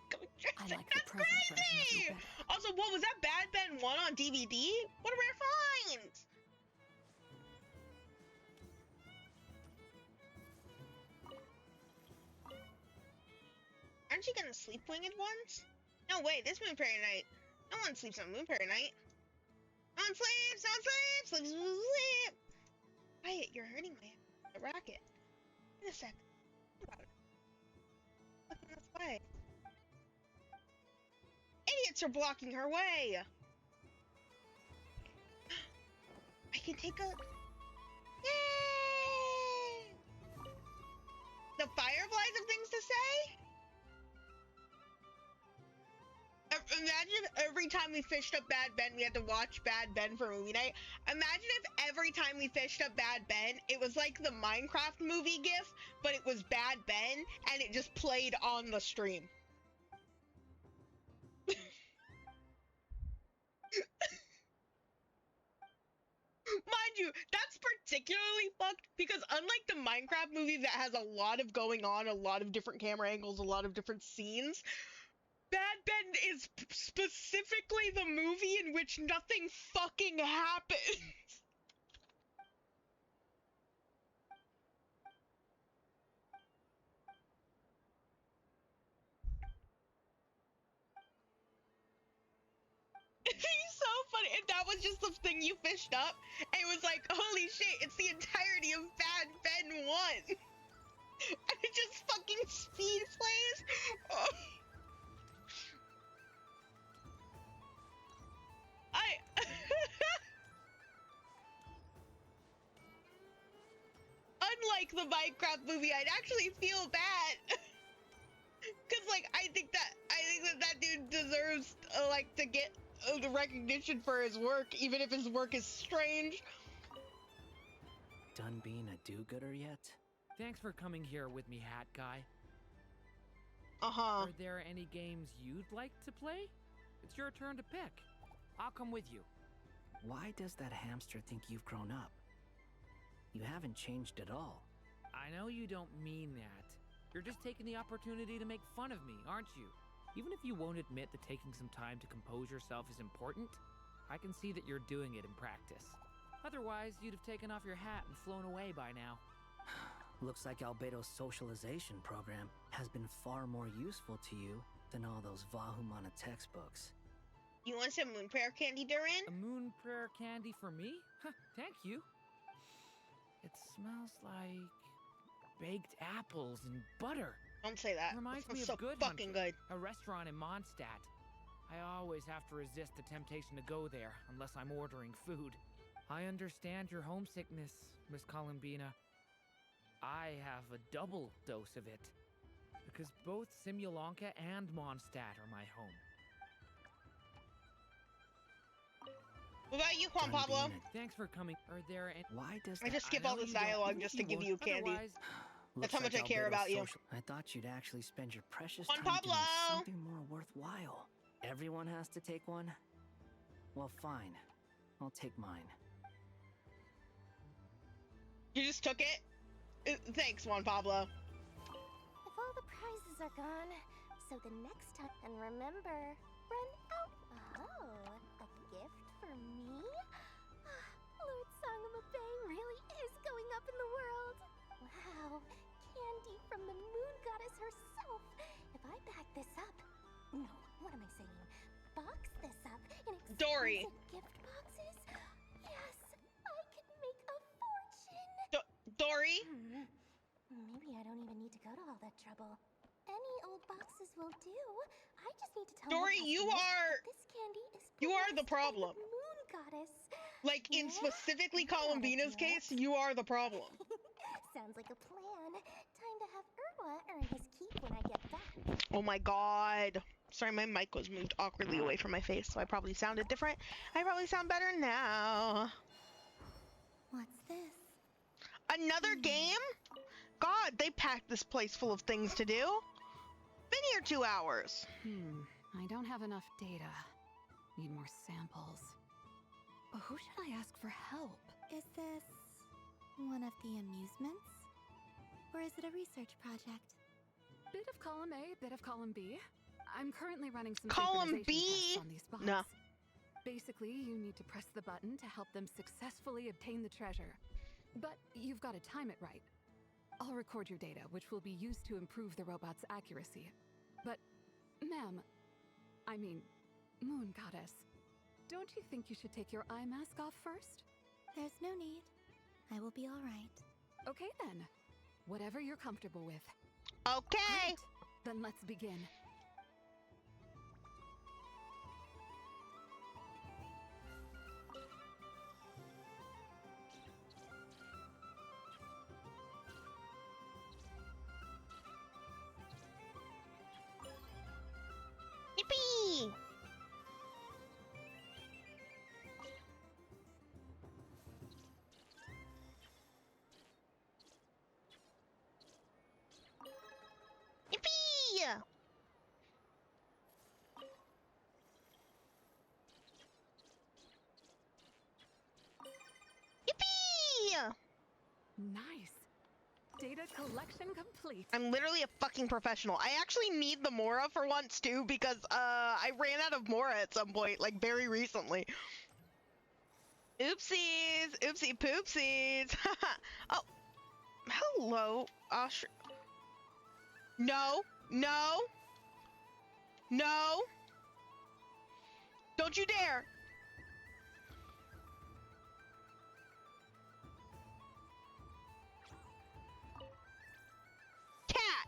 I like the That's present version of crazy! you better. Also, what was that Bad Ben 1 on DVD? What a rare find! Aren't you gonna sleep winged ones? No way, this Moon Fairy night. No one sleeps on Moon Fairy night. No one sleeps, no one sleeps, sleeps, sleep. Quiet, you're hurting my racket. Wait a sec. Think about it. Look in this way. Idiots are blocking her way. I can take a... Yay! The Fireflies have things to say? Imagine if every time we fished up Bad Ben, we had to watch Bad Ben for movie night. Imagine if every time we fished up Bad Ben, it was like the Minecraft movie gif, but it was Bad Ben, and it just played on the stream. Mind you, that's particularly fucked because unlike the Minecraft movie that has a lot of going on, a lot of different camera angles, a lot of different scenes, Bad Ben is specifically the movie in which nothing fucking happens. It's so funny. And that was just the thing you fished up. And it was like, holy shit, it's the entirety of Bad Ben 1. And it just fucking speed plays. Oh. Unlike the Minecraft movie, I'd actually feel bad. Cause like, I think that dude deserves like to get the recognition for his work, even if his work is strange. Done being a do-gooder yet? Thanks for coming here with me, Hat Guy. Uh-huh. Are there any games you'd like to play? It's your turn to pick. I'll come with you. Why does that hamster think you've grown up? You haven't changed at all. I know you don't mean that. You're just taking the opportunity to make fun of me, aren't you? Even if you won't admit that taking some time to compose yourself is important, I can see that you're doing it in practice. Otherwise, you'd have taken off your hat and flown away by now. Looks like Albedo's socialization program has been far more useful to you than all those Vahumana textbooks. You want some moon prayer candy, Durin? A moon prayer candy for me? Huh, thank you. It smells like baked apples and butter. Don't say that. Reminds that me of so Good fucking Hunter, good. a restaurant in Mondstadt. I always have to resist the temptation to go there unless I'm ordering food. I understand your homesickness, Miss Columbina. I have a double dose of it, because both Simulanka and Mondstadt are my home. What about you, Juan Pablo? Thanks for coming. Are there any... Why does I just skip all this dialogue just to give you candy. That's how much I care about you. I thought you'd actually spend your precious Juan time Pablo! doing something more worthwhile. Everyone has to take one? Well, fine. I'll take mine. You just took it? Thanks, Juan Pablo. If all the prizes are gone, so the next time, and remember, run out. Oh, a gift for me? Lord Sangama Bay really is going up in the world. Wow, candy from the moon goddess herself. If I back this up, no, what am I saying? Box this up in Dory. Gift boxes? Yes, I could make a fortune. Dory? Maybe I don't even need to go to all that trouble. Any old boxes will do. I just need to tell Dory, my you customers are that this candy is you are the blessed by problem. the moon goddess. Like in Yeah? specifically Know how to Columbina's do case, it. you are the problem. Sounds like a plan. Time to have Irwa earn his keep when I get back. Oh my god. Sorry, my mic was moved awkwardly away from my face, so I probably sounded different. I probably sound better now. What's this? Another game? God, they packed this place full of things to do. Been here 2 hours. I don't have enough data. Need more samples. Who should I ask for help? Is this one of the amusements? Or is it a research project? Bit of column A, bit of column B. I'm currently running some Column synchronization B? tests on these bots. No. Basically, you need to press the button to help them successfully obtain the treasure. But you've got to time it right. I'll record your data, which will be used to improve the robot's accuracy. But, ma'am, I mean, Moon Goddess, don't you think you should take your eye mask off first? There's no need. I will be all right. Okay then. Whatever you're comfortable with. Okay. Great. Then let's begin. Yippee! Yippee! Yippee! Nice. Data collection complete. I'm literally a fucking professional. I actually need the Mora for once too because I ran out of Mora at some point, like very recently. Oopsies! Oopsie poopsies! Oh, hello, Osh. No, no, no! Don't you dare! Cat!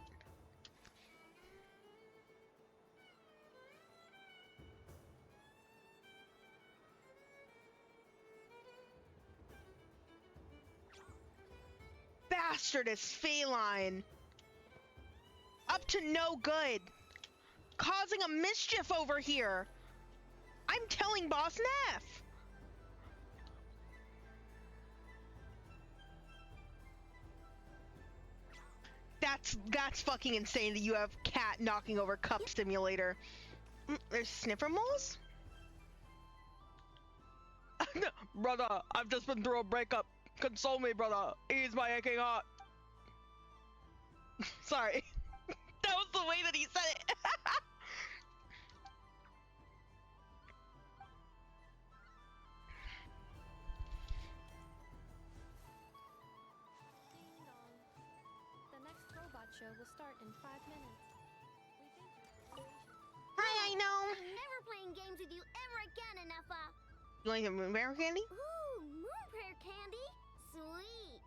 Bastardous feline! Up to no good! Causing a mischief over here! I'm telling Boss Neff! That's fucking insane that you have cat knocking over cup stimulator. There's sniffer moles? Brother, I've just been through a breakup. Console me, brother. Ease my aching heart. Sorry. That was the way that he said it. The next robot show will start in 5 minutes. Hi, I know. I'm never playing games with you ever again, Anefa. You like the moon bear candy? Ooh, moon prayer candy? Sweet.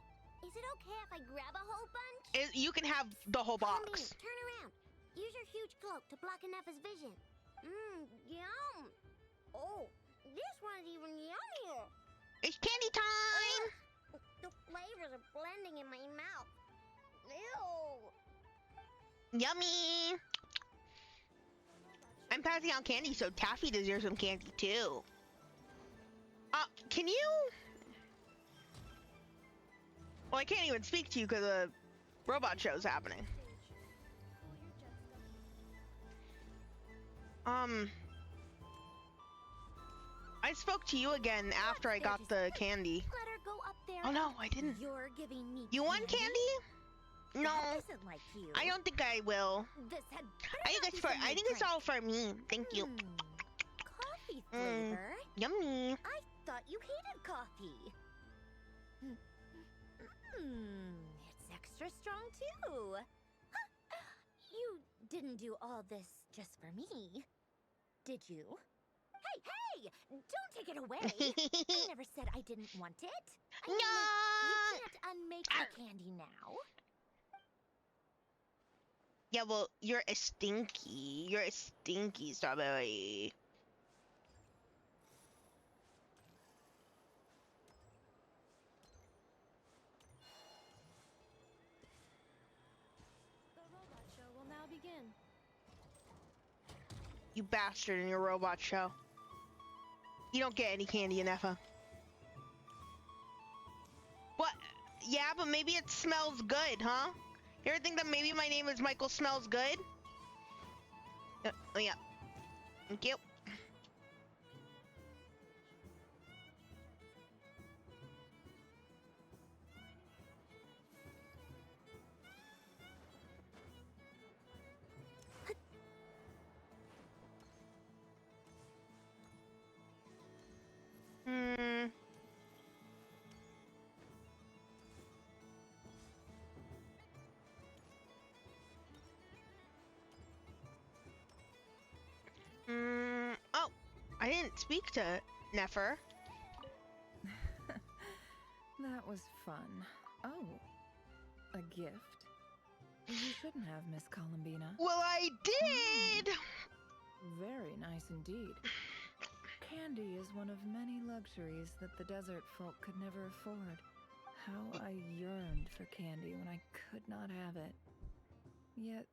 Is it okay if I grab a whole bunch? You can have the whole Come box. here, turn around. Use your huge cloak to block Anefa's vision. Yum. Oh, this one's even yummier. It's candy time! Ugh, the flavors are blending in my mouth. Ew. Yummy! I'm passing out candy, so Taffy deserves some candy too. Can you? Well, I can't even speak to you because the robot show's happening. I spoke to you again after I got the candy. Let her go up there. Oh no, I didn't. You're giving me You want candy? No, That isn't like you. I don't think I will. This had I think it's for. I think it's all for me. Thank you. coffee flavor. Yummy. I thought you hated coffee. It's extra strong too. Huh. You didn't do all this just for me, did you? Hey, hey! Hey, don't take it away. I never said I didn't want it. I mean, you can't unmake the candy now. Yeah, well, you're a stinky. You're a stinky strawberry. The robot show will now begin. You bastard in your robot show. You don't get any candy in Effa. What? Yeah, but maybe it smells good, huh? You ever think that maybe my name is Michael Smells Good? Oh, yeah. Thank you. Hmm. Oh, I didn't speak to Nefer. That was fun. Oh, a gift? You shouldn't have, Miss Columbina. Well, I did! Very nice indeed. Candy is one of many luxuries that the desert folk could never afford. How I yearned for candy when I could not have it. Yet,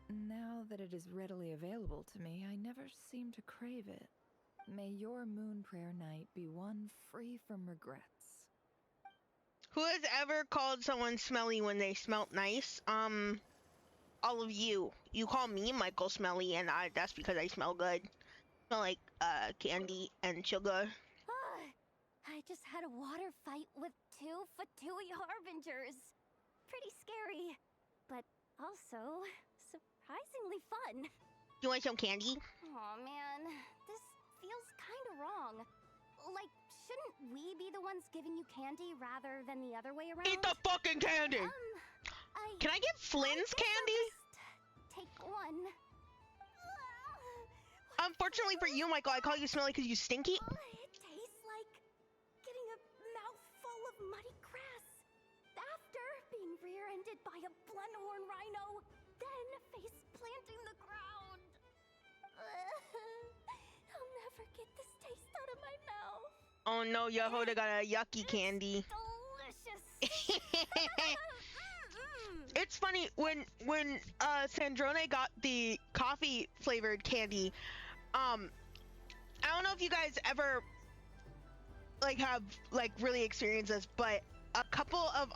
now that it is readily available to me, I never seem to crave it. May your moon prayer night be one free from regrets. Who has ever called someone smelly when they smelt nice? All of you. You call me Michael Smelly, and that's because I smell good. Smell like, candy and sugar. I just had a water fight with 2 Fatui Harbingers. Pretty scary, but also surprisingly fun. You want some candy? Oh man, this feels kind of wrong. Like, shouldn't we be the ones giving you candy rather than the other way around? Eat the fucking candy! Can I get Flynn's candy? Take one. Unfortunately for you, Michael, I call you smelly because you stinky. It tastes like getting a mouthful of muddy grass. After being rear-ended by a blunt-horn rhino, then face planting the ground. I'll never get this taste out of my mouth. Oh no, Yehoda got a yucky candy. Delicious. It's funny when Sandrone got the coffee flavored candy. I don't know if you guys ever like have like really experienced this, but a couple of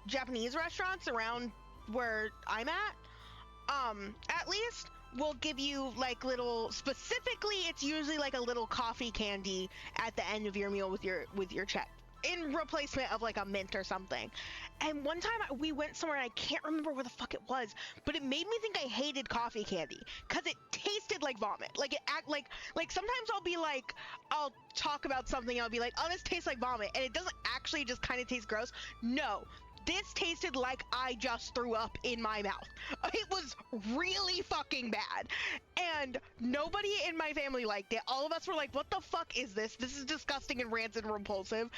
Japanese restaurants around where I'm at least will give you like little, specifically it's usually like a little coffee candy at the end of your meal with your check, in replacement of like a mint or something. And one time we went somewhere and I can't remember where the fuck it was, but it made me think I hated coffee candy because it tasted like vomit. Like it act like sometimes I'll talk about something and I'll be like, oh, this tastes like vomit, and it doesn't actually, just kind of taste gross. No, this tasted like I just threw up in my mouth. It was really fucking bad. And nobody in my family liked it. All of us were like, what the fuck is this? This is disgusting and rancid and repulsive.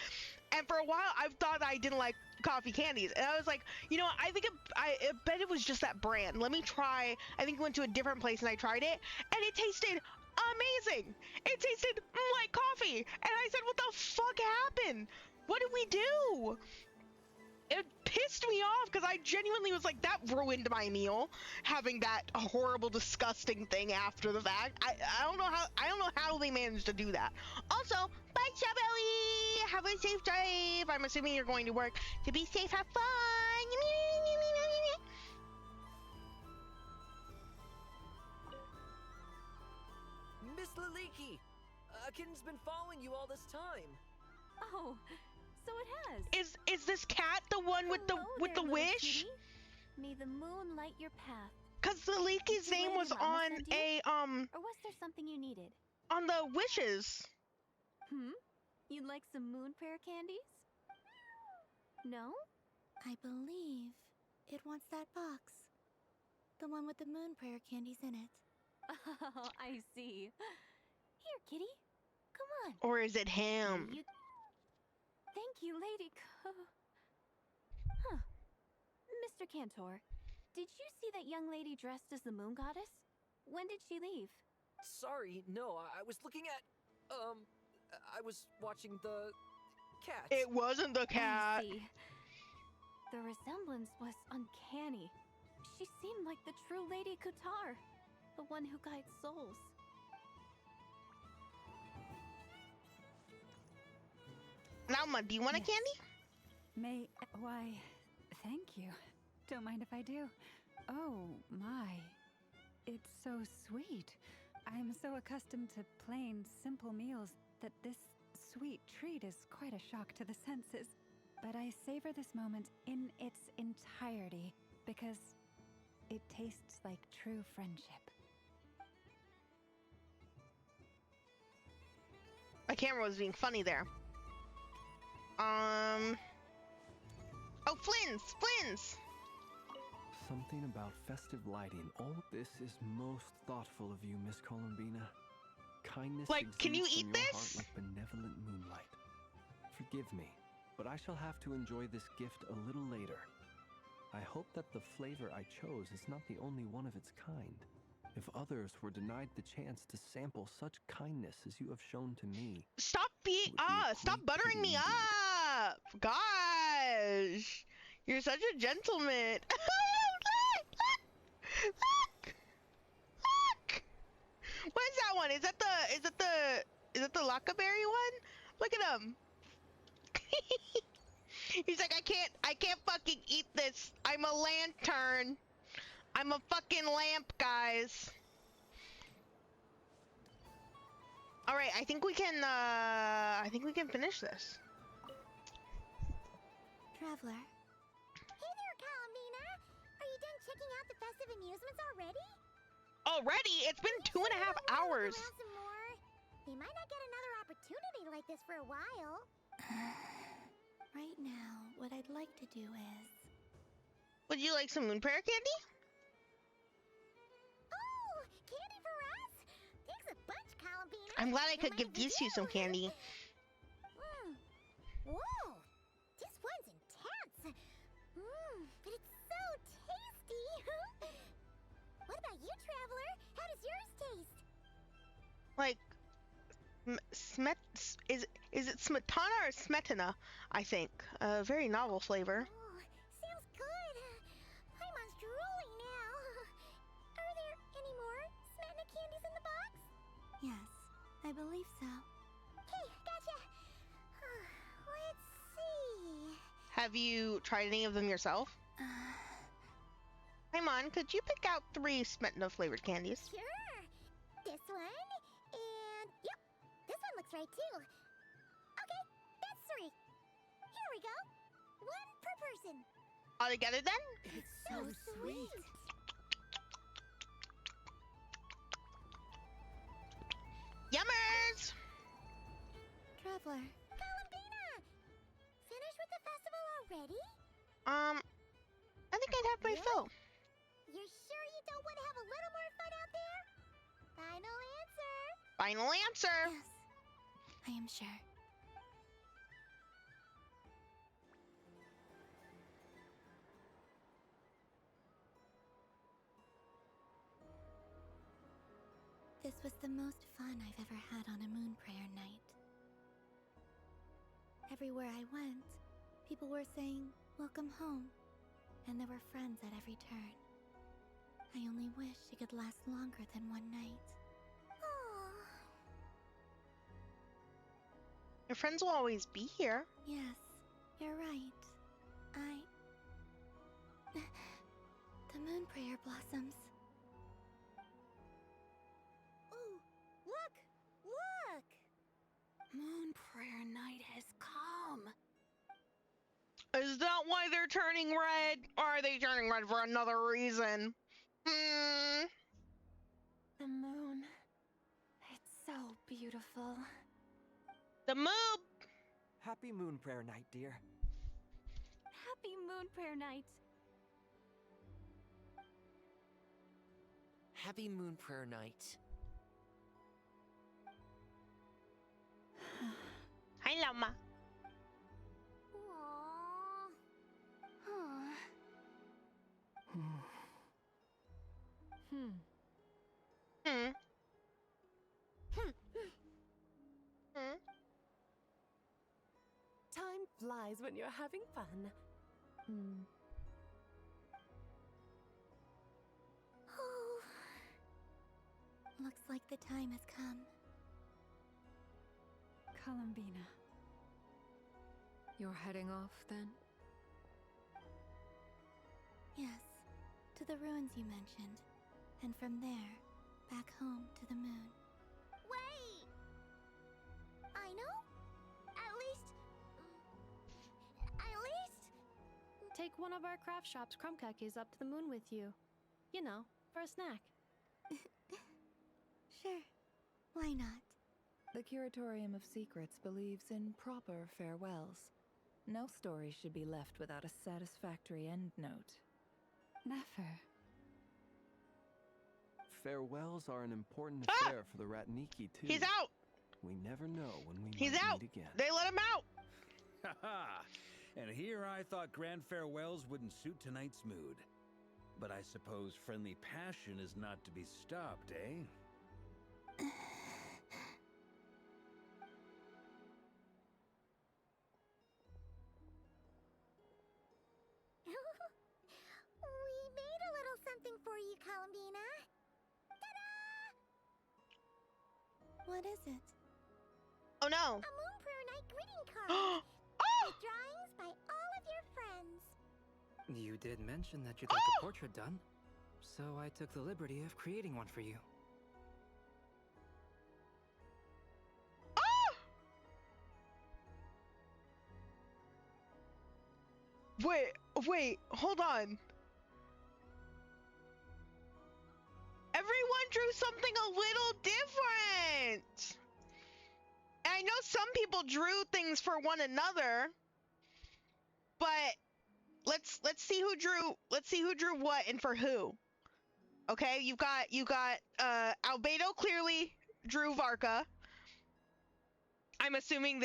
And for a while, I've thought I didn't like coffee candies. And I was like, you know, I bet it was just that brand. Let me try. I think I went to a different place and I tried it. And it tasted amazing. It tasted like coffee. And I said, what the fuck happened? What did we do? It pissed me off because I genuinely was like, that ruined my meal, having that horrible, disgusting thing after the fact. I don't know how they managed to do that. Also, bye, Shabelly! Have a safe drive. I'm assuming you're going to work. To be safe, have fun. Miss Laliki, Akin's been following you all this time. Oh. So it has. Is this cat the one with the wish? Cutie. May the moon light your path. Cause the Leaky's name was on a Or was there something you needed? On the wishes. You'd like some moon prayer candies? No? I believe it wants that box. The one with the moon prayer candies in it. Oh, I see. Here, kitty. Come on. Or is it him? Thank you, Lady Huh. Mr. Cantor, did you see that young lady dressed as the moon goddess? When did she leave? Sorry, no, I was looking at. I was watching the cat. It wasn't the cat. I see. The resemblance was uncanny. She seemed like the true Lady Kutar, the one who guides souls. Nauma, do you want a candy? Why, thank you. Don't mind if I do. Oh, my. It's so sweet. I'm so accustomed to plain, simple meals that this sweet treat is quite a shock to the senses. But I savor this moment in its entirety because it tastes like true friendship. My camera was being funny there. Oh, Flynn's! Something about festive lighting. All this is most thoughtful of you, Miss Columbina. Kindness Like, can you exudes eat from your this? heart like benevolent moonlight. Forgive me, but I shall have to enjoy this gift a little later. I hope that the flavor I chose is not the only one of its kind. If others were denied the chance to sample such kindness as you have shown to me, Stop Stop buttering me up! Gosh! You're such a gentleman. Look! What is that one? Is that the Lockaberry one? Look at him. He's like, I can't fucking eat this. I'm a lantern. I'm a fucking lamp, guys. Alright, I think we can finish this. Traveler. Hey there, Columbina! Are you done checking out the festive amusements already? Already? It's been 2.5 hours. Around some more? You might not get another opportunity like this for a while. Right now, what I'd like to do is... Would you like some moon prayer candy? Oh, candy for us? Thanks a bunch, Columbina. I'm glad I could give these two some candy. Whoa, this one's intense. But it's so tasty. What about you, Traveler? How does yours taste? Like, is it smetana or smetana? I think a very novel flavor. Oh, sounds good. I'm drooling now. Are there any more smetana candies in the box? Yes, I believe so. Okay, gotcha. Let's see. Have you tried any of them yourself? Paimon, could you pick out 3 smetana flavored candies? Sure. This one, and yep, this one looks right too. Okay, that's 3. Here we go. 1 per person. All together then? It's so sweet. Yummers! Traveler. Columbina! Finished with the festival already? I think I'd have my fill. You're sure you don't want to have a little more fun out there? Final answer. Final answer. Yes, I am sure. This was the most fun I've ever had on a moon prayer night. Everywhere I went, people were saying, "Welcome home," and there were friends at every turn. I only wish it could last longer than one night. Your friends will always be here. Yes, you're right. The moon prayer blossoms. Ooh, look! Look! Moon prayer night has come. Is that why they're turning red? Or are they turning red for another reason? The moon. It's so beautiful. The moob! Happy moon prayer night, dear. Happy moon prayer night. Happy Moon Prayer Night. Hi, Llama. Aww. Hmm. Hmm. Time flies when you're having fun. Hmm. Oh. Looks like the time has come. Columbina. You're heading off then? Yes, to the ruins you mentioned. And from there, back home to the moon. Wait! I know? At least... Take one of our craft shop's crumb cookies up to the moon with you. You know, for a snack. Sure, why not? The Curatorium of Secrets believes in proper farewells. No story should be left without a satisfactory endnote. Nefer. Farewells are an important affair for the Ratniki, too. He's out! We never know when we He's might out! meet again. They let him out! Haha! And here I thought grand farewells wouldn't suit tonight's mood. But I suppose friendly passion is not to be stopped, eh? We made a little something for you, Columbina. Ta-da! What is it? Oh no! A Moon Prayer Night greeting card. With drawings by all of your friends. You did mention that you'd like a portrait done, so I took the liberty of creating one for you. Wait, hold on. Everyone drew something a little different. And I know some people drew things for one another, but let's see who drew what and for who. Okay, you got Albedo clearly drew Varka. I'm assuming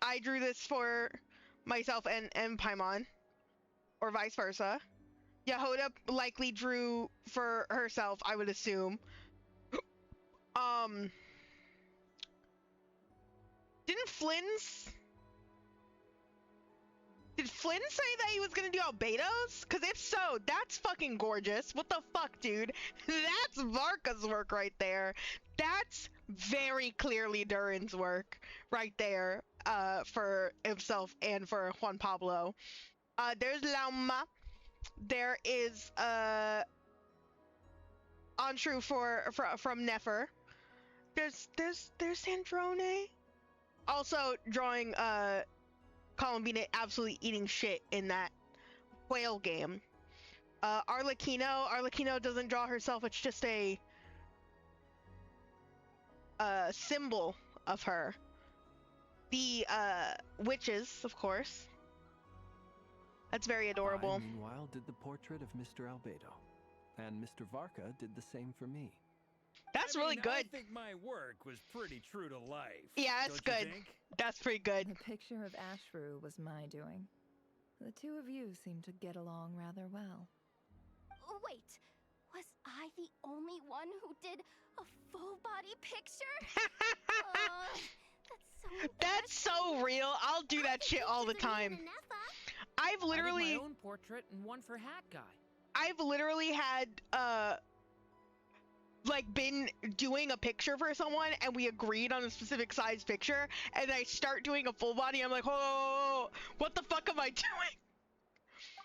I drew this for myself and Paimon, or vice versa. Yahoda likely drew for herself, I would assume. Did Flynn say that he was gonna do Albedo's? Cause if so, that's fucking gorgeous. What the fuck, dude? That's Varka's work right there. That's very clearly Durin's work right there, for himself and for Juan Pablo. There's Lauma. There is Anshu from Nefer. There's Sandrone. Also drawing Columbina absolutely eating shit in that whale game. Arlecchino doesn't draw herself, it's just a symbol of her. The witches, of course. That's very adorable. I, meanwhile, did the portrait of Mr. Albedo. And Mr. Varka did the same for me. That's really good. I think my work was pretty true to life. Yeah, that's good. That's pretty good. The picture of Ashru was my doing. The two of you seem to get along rather well. Wait, was I the only one who did a full body picture? That's so real. I'll do that shit all the time. I've literally I did my own portrait and one for Hat Guy. I've literally had like been doing a picture for someone and we agreed on a specific size picture and I start doing a full body. I'm like, oh, what the fuck am I doing?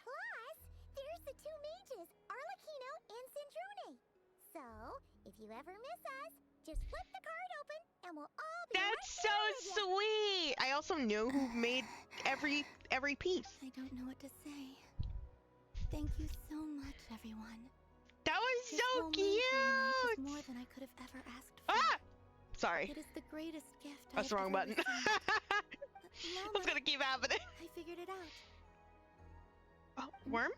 Plus, there's the two mages, Arlecchino and Sandrone. So, if you ever miss us, just flip the card open and we'll all be That's right there so with ya. sweet. I also knew who made every piece. I don't know what to say. Thank you so much, everyone. That was This so whole Moon Prayer Night cute. is more than I could have ever asked for. Ah! Sorry. It is the greatest gift That's the I have wrong ever button. received. It's gonna keep happening. I figured it out. Oh, worm?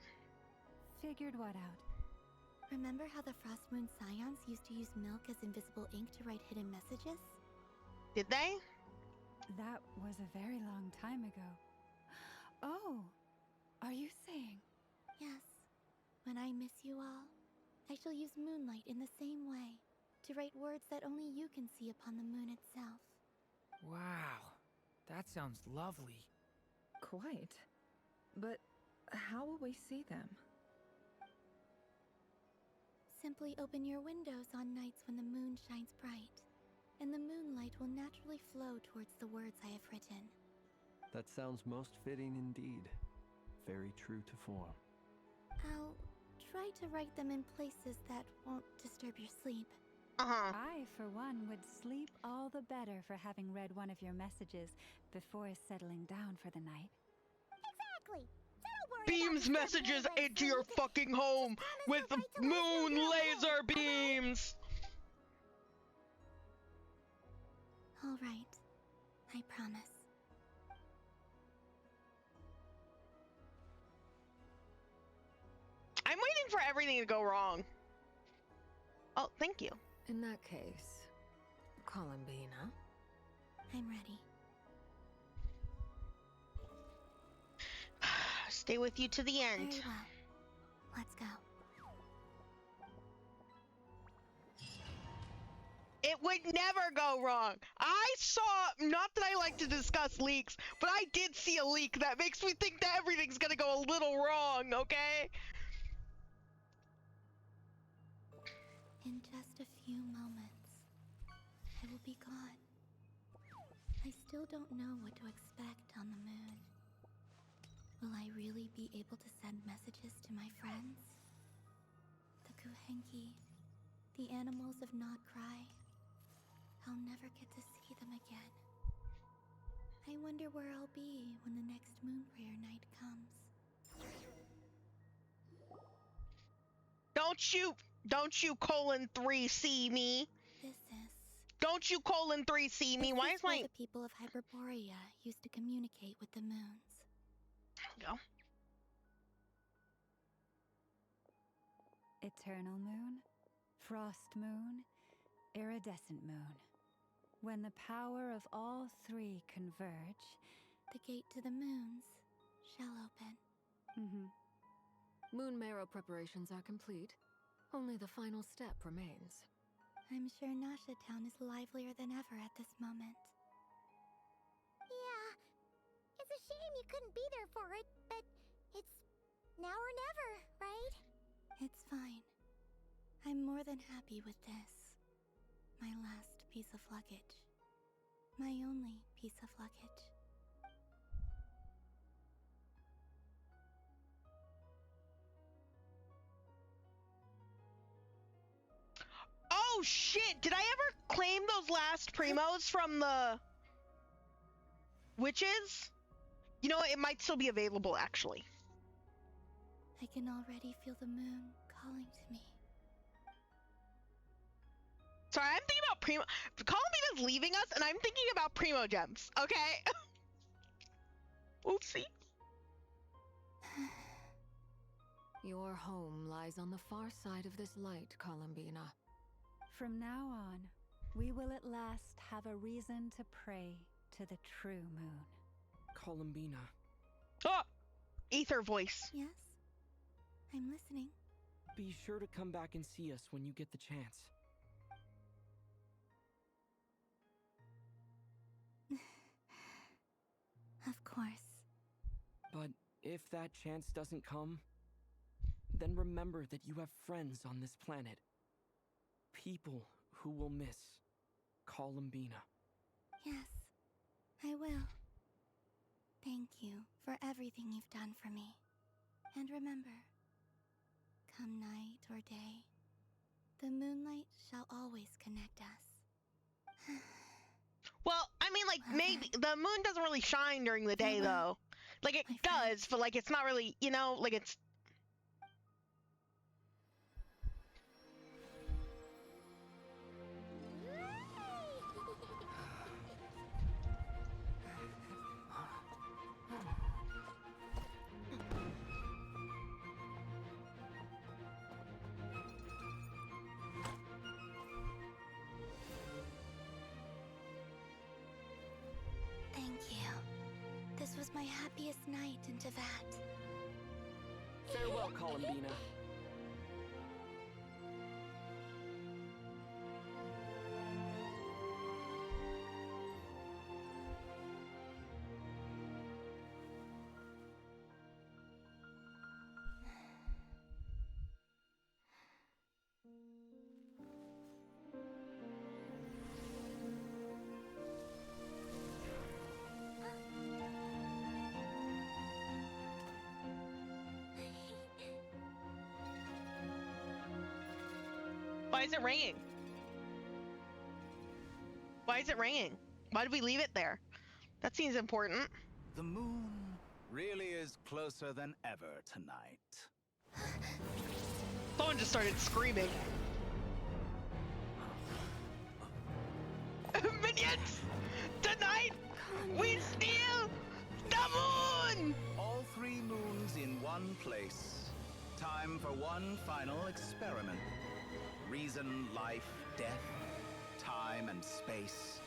Figured what out? Remember how the Frost Moon Scion once used to use milk as invisible ink to write hidden messages? Did they? That was a very long time ago. Oh, are you saying? Yes. When I miss you all, I shall use moonlight in the same way, to write words that only you can see upon the moon itself. Wow, that sounds lovely. Quite. But how will we see them? Simply open your windows on nights when the moon shines bright, and the moonlight will naturally flow towards the words I have written. That sounds most fitting indeed. Very true to form. I'll try to write them in places that won't disturb your sleep. I, for one, would sleep all the better for having read one of your messages before settling down for the night. Exactly. So don't worry Beams messages into your fucking home with moon laser beams. All right. I promise. I'm waiting for everything to go wrong. Oh, thank you. In that case, Columbina. I'm ready. Stay with you to the end. Very well. Let's go. It would never go wrong. I saw, not that I like to discuss leaks, but I did see a leak that makes me think that everything's gonna go a little wrong, okay? In just a few moments, I will be gone. I still don't know what to expect on the moon. Will I really be able to send messages to my friends? The Kuhenki, the animals of Not Cry. I'll never get to see them again. I wonder where I'll be when the next moon prayer night comes. Don't you :3 see me? This is... Don't you :3 see me? Why is my... the people of Hyperborea used to communicate with the moons. There we go. Eternal moon, frost moon, iridescent moon. When the power of all three converge, the gate to the moons shall open. Moon marrow preparations are complete. Only the final step remains. I'm sure Nasha Town is livelier than ever at this moment. Yeah. It's a shame you couldn't be there for it, but it's now or never, right? It's fine. I'm more than happy with this. My last piece of luggage. My only piece of luggage. Oh shit! Did I ever claim those last primos from the witches? You know, it might still be available actually. I can already feel the moon calling to me. Sorry, I'm thinking about Primo. Columbina's leaving us, and I'm thinking about Primo Gems, okay? Oopsie. Your home lies on the far side of this light, Columbina. From now on, we will at last have a reason to pray to the true moon. Columbina. Oh! Ether voice. Yes? I'm listening. Be sure to come back and see us when you get the chance. Of course. But if that chance doesn't come, then remember that you have friends on this planet. People who will miss Columbina. Yes, I will. Thank you for everything you've done for me. And remember, come night or day, the moonlight shall always connect us. Well, I mean, like, maybe the moon doesn't really shine during the day, though. Like, it does, but, like, it's not really, you know, like, it's... my happiest night in Tevat. Farewell, Columbina. Why is it ringing? Why is it ringing? Why did we leave it there? That seems important. The moon really is closer than ever tonight. Someone just started screaming. Minions! Tonight, we steal the moon! All 3 moons in one place. Time for one final experiment. Reason, life, death, time, and space.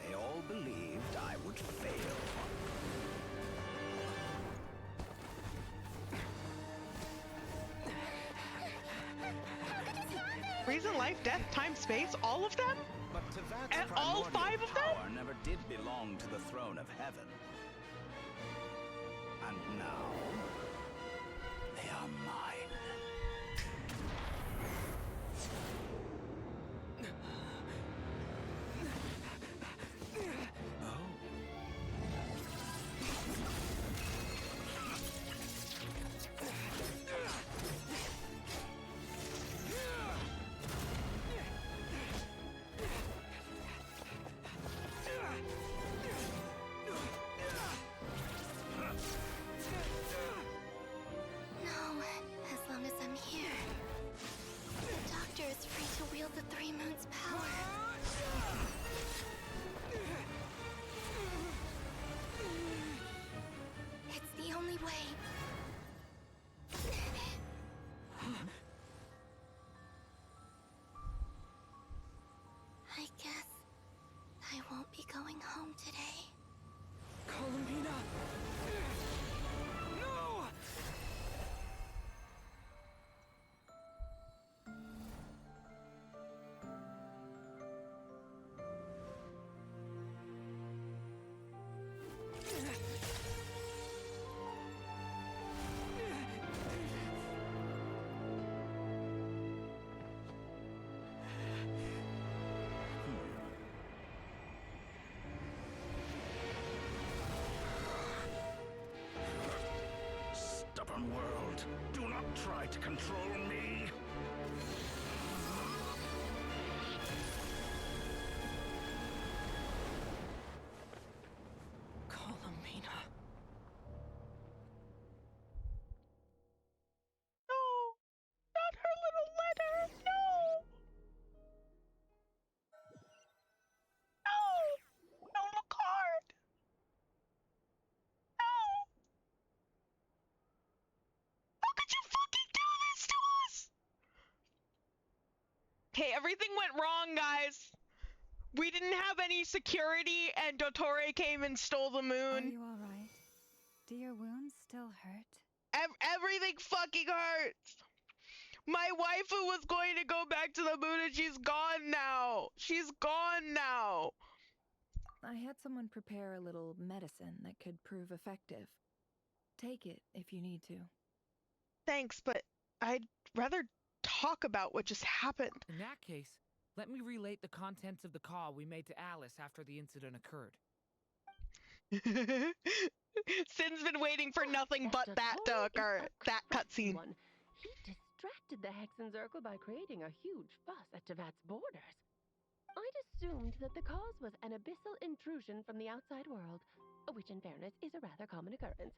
They all believed I would fail. Reason, life, death, time, space, all of them? But Tevat's And all primordial 5 of them? power never did belong to the throne of heaven. And now, they are mine. No, as long as I'm here. The Doctor is free to wield the 3 moons' power. It's the only way. I guess I won't be going home today. Columbina! No! Stubborn world, do not try to control me. Columbina. No! Not her little letter! No! No! No, look hard! No! How could you fucking do this to us? Okay, everything went wrong, guys. We didn't have any security, and Dottore came and stole the Are moon. you alright? Do your wounds still hurt? Everything fucking hurts. My waifu was going to go back to the moon, and she's gone now. She's gone now. I had someone prepare a little medicine that could prove effective. Take it if you need to. Thanks, but I'd rather talk about what just happened. In that case, let me relate the contents of the call we made to Alice after the incident occurred. Sin's been waiting for nothing but that to occur. That cutscene. He distracted the Hexenzirkel by creating a huge fuss at Tevat's borders. I'd assumed that the cause was an abyssal intrusion from the outside world, which in fairness is a rather common occurrence.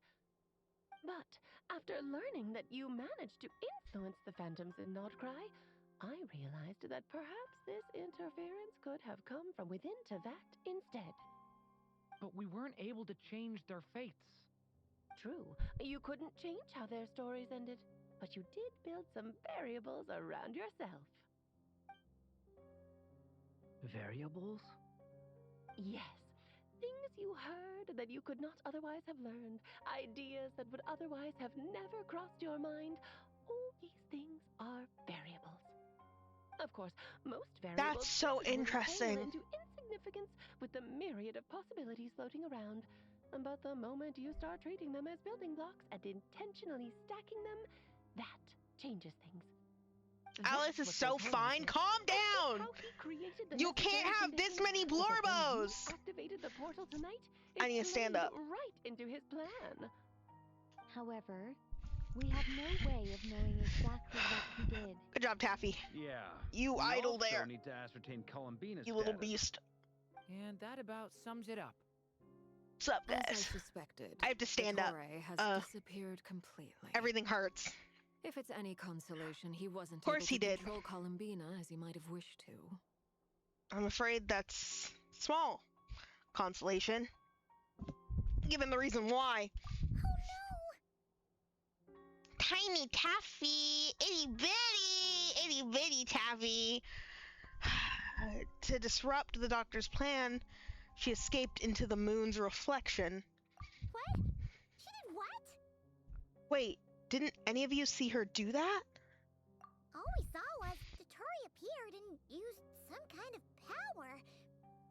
But after learning that you managed to influence the phantoms in Nordcry, I realized that perhaps this interference could have come from within Tevat instead. But we weren't able to change their fates. True, you couldn't change how their stories ended, but you did build some variables around yourself. Variables? Yes. Things you heard that you could not otherwise have learned. Ideas that would otherwise have never crossed your mind. All these things are variables. Of course, most variables That's so pale interesting. into insignificance with the myriad of possibilities floating around. But the moment you start treating them as building blocks and intentionally stacking them, that changes things. Alice is so fine. Calm down. You can't have this many Blorbos. Activated the portal tonight. I need to stand up. Right into his plan. However, we have no way of knowing exactly what he did. Good job, Taffy. Yeah. You we idle also there. Need to ascertain Columbina's You little status. beast. And that about sums it up. What's up, As guys? I suspected, I have to stand up. Dottore has disappeared completely. Everything hurts. If it's any consolation, he wasn't Of course able he to did. control Columbina as he might have wished to. I'm afraid that's small consolation, given the reason why. Tiny Taffy, itty bitty Taffy. To disrupt the doctor's plan, she escaped into the moon's reflection. What? She did what? Wait, didn't any of you see her do that? All we saw was Dottore appeared and used some kind of power.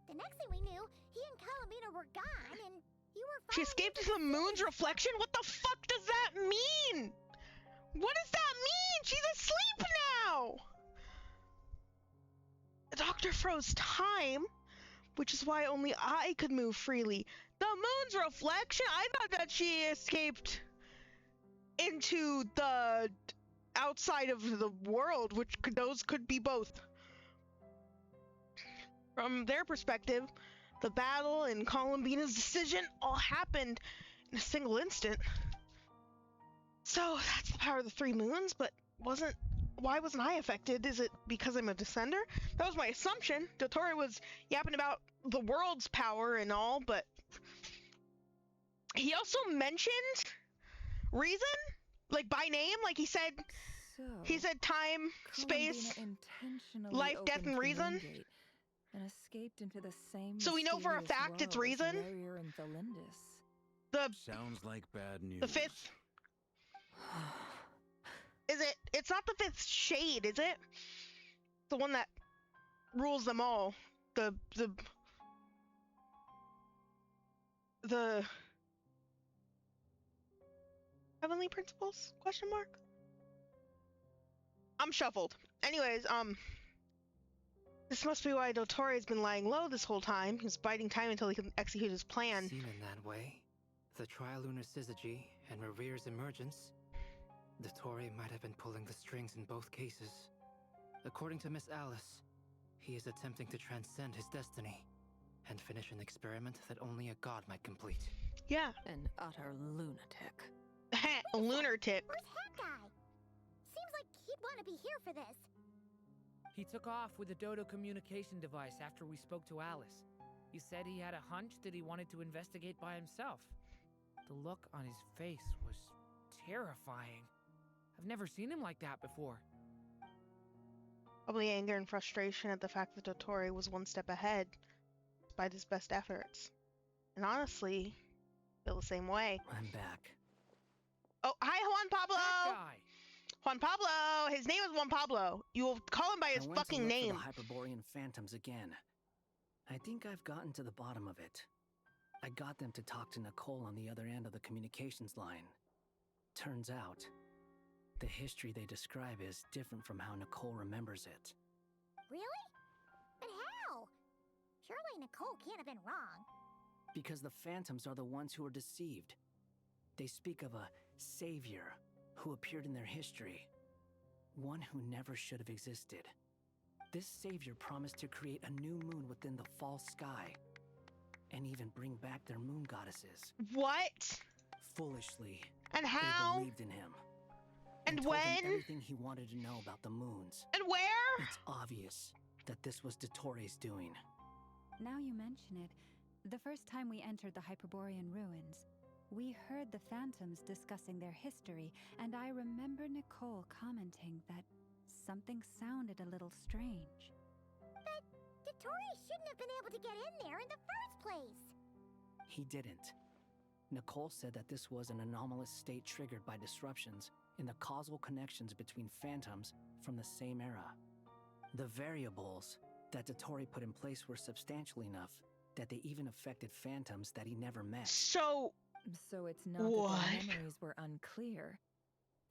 The next thing we knew, he and Columbina were gone, and you were. She escaped into the moon's reflection? What the fuck does that mean? What does that mean? She's asleep now! The doctor froze time, which is why only I could move freely. The moon's reflection? I thought that she escaped into the outside of the world, which those could be both. From their perspective, the battle and Columbina's decision all happened in a single instant. So that's the power of the three moons, but why wasn't I affected? Is it because I'm a descender? That was my assumption. Dottore was yapping about the world's power and all, but he also mentioned reason, like by name, like he said time, space, life, death, and reason. And escaped into the same. So we know for a fact it's reason. The sounds like bad news. The fifth. Is it? It's not the fifth shade, is it? The one that rules them all. The heavenly principles? Question mark. I'm shuffled. Anyways, this must be why Dottore has been lying low this whole time. He's biding time until he can execute his plan. Seen in that way, the Trilunar Syzygy and Revere's emergence, Dottore might have been pulling the strings in both cases. According to Miss Alice, he is attempting to transcend his destiny and finish an experiment that only a god might complete. Yeah. An utter lunatic. Lunatic. Where's that guy? Seems like he'd want to be here for this. He took off with a Dodo communication device after we spoke to Alice. He said he had a hunch that he wanted to investigate by himself. The look on his face was terrifying. I've never seen him like that before. Probably anger and frustration at the fact that Dottore was one step ahead, despite his best efforts. And honestly, I feel the same way. I'm back. Oh, hi, Juan Pablo! That guy! Juan Pablo! His name is Juan Pablo. You will call him by his fucking name. I went to look for the Hyperborean phantoms again. I think I've gotten to the bottom of it. I got them to talk to Nicole on the other end of the communications line. Turns out, the history they describe is different from how Nicole remembers it. Really? But how? Surely Nicole can't have been wrong. Because the phantoms are the ones who are deceived. They speak of a savior who appeared in their history. One who never should have existed. This savior promised to create a new moon within the false sky. And even bring back their moon goddesses. What? Foolishly. And how? They believed in him. And told when? him everything he wanted to know about the moons. And where? It's obvious that this was Dottore's doing. Now you mention it, the first time we entered the Hyperborean ruins, we heard the phantoms discussing their history, and I remember Nicole commenting that something sounded a little strange. But Dottore shouldn't have been able to get in there in the first place. he didn't. Nicole said that this was an anomalous state triggered by disruptions in the causal connections between phantoms from the same era. The variables that Dottore put in place were substantial enough that they even affected phantoms that he never met. So it's not that their memories were unclear.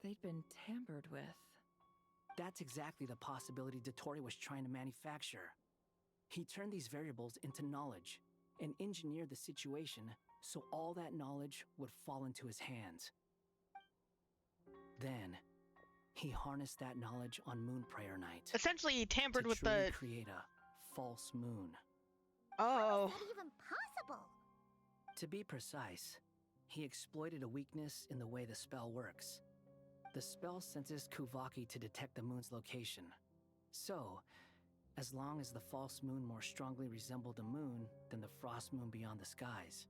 They'd been tampered with. That's exactly the possibility Dottore was trying to manufacture. He turned these variables into knowledge and engineered the situation so all that knowledge would fall into his hands. Then, he harnessed that knowledge on Moon Prayer Night. Essentially, he tampered to with truly the... create a false moon. Oh. How is that even possible? To be precise, he exploited a weakness in the way the spell works. The spell senses Kuvaki to detect the moon's location. So, as long as the false moon more strongly resembled the moon than the frost moon beyond the skies,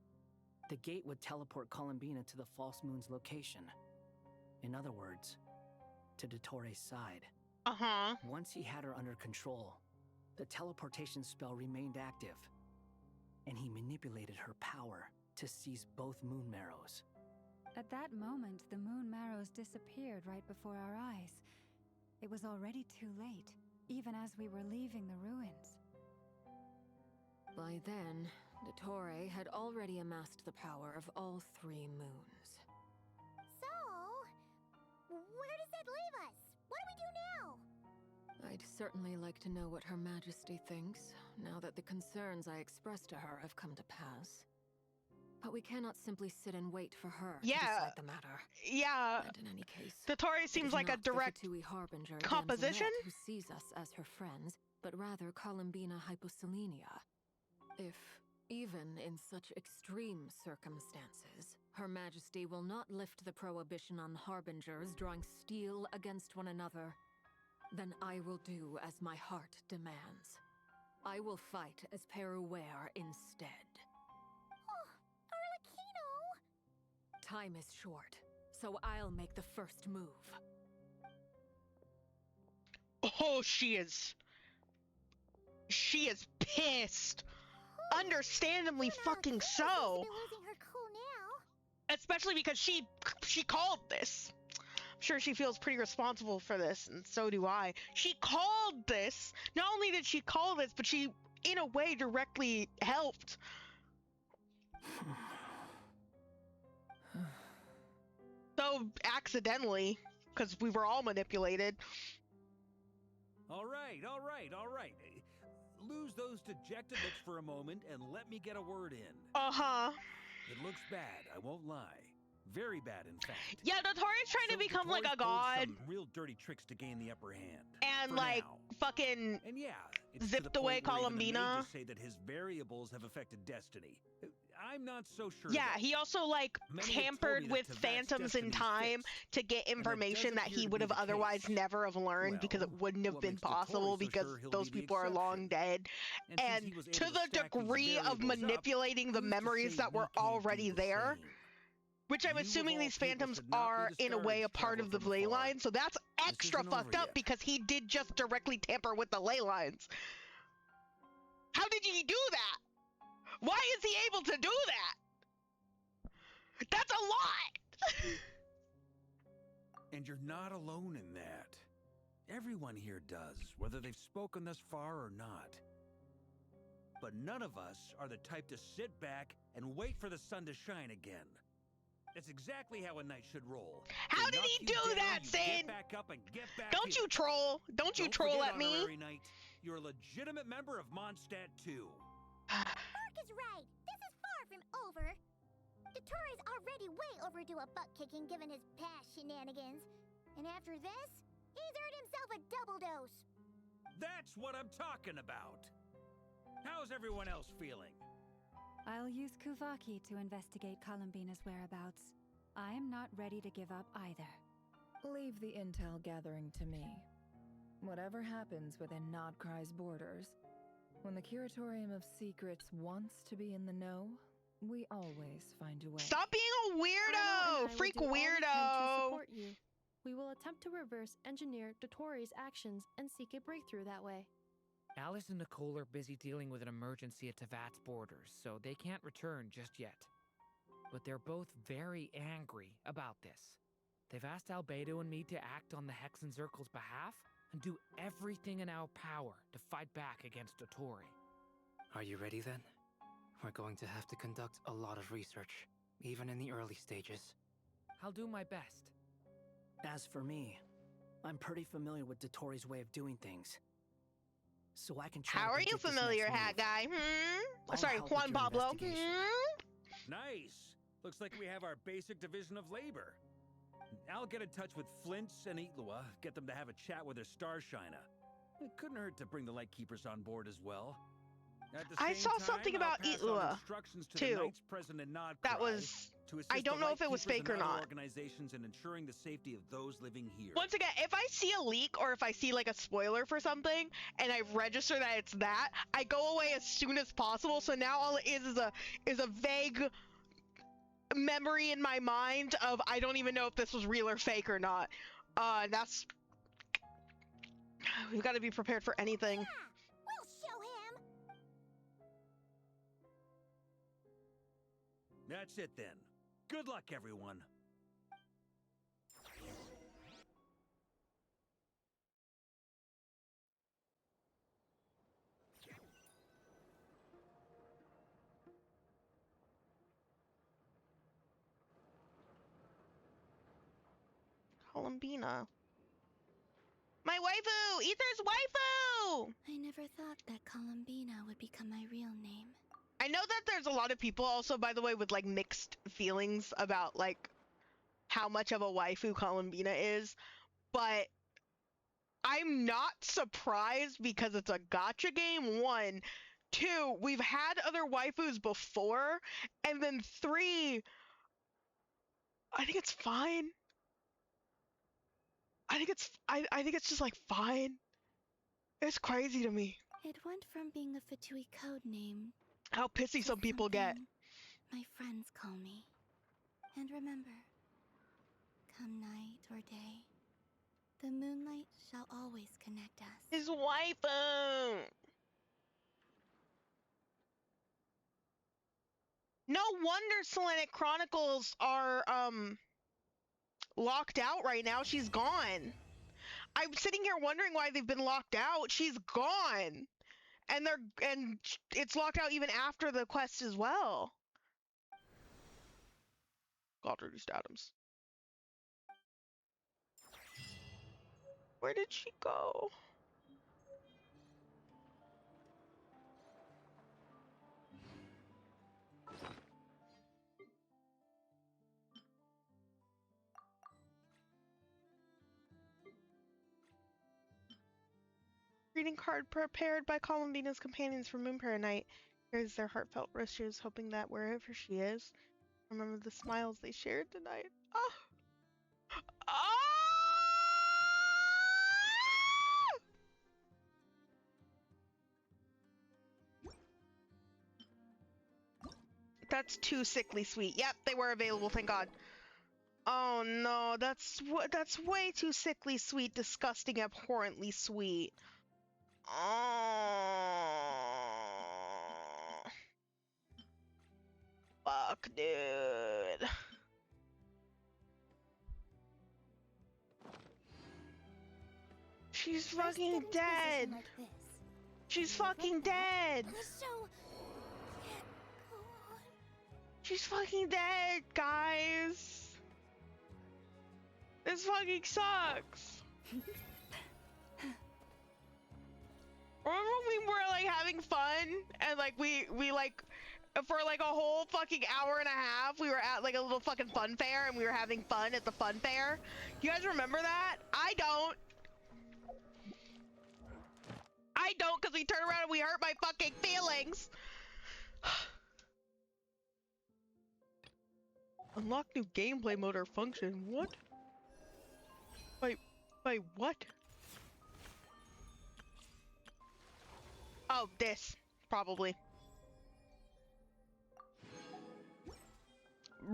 the gate would teleport Columbina to the false moon's location. In other words, to Dottore's side. Uh-huh. Once he had her under control, the teleportation spell remained active, and he manipulated her power to seize both moon marrows. At that moment, the moon marrows disappeared right before our eyes. It was already too late, even as we were leaving the ruins. By then, Dottore had already amassed the power of all 3 moons. So, where does that leave us? What do we do now? I'd certainly like to know what Her Majesty thinks, now that the concerns I expressed to her have come to pass. But we cannot simply sit and wait for her to decide the matter. Yeah. And in any case, Dottore seems like a direct composition. Who sees us as her friends, but rather Columbina Hyposelenia. If, even in such extreme circumstances, Her Majesty will not lift the prohibition on harbingers drawing steel against one another, then I will do as my heart demands. I will fight as Peruware instead. Time is short, so I'll make the first move. Oh, she is pissed. Understandably fucking so. Losing her cool now. Especially because she called this. I'm sure she feels pretty responsible for this, and so do I. She called this. Not only did she call this, but she, in a way, directly helped. So accidentally, because we were all manipulated. All right. Lose those dejected looks for a moment and let me get a word in. Uh-huh. It looks bad, I won't lie. Very bad, in fact. Yeah, Dottore's trying to become like a god. Some real dirty tricks to gain the upper hand. And like fucking zipped away Columbina. Say that his variables have affected destiny. I'm not so sure. Yeah, he also like tampered with phantoms in time to get information that he would have otherwise never have learned because it wouldn't have been possible because those people are long dead. And to the degree of manipulating the memories that were already there, which I'm assuming these phantoms are in a way a part of the ley line, so that's extra fucked up because he did just directly tamper with the ley lines. How did he do that? Why is he able to do that? That's a lot! And you're not alone in that. Everyone here does, whether they've spoken thus far or not. But none of us are the type to sit back and wait for the sun to shine again. That's exactly how a knight should roll. How did he do that, Sid? Get back up and get back. Don't you troll. Don't you troll at me. Knight, you're a legitimate member of Mondstadt too. Mark is right. This is far from over. Dottore's already way overdue a butt-kicking given his past shenanigans. And after this, he's earned himself a double dose. That's what I'm talking about. How's everyone else feeling? I'll use Kuvaki to investigate Columbina's whereabouts. I'm not ready to give up either. Leave the intel gathering to me. Whatever happens within Nodcry's borders, when the Curatorium of Secrets wants to be in the know, we always find a way. Stop being a weirdo! Freak weirdo! Support you. We will attempt to reverse engineer Dottore's actions and seek a breakthrough that way. Alice and Nicole are busy dealing with an emergency at Tevat's borders, so they can't return just yet. But they're both very angry about this. They've asked Albedo and me to act on the Hexen Circle's behalf and do everything in our power to fight back against Dotori. Are you ready then? We're going to have to conduct a lot of research, even in the early stages. I'll do my best. As for me, I'm pretty familiar with Dotori's way of doing things. So I can try How to are you predict this familiar, next hat move. guy? I'll Sorry, help with Juan your Pablo. investigation. Nice. Looks like we have our basic division of labor. I'll get in touch with Flints and Itlua, get them to have a chat with their Starshiner. It couldn't hurt to bring the Lightkeepers on board as well. At the I same saw time, something I'll about pass on Itlua, instructions to too. the Knights present in Nodcry That was... to assist I don't the know if it was Lightkeepers fake or and other not. organizations in ensuring the safety of those living here. Once again, if I see a leak or if I see like a spoiler for something and I register that it's that, I go away as soon as possible. So now all it is a vague memory in my mind of I don't even know if this was real or fake or not. That's we've got to be prepared for anything. We'll show him. That's it then. Good luck, everyone. Columbina. My waifu! Ether's waifu! I never thought that Columbina would become my real name. I know that there's a lot of people also, by the way, with like mixed feelings about like how much of a waifu Columbina is, but I'm not surprised because it's a gacha game, one. Two, we've had other waifus before, and then three, I think it's fine. I think it's just like fine. It's crazy to me It went from being a Fatui code name how pissy some people get. my friends call me. And remember, come night or day, the moonlight shall always connect us. His waifu! No wonder Selenic Chronicles are locked out right now. She's gone. I'm sitting here wondering why they've been locked out. She's gone. And it's locked out even after the quest as well. God, reduced Adams. Where did she go? Greeting card prepared by Columbina's companions for Moonpair Night. Here's their heartfelt wishes, hoping that wherever she is, remember the smiles they shared tonight. Oh. Oh! That's too sickly sweet. Yep, they were available, thank God. Oh no, that's way too sickly sweet, disgusting, abhorrently sweet. Oh. Fuck, dude. She's fucking dead. Like this. She's fucking dead. The show can't go on. She's fucking dead, guys. This fucking sucks. Remember when we were like having fun and like we like for like a whole fucking hour and a half we were at like a little fucking fun fair and we were having fun at the fun fair? You guys remember that? I don't. I don't, because we turned around and we hurt my fucking feelings. Unlock new gameplay mode or function. What? Wait, what? Oh, this. Probably.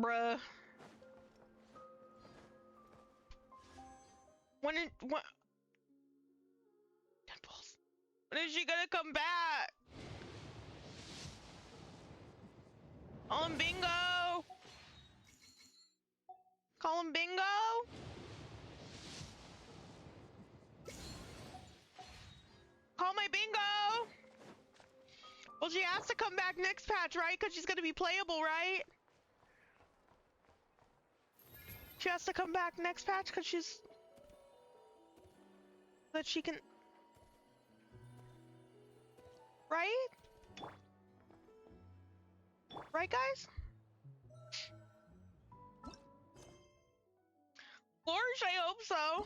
Bruh. What? When is she gonna come back? Call him Bingo! Call him Bingo! Call my Bingo! Well, she has to come back next patch, right? Because she's gonna be playable, right? She has to come back next patch because she's... that she can... Right? Right, guys? Flourish, I hope so.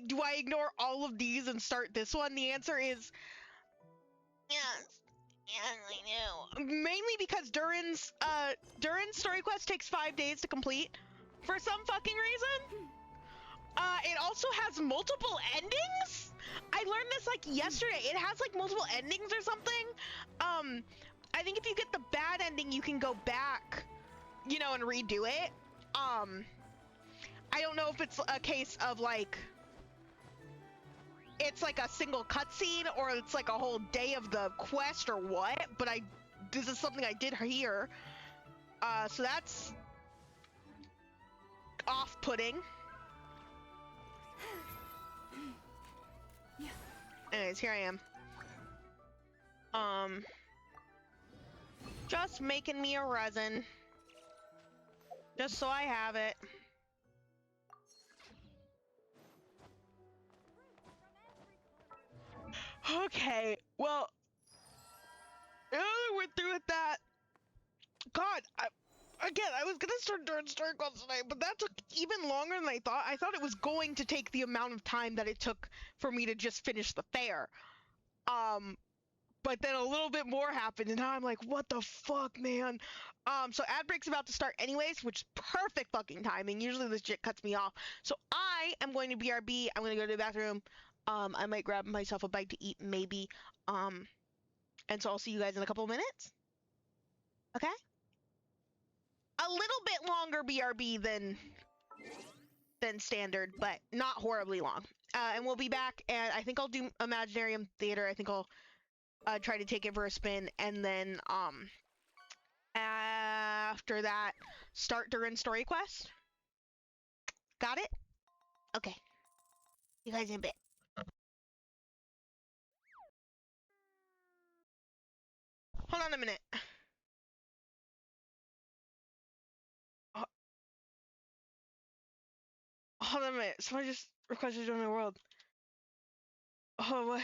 Do I ignore all of these and start this one? The answer is... yes. Yes, I do. Mainly because Durin's story quest takes 5 days to complete. For some fucking reason. It also has multiple endings? I learned this like yesterday. It has like multiple endings or something. I think if you get the bad ending, you can go back, you know, and redo it. I don't know if it's a case of like, it's like a single cutscene or it's like a whole day of the quest or what, but this is something I did hear. So that's off-putting. Anyways, here I am. Just making me a resin. Just so I have it. Okay, well, now that we're through with that, God, I was gonna start Durin's story quest tonight, but that took even longer than I thought. I thought it was going to take the amount of time that it took for me to just finish the fair. But then a little bit more happened, and now I'm like, what the fuck, man? So ad break's about to start anyways, which is perfect fucking timing. Usually this shit cuts me off. So I am going to BRB. I'm gonna go to the bathroom. I might grab myself a bite to eat, maybe. And so I'll see you guys in a couple of minutes. Okay? A little bit longer BRB than standard, but not horribly long. And we'll be back, and I think I'll do Imaginarium Theater. I think I'll try to take it for a spin, and then after that, start Durin's story quest. Got it? Okay. You guys in a bit. Hold on a minute. Hold on a minute. Somebody just requested to join my world. Oh, what?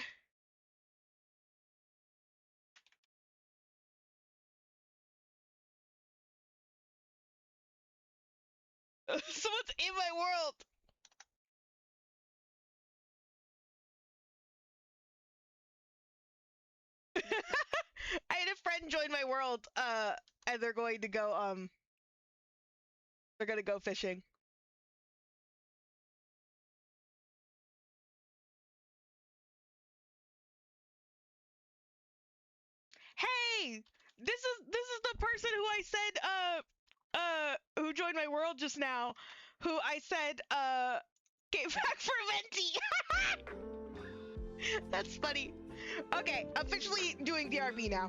Someone's in my world. I had a friend join my world, and they're going to go, they're gonna go fishing. Hey, this is the person who I said, who joined my world just now, who I said, came back for Venti. That's funny. Okay, officially doing DRB now.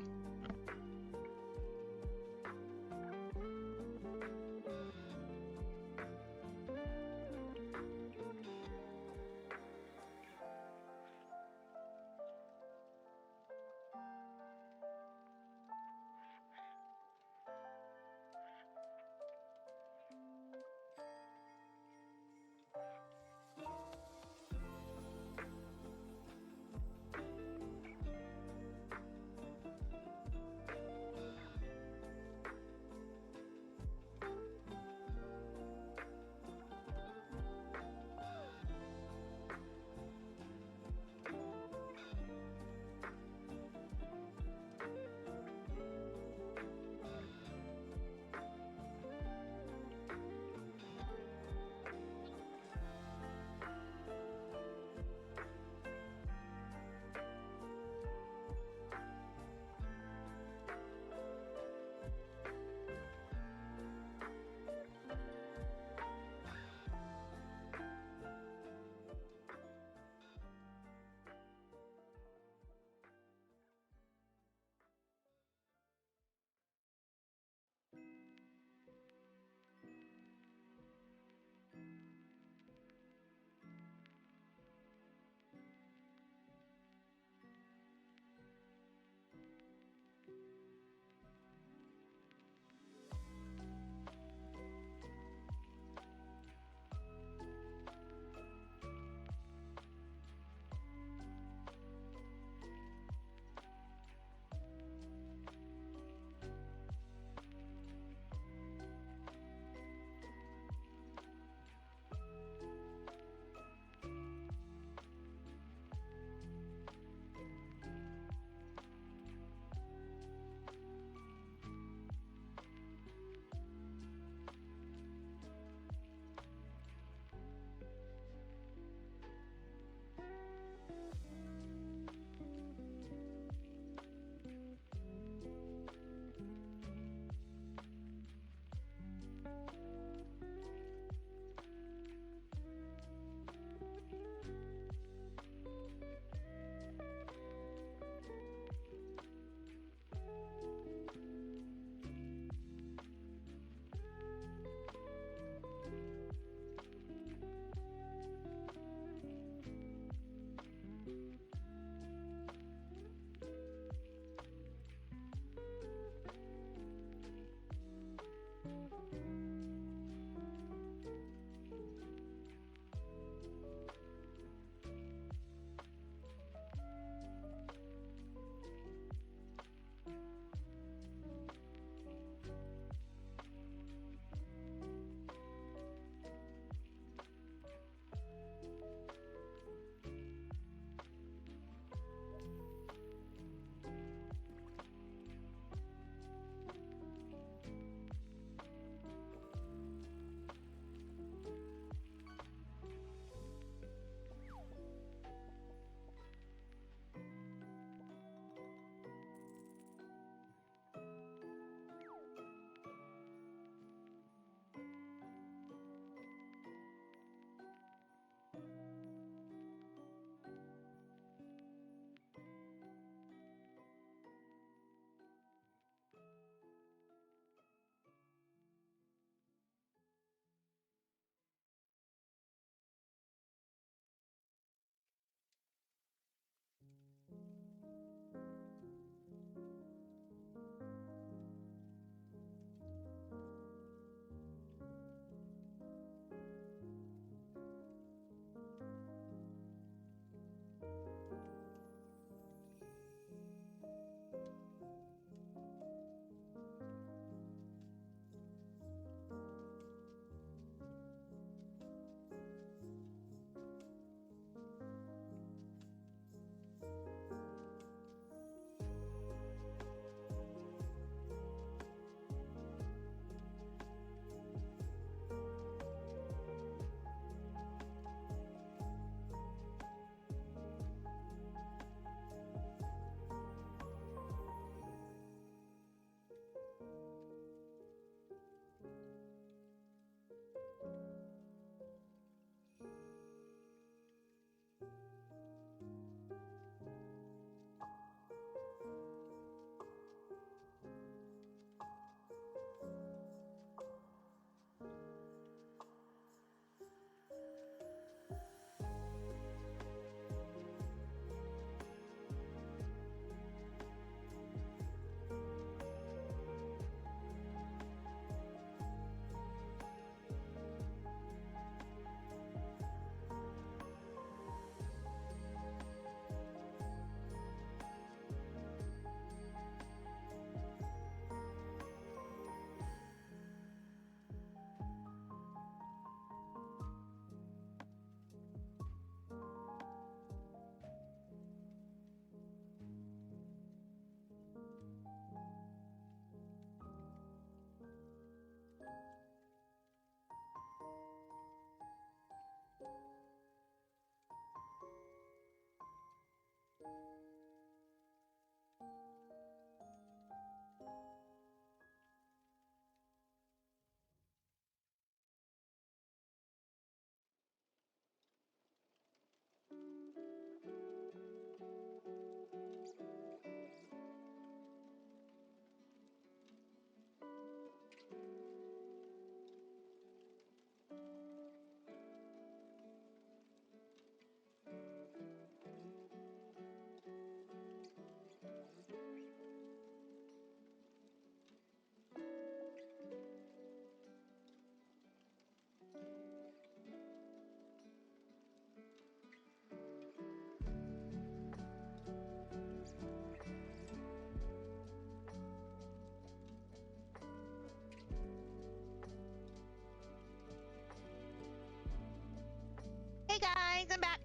Hey guys, I'm back.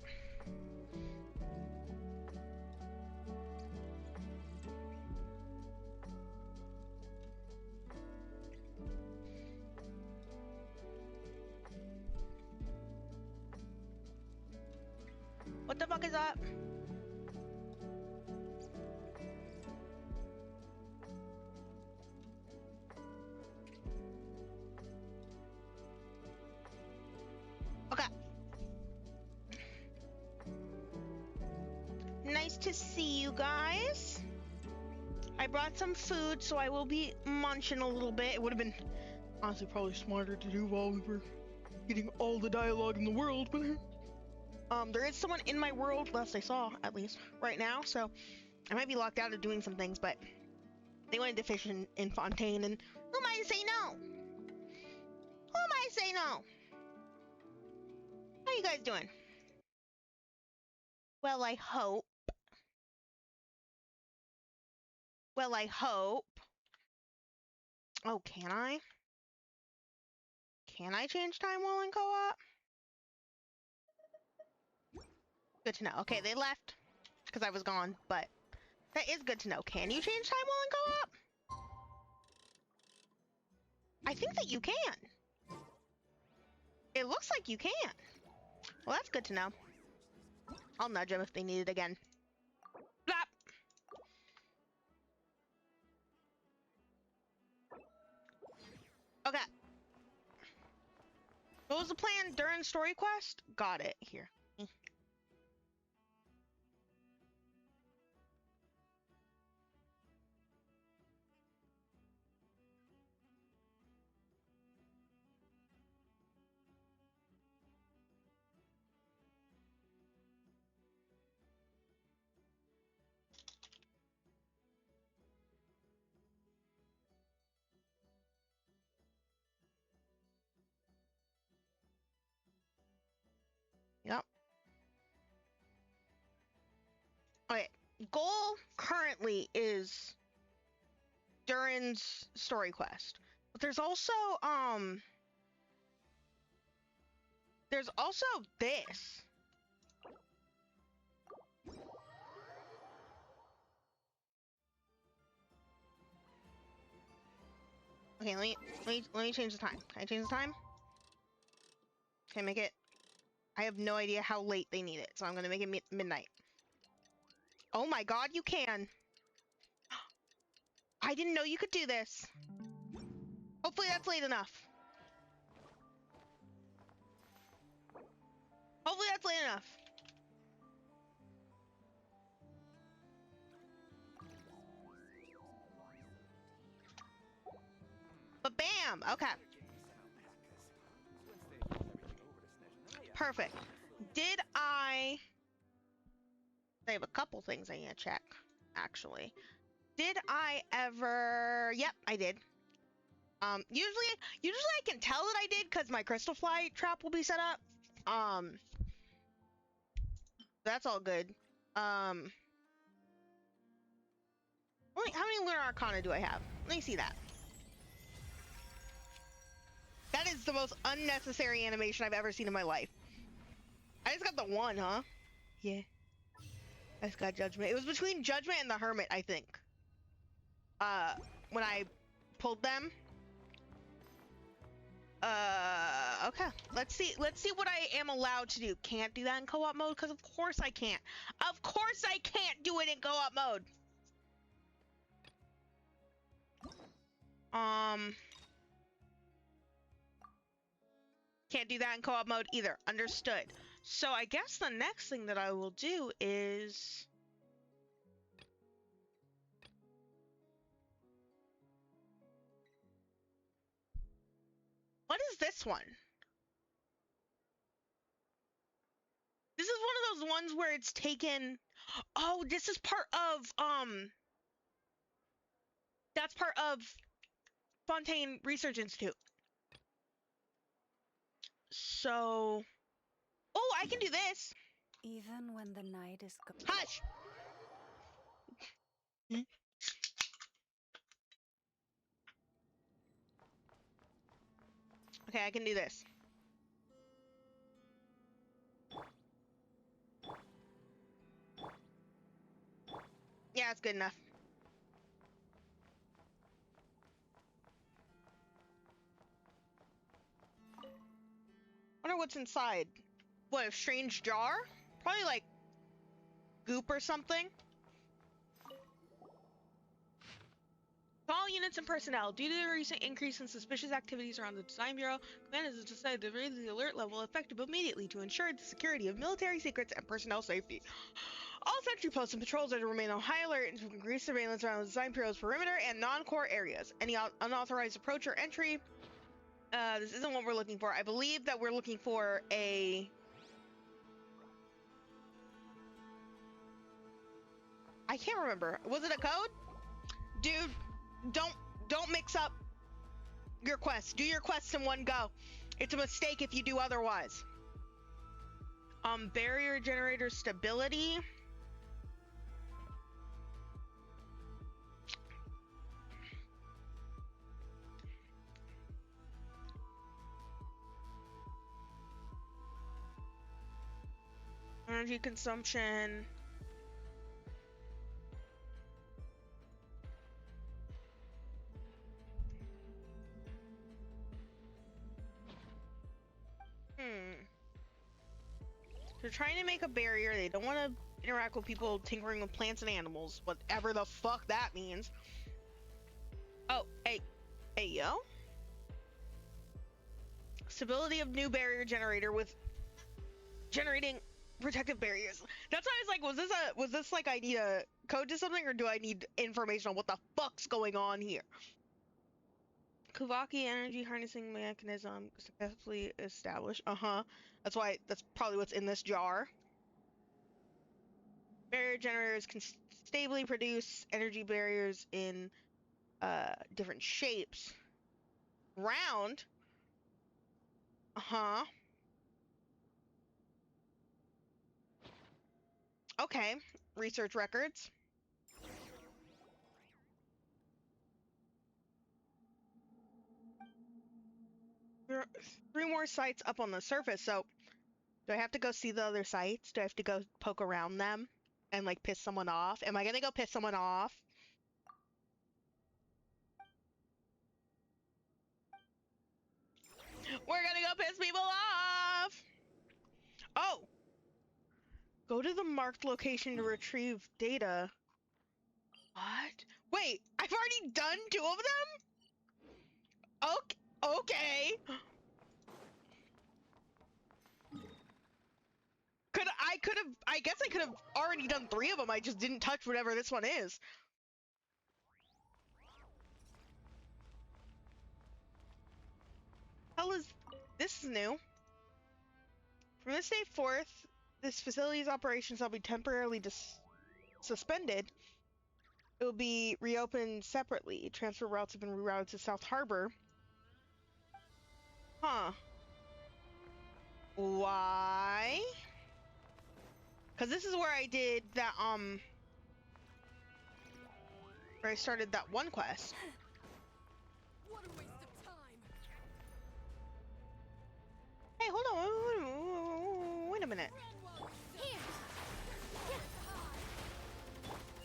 What the fuck is up? Okay. Nice to see you guys. I brought some food, so I will be munching a little bit. It would have been honestly probably smarter to do while we were getting all the dialogue in the world, but there is someone in my world, last I saw, at least, right now, so I might be locked out of doing some things, but they wanted to fish in Fontaine, and who am I to say no? Who am I to say no? How you guys doing? Well, I hope. Well, I hope. Oh, can I? Can I change time while in co-op? Good to know. Okay, they left because I was gone, but that is good to know. Can you change time while in co-op? I think that you can. It looks like you can. Well, that's good to know. I'll nudge them if they need it again. Blop. Okay. What was the plan during story quest? Got it. Here. Yep. Okay. Goal currently is Durin's story quest. But there's also this. Okay, let me change the time. Can I change the time? Can I make it? I have no idea how late they need it, so I'm gonna make it midnight. Oh my god, you can! I didn't know you could do this. Hopefully that's late enough. Hopefully that's late enough. But bam! Okay. Perfect. Did I have a couple things I need to check, actually. Did I ever... Yep, I did. Usually I can tell that I did because my crystal fly trap will be set up. That's all good. How many Lunar Arcana do I have? Let me see that. That is the most unnecessary animation I've ever seen in my life. I just got the one, huh? Yeah. I just got Judgment. It was between Judgment and the Hermit, I think. When I pulled them. Okay. Let's see what I am allowed to do. Can't do that in co-op mode, because of course I can't. Of course I can't do it in co-op mode. Can't do that in co-op mode either. Understood. So I guess the next thing that I will do is... What is this one? This is one of those ones where it's taken... Oh, this is part of, that's part of Fontaine Research Institute. So... Oh, I can do this! Even when the night is gone. Hush! Okay, I can do this. Yeah, it's good enough. Wonder what's inside. What, a strange jar? Probably like goop or something. All units and personnel. Due to the recent increase in suspicious activities around the Design Bureau, Command has decided to raise the alert level effective immediately to ensure the security of military secrets and personnel safety. All sentry posts and patrols are to remain on high alert and to increase surveillance around the Design Bureau's perimeter and non-core areas. Any unauthorized approach or entry... this isn't what we're looking for. I believe that we're looking for a... I can't remember. Was it a code? Dude, don't mix up your quests. Do your quests in one go. It's a mistake if you do otherwise. Barrier generator stability. Energy consumption. They're trying to make a barrier. They don't want to interact with people tinkering with plants and animals, whatever the fuck that means. Oh, hey, yo. Stability of new barrier generator with generating protective barriers. That's why I was like, was this like I need a code to something, or do I need information on what the fuck's going on here? Kuvaki energy harnessing mechanism successfully established. That's probably what's in this jar. Barrier generators can stably produce energy barriers in different shapes. Round. Okay. Research records. There are 3 more sites up on the surface, so do I have to go see the other sites? Do I have to go poke around them and like piss someone off? Am I gonna go piss someone off? We're gonna go piss people off! Oh! Go to the marked location to retrieve data. What? Wait, I've already done 2 of them? Okay. I guess I could have already done 3 of them. I just didn't touch whatever this one is. This is new. From this day forth, this facility's operations will be temporarily suspended. It will be reopened separately. Transfer routes have been rerouted to South Harbor. Huh. Why? Because this is where I did that, where I started that one quest. What a waste of time. Hey, hold on. Wait a minute. Here.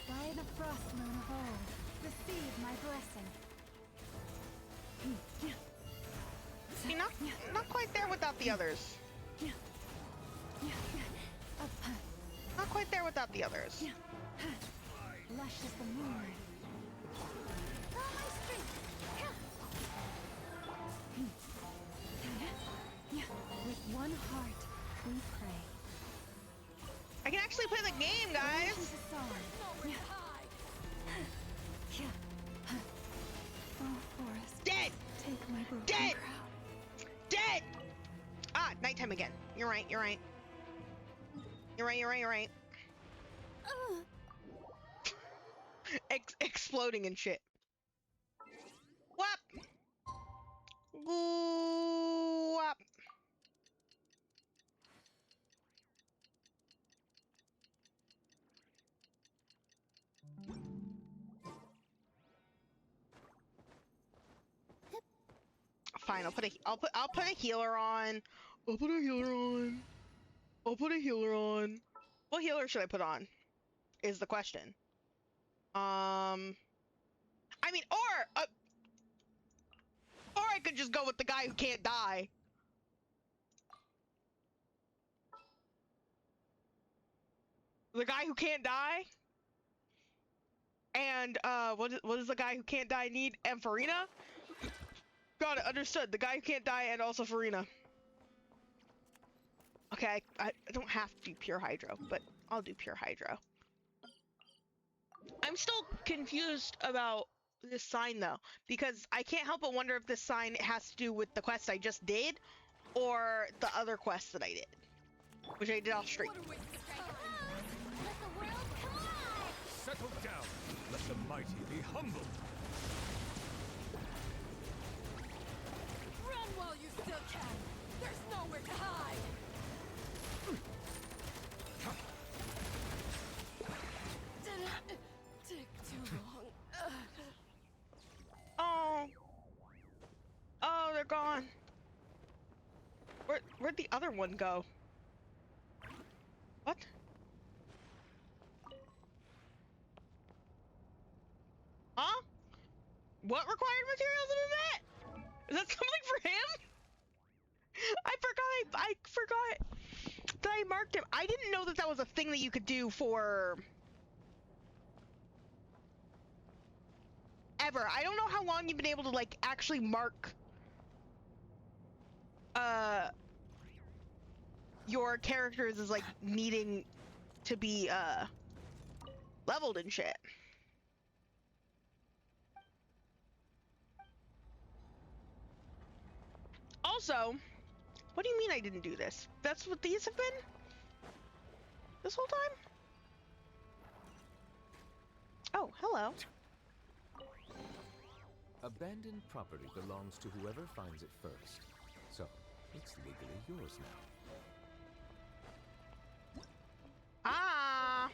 By the frost moon of old, receive my blessing. He knocked not quite there without the others. Not quite there without the others. Lush as the moonlight. With one heart, we pray. I can actually play the game, guys. Oh, Forest. Dead. Take my broken Dead. crown. Dead. Ah, nighttime again. You're right. You're right. You're right. You're right. You're right. Exploding and shit. Whap. Whap. Fine, I'll put a healer on. I'll put a healer on. I'll put a healer on. What healer should I put on? Is the question. I mean, or I could just go with the guy who can't die. The guy who can't die. And what does the guy who can't die need? And Farina? Got it, understood. The guy who can't die and also Farina. Okay, I don't have to do pure hydro, but I'll do pure hydro. I'm still confused about this sign though, because I can't help but wonder if this sign has to do with the quest I just did, or the other quest that I did, which I did off stream. Settle down. Let the mighty be humble. Run while you still can. There's nowhere to hide. Didn't take too long. Oh, they're gone. Where'd the other one go? What? Huh? What required materials have been met? Is that something for him? I forgot that I marked him. I didn't know that that was a thing that you could do for ever. I don't know how long you've been able to like actually mark your characters as like needing to be leveled and shit. Also, what do you mean I didn't do this? That's what these have been? This whole time? Oh, hello. Abandoned property belongs to whoever finds it first. So, it's legally yours now. Ah!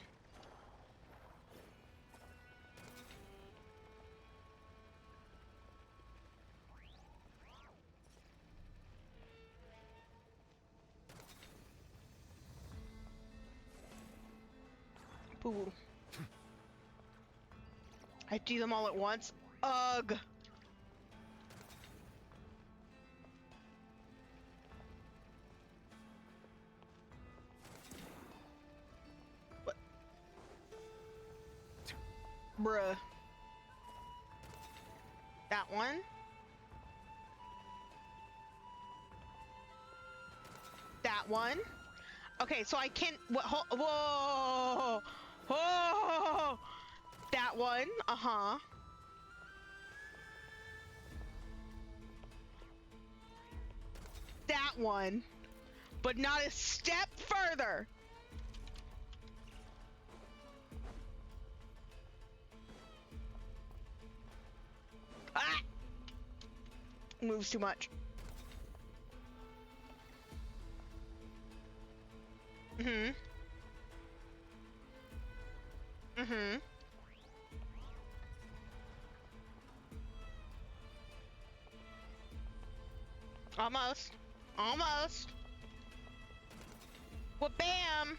Boo. I do them all at once? Ugh! What? Bruh. That one? That one? Okay, so I can't. Whoa! Whoa! That one. Uh-huh. That one. But not a step further. Ah! Moves too much. Mm-hmm. Mm-hmm. Almost. Almost. Well, bam!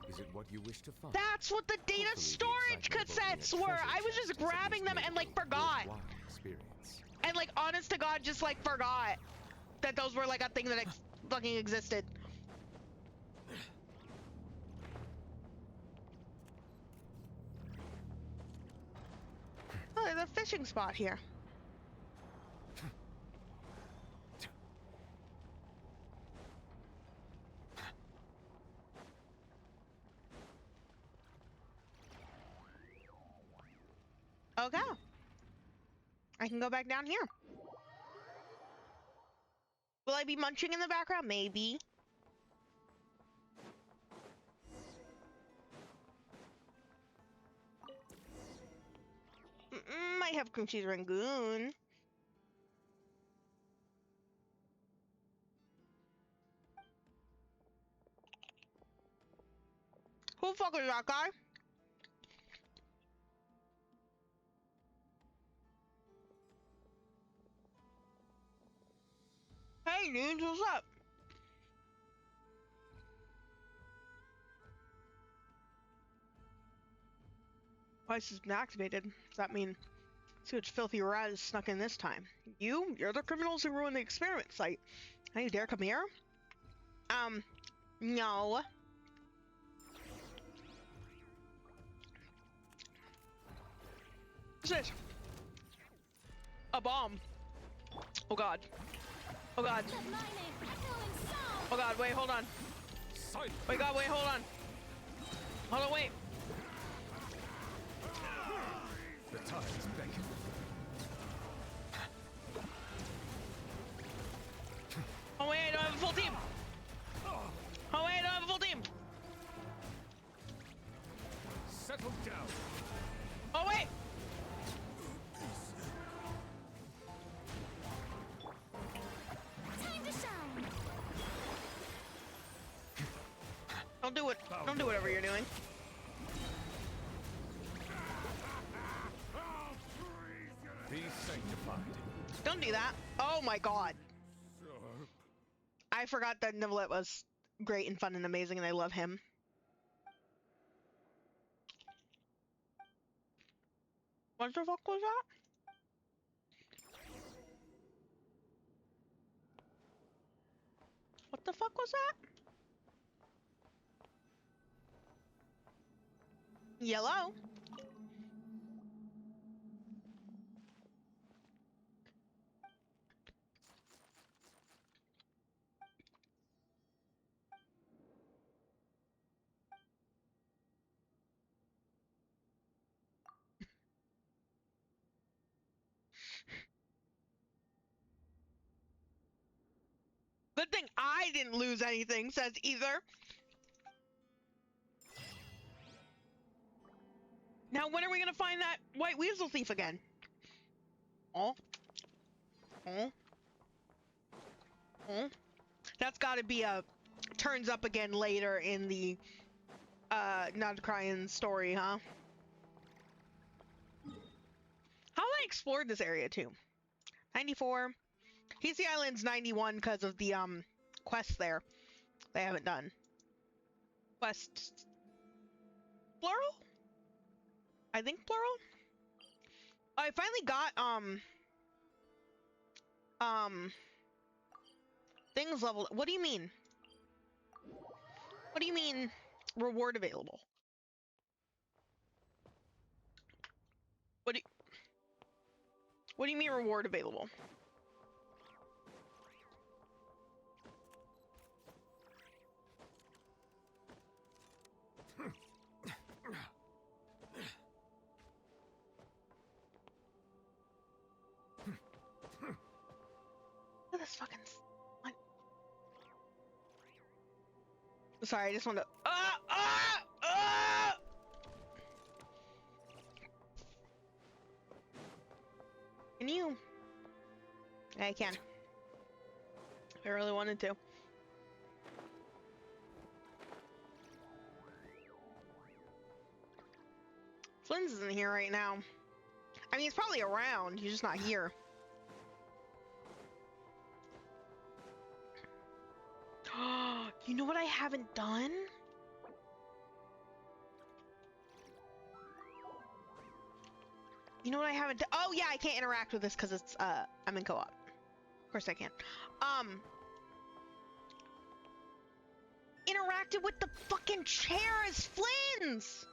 Is it what you wish to find? That's what the data storage cassettes were! I was just grabbing them and, like, forgot! Worthwhile experience. And like, honest to God, just like forgot that those were like a thing that fucking existed. Oh, there's a fishing spot here. Okay. I can go back down here. Will I be munching in the background? Maybe. Might have cream cheese rangoon. Who the fuck is that guy? Hey dudes, what's up? Device has been activated. Does that mean see which filthy rat is snuck in this time? You're the criminals who ruined the experiment site. How you dare come here? No. What's this? A bomb. Oh god. Oh god. Oh god, wait, hold on. Wait, god, wait, hold on. Hold on, wait. The time is beckoning. Oh wait, I don't have a full team. Oh wait, I don't have a full team. Settle down. Oh wait. Time to shine. Don't do it. Don't do whatever you're doing. Be sanctified. Don't do that. Oh my god. I forgot that Nivelet was great and fun and amazing and I love him. What the fuck was that? What the fuck was that? Yellow? Good thing I didn't lose anything, says either. Now when are we gonna find that white weasel thief again? Oh. Oh. Oh. That's gotta be a turns up again later in the Not Crying story, huh? How have I explored this area too? 94. Heasy Island's 91 because of the quests there they haven't done. Quests plural? I think plural? I finally got things leveled. What do you mean? What do you mean reward available? What do you mean reward available? Look at this fucking. Sorry, I just want to. Can you? I can. If I really wanted to. Flynn's isn't here right now. I mean, he's probably around. He's just not here. You know what I haven't done? You know what I haven't done? Oh yeah, I can't interact with this because it's I'm in co-op. Of course I can. Interacted with the fucking chair as Flynn's.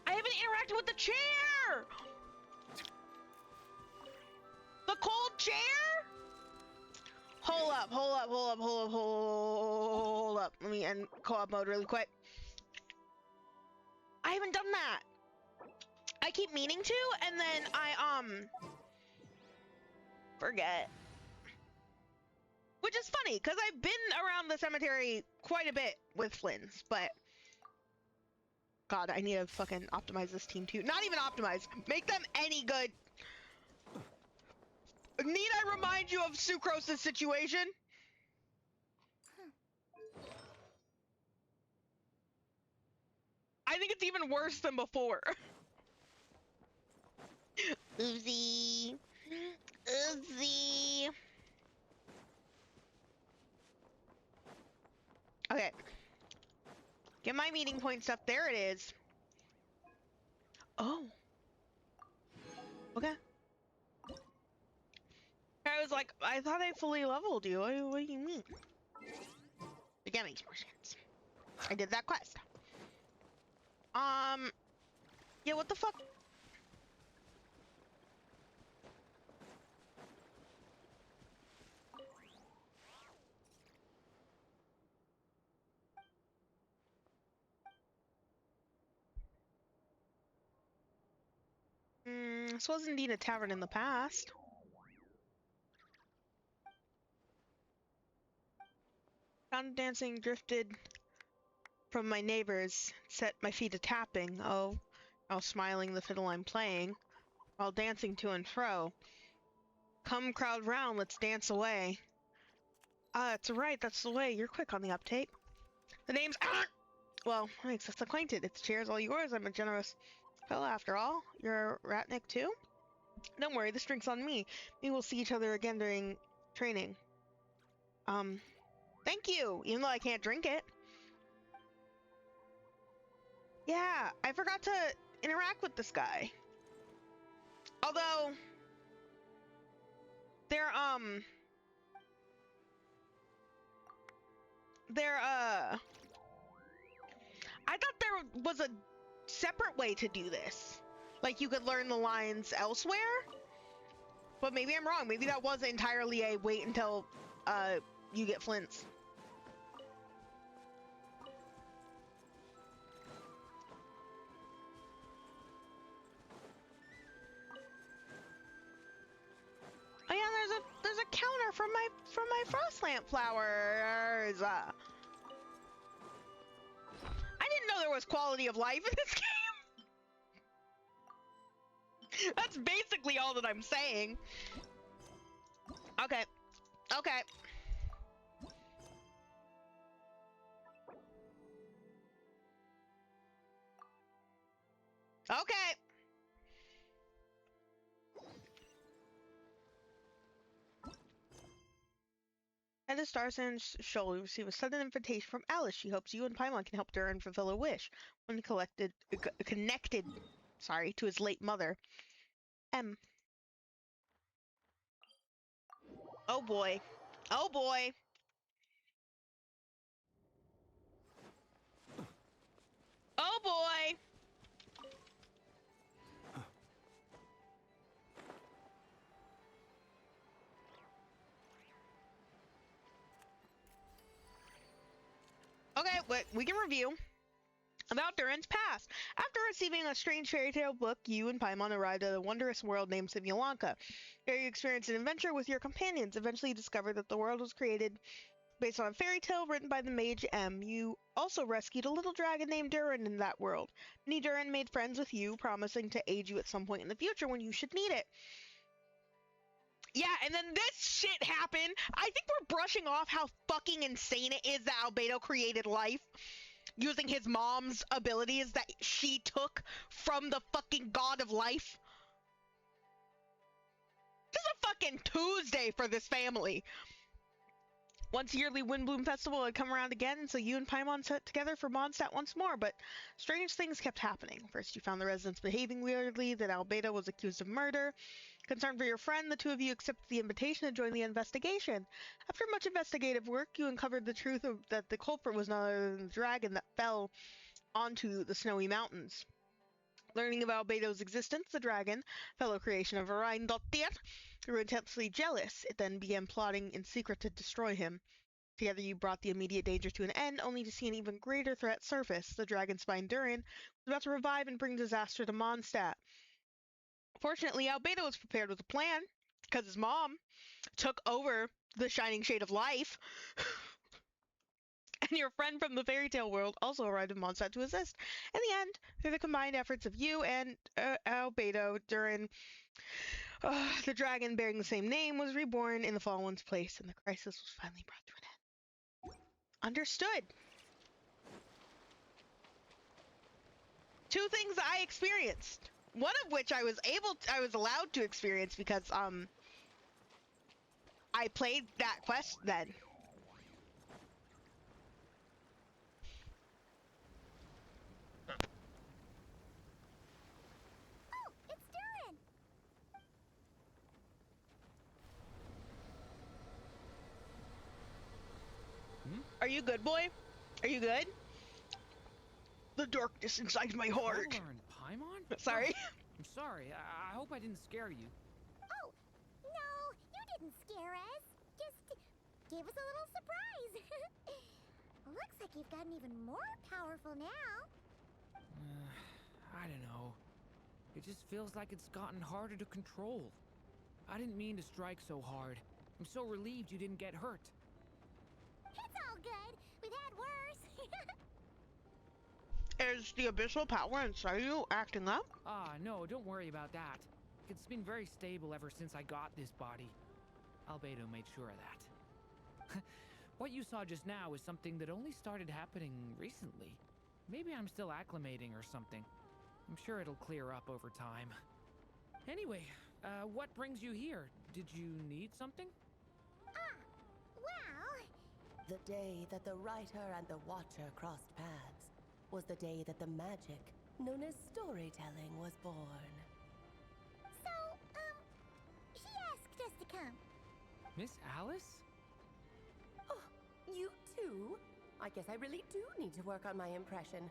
I haven't interacted with the chair. The cold chair. Hold up. Let me end co-op mode really quick. I haven't done that. I keep meaning to, and then I forget. Which is funny, because I've been around the cemetery quite a bit with Flynn's, but God, I need to fucking optimize this team too. Not even optimize, make them any good. Need I remind you of Sucrose's situation? I think it's even worse than before. Oopsie. Oopsie. Okay. Get my meeting point stuff. There it is. Oh. Okay. I was like, I thought I fully leveled you. What do you mean? But that makes more sense. I did that quest. Yeah, what the fuck? This was indeed a tavern in the past. Sound dancing drifted from my neighbors, set my feet a tapping, oh, while smiling the fiddle I'm playing, while dancing to and fro. Come crowd round, let's dance away. Ah, that's right, that's the way, you're quick on the uptake. The name's well, makes us acquainted. It's cheers all yours, I'm a generous fellow after all. You're a Ratnik too? Don't worry, this drink's on me. Maybe we'll see each other again during training. Thank you, even though I can't drink it. Yeah, I forgot to interact with this guy. Although, they're, I thought there was a separate way to do this. Like, you could learn the lines elsewhere? But maybe I'm wrong. Maybe that was entirely a wait until, you get Flints. Oh yeah, there's a counter from my Frostlamp flowers. I didn't know there was quality of life in this game. That's basically all that I'm saying. Okay. Okay. Okay. At the Starsen's show, you receive a sudden invitation from Alice. She hopes you and Paimon can help Durin fulfill a wish. When connected, sorry, to his late mother. Oh boy. Oh boy. Oh boy. Okay, we can review. About Durin's past. After receiving a strange fairy tale book, you and Paimon arrived at a wondrous world named Simulanka. Here you experienced an adventure with your companions. Eventually you discovered that the world was created based on a fairy tale written by the mage M. You also rescued a little dragon named Durin in that world. Mini Durin made friends with you, promising to aid you at some point in the future when you should need it. Yeah, and then this shit happened. I think we're brushing off how fucking insane it is that Albedo created life using his mom's abilities that she took from the fucking god of life. This is a fucking Tuesday for this family. Once yearly Windbloom Festival had come around again, and so you and Paimon set together for Mondstadt once more, but strange things kept happening. First, you found the residents behaving weirdly, then Albedo was accused of murder. Concerned for your friend, the two of you accepted the invitation to join the investigation. After much investigative work, you uncovered the truth that the culprit was none other than the dragon that fell onto the snowy mountains. Learning of Albedo's existence, the dragon, fellow creation of Rheindotir, grew intensely jealous. It then began plotting in secret to destroy him. Together you brought the immediate danger to an end, only to see an even greater threat surface. The dragon spine Durin was about to revive and bring disaster to Mondstadt. Fortunately, Albedo was prepared with a plan, because his mom took over the Shining Shade of Life. And your friend from the fairy tale world also arrived in Mondstadt to assist. In the end, through the combined efforts of you and Albedo, Durin, the dragon bearing the same name was reborn in the Fallen One's place, and the crisis was finally brought to an end. Understood. Two things I experienced. One of which I was allowed to experience because I played that quest then. Oh, it's Durin! Are you good, boy? Are you good? The darkness inside my heart. Traveler and Paimon? Sorry. I'm sorry. I hope I didn't scare you. Oh, no, you didn't scare us. Just gave us a little surprise. Looks like you've gotten even more powerful now. I don't know. It just feels like it's gotten harder to control. I didn't mean to strike so hard. I'm so relieved you didn't get hurt. It's all good. We've had worse. Is the abyssal power inside you acting up? No, don't worry about that. It's been very stable ever since I got this body. Albedo made sure of that. What you saw just now is something that only started happening recently. Maybe I'm still acclimating or something. I'm sure it'll clear up over time. Anyway, what brings you here? Did you need something? Well... The day that the writer and the watcher crossed paths was the day that the magic, known as storytelling, was born. So, she asked us to come. Miss Alice? Oh, you too? I guess I really do need to work on my impression.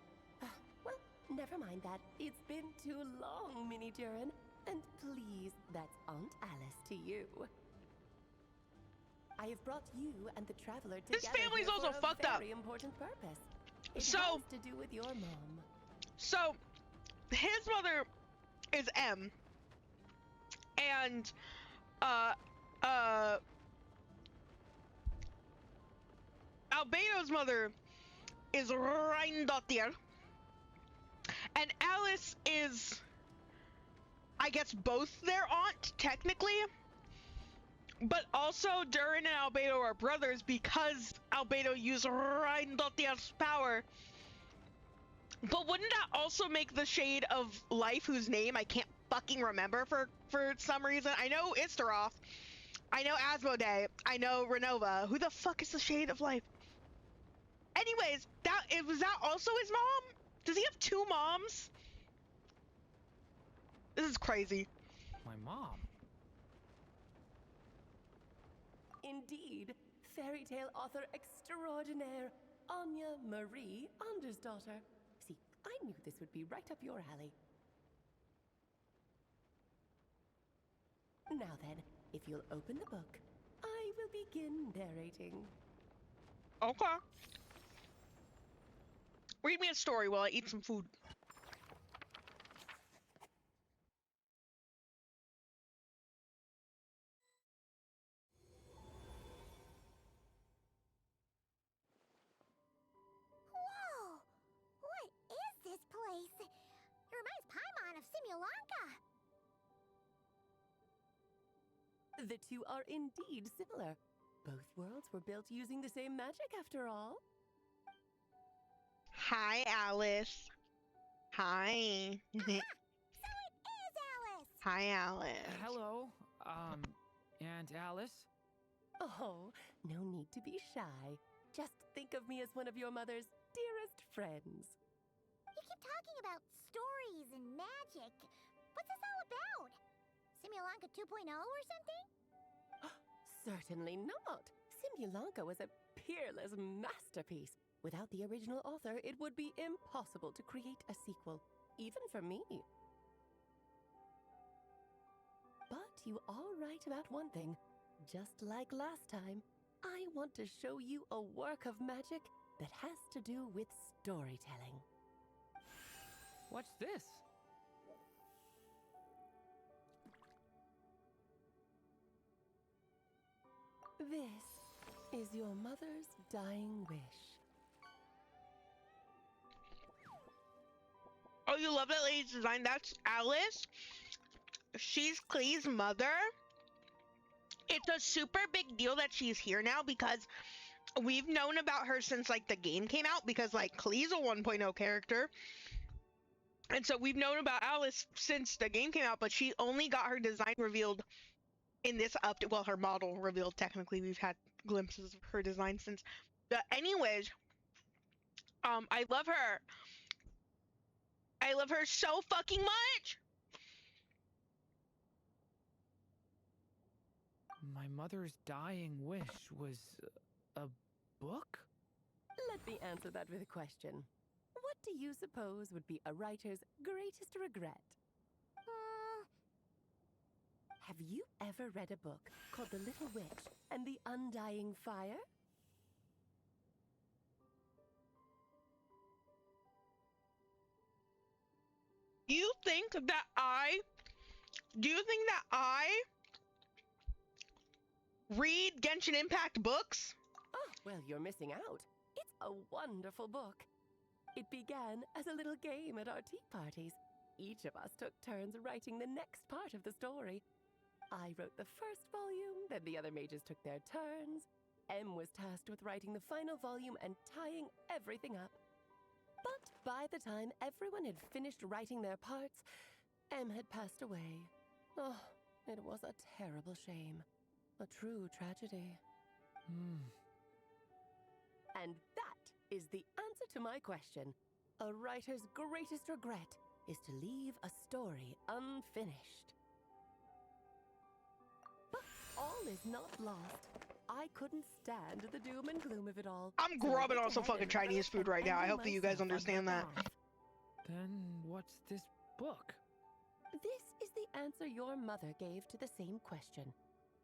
Well, never mind that. It's been too long, Mini Durin. And please, that's Aunt Alice to you. I have brought you and the traveler together. His family's here also for fucked a up. very important purpose. It So- has to do with your mom. So, his mother is M. And, Albedo's mother is Rheindotir. And Alice is, I guess, both their aunt, technically. But also, Durin and Albedo are brothers because Albedo used Rheindotir's power. But wouldn't that also make the Shade of Life, whose name I can't fucking remember for some reason? I know Istaroth. I know Asmodee. I know Renova. Who the fuck is the Shade of Life? Anyways, was that also his mom? Does he have two moms? This is crazy. My mom? Indeed, fairy tale author extraordinaire, Anya Marie Andersdaughter. See, I knew this would be right up your alley. Now then, if you'll open the book, I will begin narrating. Okay. Read me a story while I eat some food. Whoa! What is this place? It reminds Paimon of Simulanka. The two are indeed similar. Both worlds were built using the same magic, after all. Hi, Alice. Hi. So it is Alice! Hi, Alice. Hello, Aunt Alice? Oh, no need to be shy. Just think of me as one of your mother's dearest friends. You keep talking about stories and magic. What's this all about? Simulanka 2.0 or something? Certainly not. Simulanka was a peerless masterpiece. Without the original author, it would be impossible to create a sequel, even for me. But you are right about one thing. Just like last time, I want to show you a work of magic that has to do with storytelling. What's this? This is your mother's dying wish. Oh, you love that lady's design? That's Alice. She's Klee's mother. It's a super big deal that she's here now because we've known about her since like the game came out, because like Klee's a 1.0 character. And so we've known about Alice since the game came out, but she only got her design revealed in this update. Well, her model revealed, technically. We've had glimpses of her design since. But anyways, I love her. I love her so fucking much. My mother's dying wish was a book? Let me answer that with a question. What do you suppose would be a writer's greatest regret? Have you ever read a book called The Little Witch and the Undying Fire? Do you think that I read Genshin Impact books? Oh, well, you're missing out. It's a wonderful book. It began as a little game at our tea parties. Each of us took turns writing the next part of the story. I wrote the first volume, then the other mages took their turns. Em was tasked with writing the final volume and tying everything up. But by the time everyone had finished writing their parts, Em had passed away. Oh, it was a terrible shame. A true tragedy. And that is the answer to my question. A writer's greatest regret is to leave a story unfinished. But all is not lost. I couldn't stand the doom and gloom of it all. I'm grubbing on some fucking Chinese food right now. I hope that you guys understand that. Then what's this book? This is the answer your mother gave to the same question.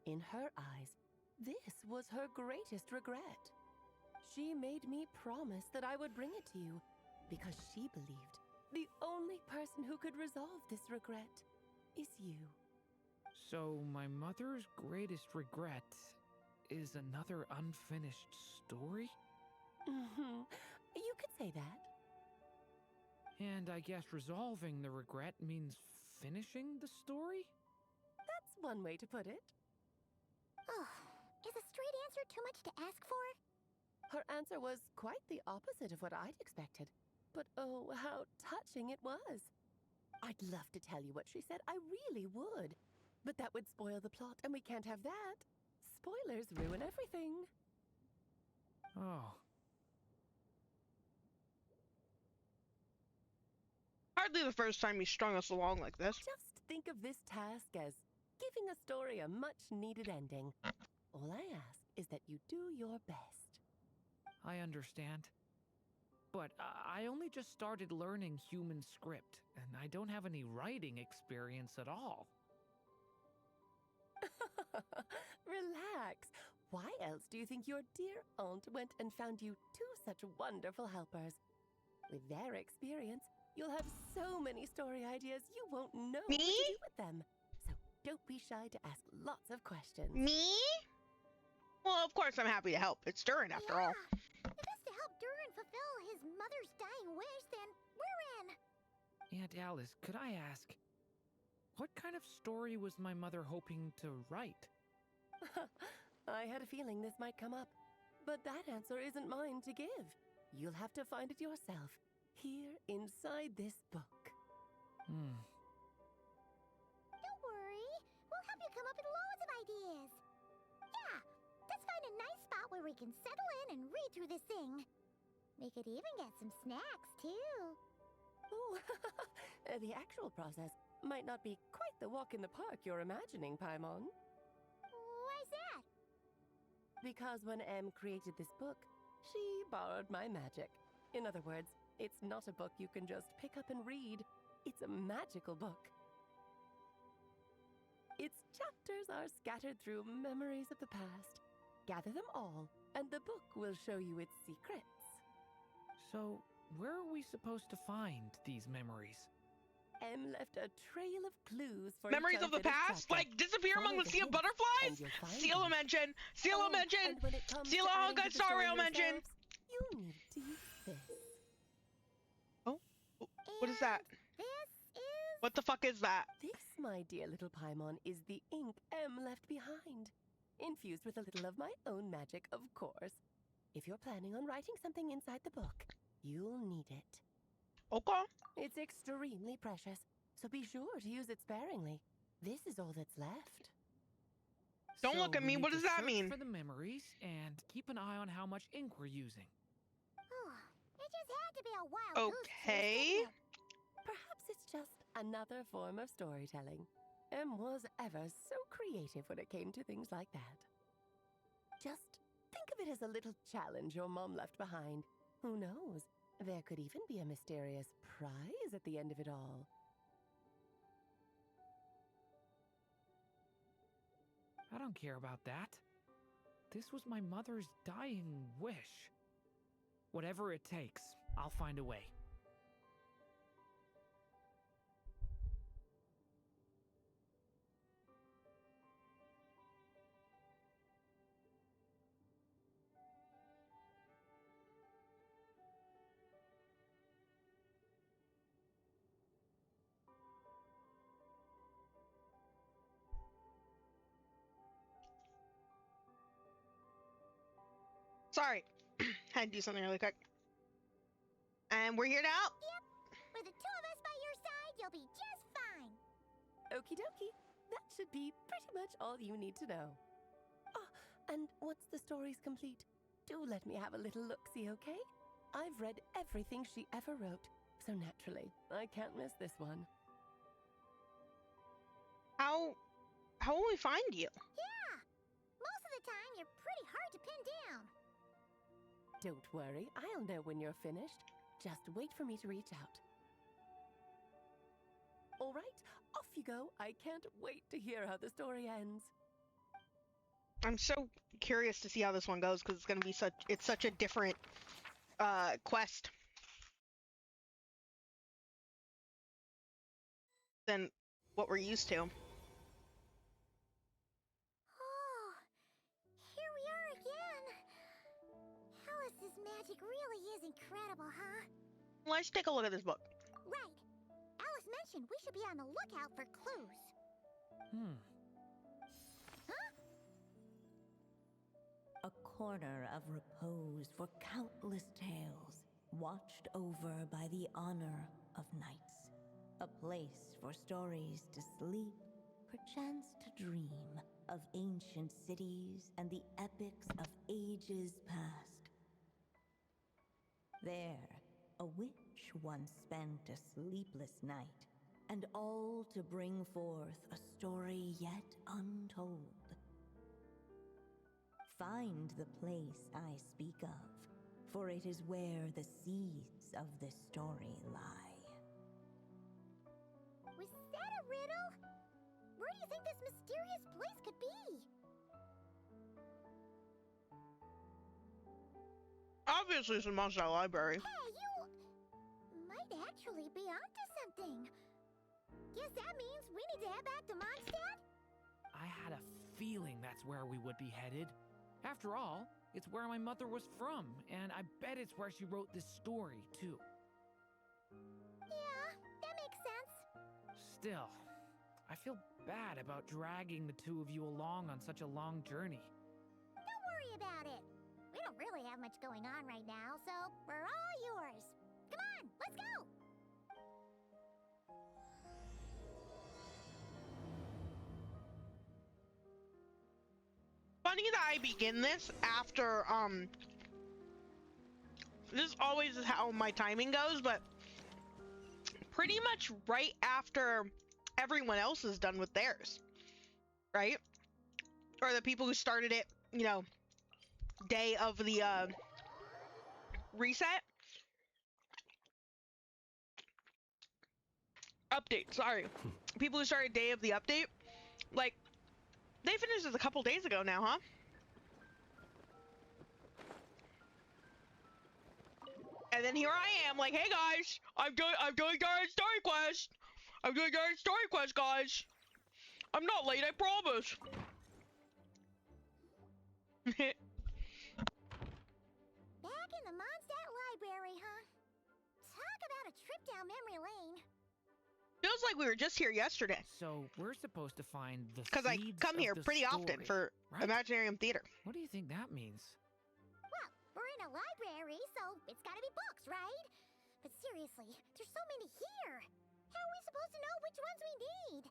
In her eyes, this was her greatest regret. She made me promise that I would bring it to you because she believed the only person who could resolve this regret is you. So my mother's greatest regret is another unfinished story? You could say that. And I guess resolving the regret means finishing the story? That's one way to put it. Oh, is a straight answer too much to ask for? Her answer was quite the opposite of what I'd expected. But oh, how touching it was. I'd love to tell you what she said, I really would. But that would spoil the plot, and we can't have that. Spoilers ruin everything. Oh. Hardly the first time you strung us along like this. Just think of this task as giving a story a much-needed ending. All I ask is that you do your best. I understand. But I only just started learning human script, and I don't have any writing experience at all. Relax. Why else do you think your dear aunt went and found you two such wonderful helpers? With their experience, you'll have so many story ideas you won't know what to do with them. So don't be shy to ask lots of questions. Me? Well, of course I'm happy to help. It's Durin after all. If it's to help Durin fulfill his mother's dying wish, then we're in. Aunt Alice, could I ask, what kind of story was my mother hoping to write? I had a feeling this might come up, but that answer isn't mine to give. You'll have to find it yourself, here inside this book. Don't worry. We'll help you come up with loads of ideas. Yeah, a nice spot where we can settle in and read through this thing. We could even get some snacks, too. Ooh, the actual process might not be quite the walk in the park you're imagining, Paimon. Why's that? Because when Em created this book, she borrowed my magic. In other words, it's not a book you can just pick up and read. It's a magical book. Its chapters are scattered through memories of the past. Gather them all, and the book will show you its secrets. So, where are we supposed to find these memories? Em left a trail of clues for Memories of the past? Like disappear among the sea of butterflies? Seal a mention! Seal a mention! Seal a Hawkeye Star Rail mention! You need to use this. Oh? What is that? What the fuck is that? This, my dear little Paimon, is the ink Em left behind. Infused with a little of my own magic, of course. If you're planning on writing something inside the book, you'll need it. Okay. It's extremely precious, so be sure to use it sparingly. This is all that's left. Don't look at me. What does that mean? For the memories and keep an eye on how much ink we're using. It just had to be a wild Okay. Perhaps it's just another form of storytelling. Em was ever so creative when it came to things like that. Just think of it as a little challenge your mom left behind. Who knows? There could even be a mysterious prize at the end of it all. I don't care about that. This was my mother's dying wish. Whatever it takes, I'll find a way. Sorry. Had to do something really quick. And we're here now? Yep. With the two of us by your side, you'll be just fine. Okie dokie. That should be pretty much all you need to know. Oh, and once the story's complete, do let me have a little look-see, okay? I've read everything she ever wrote, so naturally, I can't miss this one. How will we find you? Yeah. Most of the time, you're pretty hard to pin down. Don't worry, I'll know when you're finished. Just wait for me to reach out. All right, off you go. I can't wait to hear how the story ends. I'm so curious to see how this one goes because it's gonna be such a different quest than what we're used to. Oh, here we are again. Alice's magic really is incredible, huh? Let's take a look at this book. Right. Alice mentioned we should be on the lookout for clues. Huh? A corner of repose for countless tales, watched over by the honor of knights. A place for stories to sleep, perchance to dream of ancient cities and the epics of ages past. There, a witch once spent a sleepless night, and all to bring forth a story yet untold. Find the place I speak of, for it is where the seeds of this story lie. Was that a riddle? Where do you think this mysterious place could be? Obviously, it's in Monster Library. Hey, you might actually be onto something. Guess that means we need to head back to Mondstadt? I had a feeling that's where we would be headed. After all, it's where my mother was from, and I bet it's where she wrote this story, too. Yeah, that makes sense. Still, I feel bad about dragging the two of you along on such a long journey. Don't worry about it. We don't really have much going on right now, so we're all yours. Come on, let's go! funny that I begin this after, this always is how my timing goes, but pretty much right after everyone else is done with theirs, right? Or the people who started it, you know, day of the, reset. Update, sorry. People who started day of the update, like, they finished this a couple days ago now, huh? And then here I am, like, hey guys, I'm doing Garden Story Quest. I'm doing Garden Story Quest, guys. I'm not late, I promise. Back in the Mondstadt Library, huh? Talk about a trip down memory lane. Feels like we were just here yesterday. So we're supposed to find the Because I come here pretty often for right? Imaginarium Theater. What do you think that means? Well, we're in a library, so it's gotta be books, right? But seriously, there's so many here. How are we supposed to know which ones we need?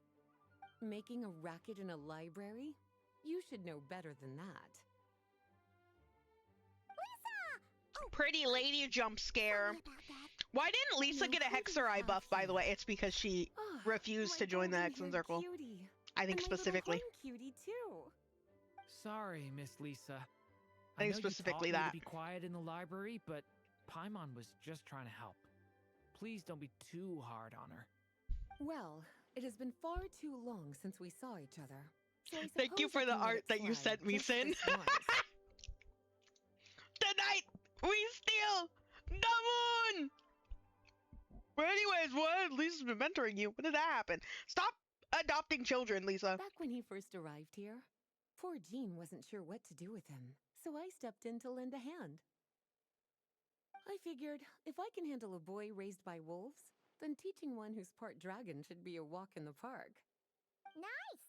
Making a racket in a library? You should know better than that. Pretty lady jump scare. Why didn't Lisa get a Hexer buff, by the way? It's because she refused to join the Hexen Circle. I think specifically. Cutie too. Sorry, Miss Lisa. I think know specifically you taught me that. to be quiet in the library, but Paimon was just trying to help. Please don't be too hard on her. Well, it has been far too long since we saw each other. So Thank you for the art that you sent me, Sin. Tonight, we steal the moon! But anyways, what? Lisa's been mentoring you. When did that happen? Stop adopting children, Lisa. Back when he first arrived here, poor Jean wasn't sure what to do with him, so I stepped in to lend a hand. I figured, if I can handle a boy raised by wolves, then teaching one who's part dragon should be a walk in the park. Nice!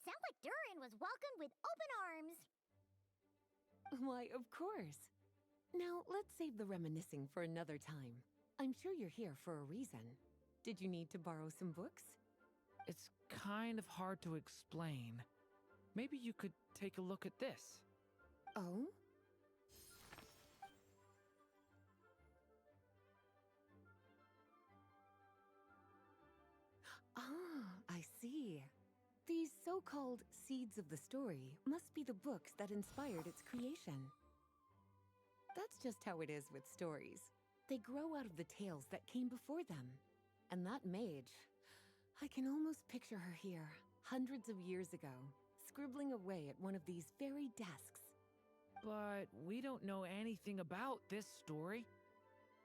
Sounds like Durin was welcomed with open arms. Why, of course. Now, let's save the reminiscing for another time. I'm sure you're here for a reason. Did you need to borrow some books? It's kind of hard to explain. Maybe you could take a look at this. Oh? Ah, I see. These so-called seeds of the story must be the books that inspired its creation. That's just how it is with stories. They grow out of the tales that came before them. And that mage, I can almost picture her here, hundreds of years ago, scribbling away at one of these very desks. But we don't know anything about this story.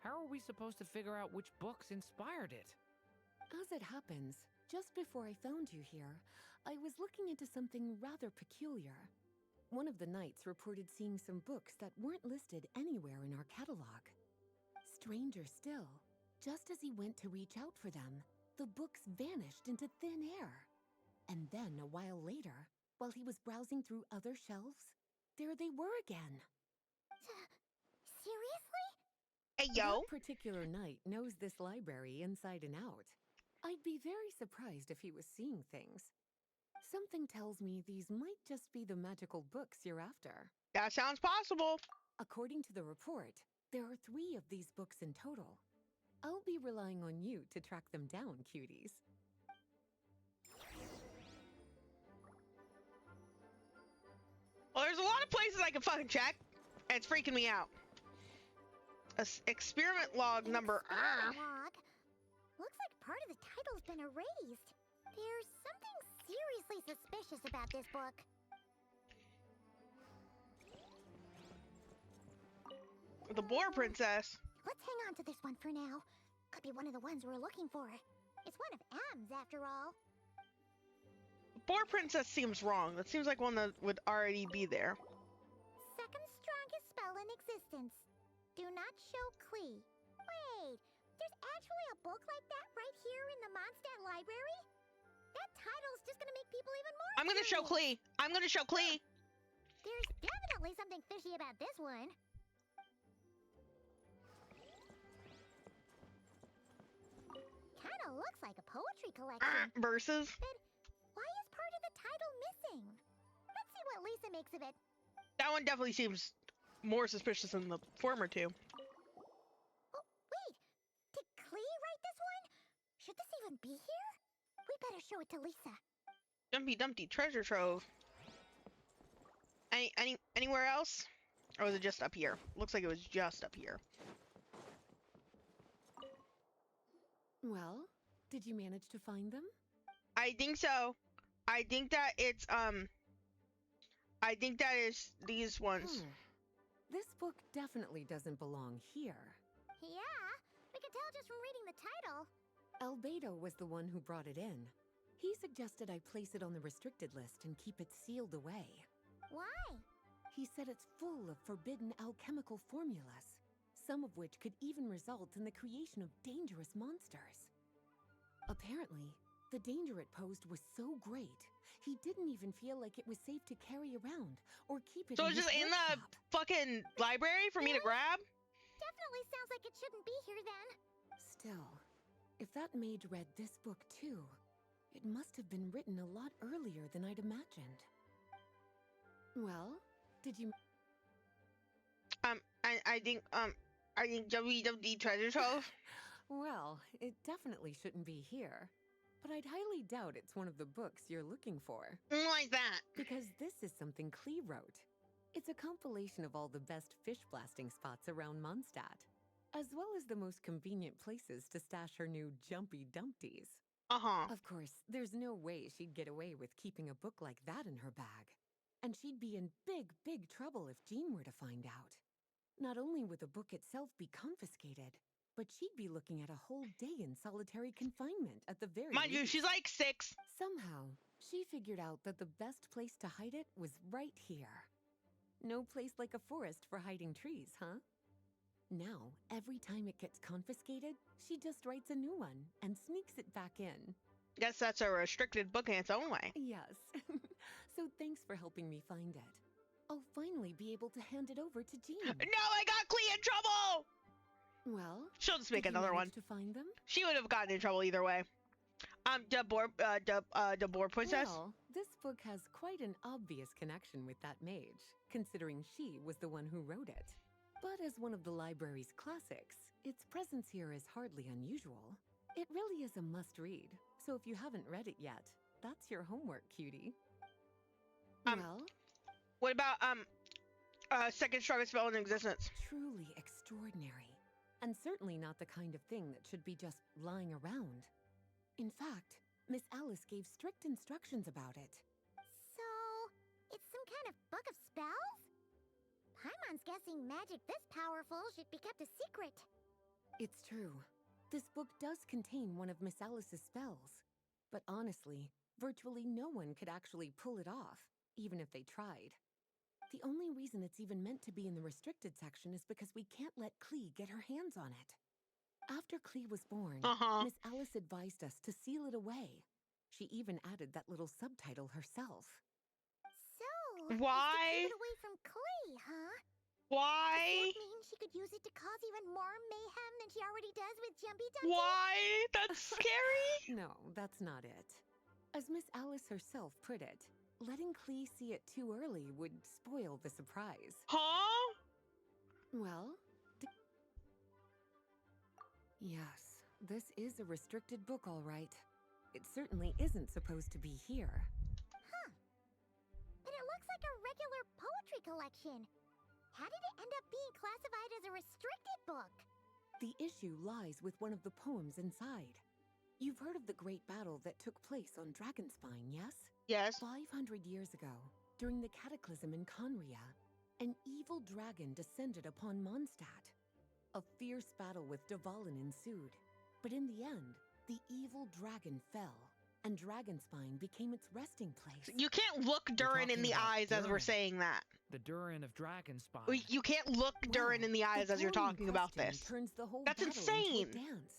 How are we supposed to figure out which books inspired it? As it happens, just before I found you here, I was looking into something rather peculiar. One of the knights reported seeing some books that weren't listed anywhere in our catalog. Stranger still, just as he went to reach out for them, the books vanished into thin air. And then, a while later, while he was browsing through other shelves, there they were again. Seriously? Hey, yo. That particular knight knows this library inside and out. I'd be very surprised if he was seeing things. Something tells me these might just be the magical books you're after. That sounds possible. According to the report, there are 3 of these books in total. I'll be relying on you to track them down, cuties. Well, there's a lot of places I can fucking check, and it's freaking me out. Experiment log number... Log? Looks like part of the title's been erased. There's something seriously suspicious about this book. The Boar Princess. Let's hang on to this one for now. Could be one of the ones we're looking for. It's one of M's, after all. Boar Princess seems wrong. That seems like one that would already be there. Second strongest spell in existence. Do not show Klee. Wait, there's actually a book like that right here in the Mondstadt Library? That title's just gonna make people even more I'm gonna show Klee. I'm gonna show Klee. There's definitely something fishy about this one. Kinda looks like a poetry collection. Verses. But why is part of the title missing? Let's see what Lisa makes of it. That one definitely seems more suspicious than the former two. Oh, wait! Did Klee write this one? Should this even be here? We better show it to Lisa. Dumpty Dumpty treasure trove. Anywhere else? Or was it just up here? Looks like it was just up here. Well, did you manage to find them? I think so. I think that it's I think that is these ones. This book definitely doesn't belong here. Yeah, we can tell just from reading the title. Albedo was the one who brought it in. He suggested I place it on the restricted list and keep it sealed away. Why? He said it's full of forbidden alchemical formulas, some of which could even result in the creation of dangerous monsters. Apparently, the danger it posed was so great, he didn't even feel like it was safe to carry around or keep it So in it's his just in the workshop. fucking library for me to grab? Definitely sounds like it shouldn't be here then. Still, if that mage read this book too, it must have been written a lot earlier than I'd imagined. Well, did you... I think WWD treasure trove. Well, it definitely shouldn't be here. But I'd highly doubt it's one of the books you're looking for. Like that. Because this is something Klee wrote. It's a compilation of all the best fish blasting spots around Mondstadt, as well as the most convenient places to stash her new Jumpy Dumpties. Uh-huh. Of course, there's no way she'd get away with keeping a book like that in her bag. And she'd be in big, big trouble if Jean were to find out. Not only would the book itself be confiscated, but she'd be looking at a whole day in solitary confinement at the very Mind you, least. she's like 6. Somehow, she figured out that the best place to hide it was right here. No place like a forest for hiding trees, huh? Now, every time it gets confiscated, she just writes a new one and sneaks it back in. Guess that's a restricted book in its own way. Yes. So thanks for helping me find it. I'll finally be able to hand it over to Jean. No, I got Klee in trouble! Well, she'll just make did you another one. manage to find them? She would have gotten in trouble either way. The boar princess. Well, this book has quite an obvious connection with that mage, considering she was the one who wrote it. But as one of the library's classics, its presence here is hardly unusual. It really is a must-read, so if you haven't read it yet, that's your homework, cutie. Well? What about, second strongest spell in existence? Truly extraordinary. And certainly not the kind of thing that should be just lying around. In fact, Miss Alice gave strict instructions about it. So, it's some kind of book of spells? Paimon's guessing magic this powerful should be kept a secret. It's true. This book does contain one of Miss Alice's spells. But honestly, virtually no one could actually pull it off, even if they tried. The only reason it's even meant to be in the restricted section is because we can't let Klee get her hands on it. After Klee was born, Miss Alice advised us to seal it away. She even added that little subtitle herself. So, why? Keep it away from Klee, huh? Why? Does that mean she could use it to cause even more mayhem than she already does with Jumpy Dumpty? Why? That's scary. No, that's not it. As Miss Alice herself put it, letting Klee see it too early would spoil the surprise. Huh? Well, yes, this is a restricted book, all right. It certainly isn't supposed to be here. Huh. But it looks like a regular poetry collection. How did it end up being classified as a restricted book? The issue lies with one of the poems inside. You've heard of the great battle that took place on Dragonspine, yes? Yes. 500 years ago, during the cataclysm in Conria, an evil dragon descended upon Mondstadt. A fierce battle with Dvalin ensued, but in the end, the evil dragon fell, and Dragonspine became its resting place. You can't look Durin in the eyes as we're saying that. The Durin of Dragonspine. You can't look Durin in the eyes as you're talking about this. Turns the whole That's battle insane. into a dance,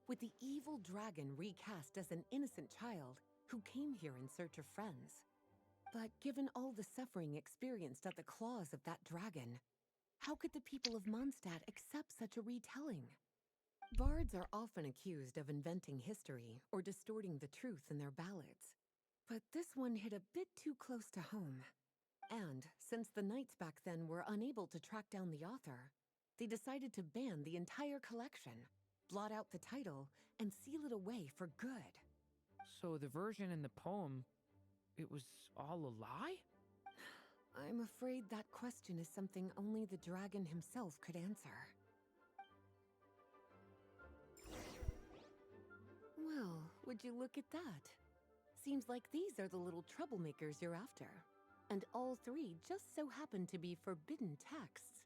with the evil dragon recast as an innocent child who came here in search of friends. But given all the suffering experienced at the claws of that dragon, how could the people of Mondstadt accept such a retelling? Bards are often accused of inventing history or distorting the truth in their ballads. But this one hit a bit too close to home. And since the knights back then were unable to track down the author, they decided to ban the entire collection, blot out the title, and seal it away for good. So the version in the poem, it was all a lie? I'm afraid that question is something only the dragon himself could answer. Well, would you look at that? Seems like these are the little troublemakers you're after. And all three just so happen to be forbidden texts.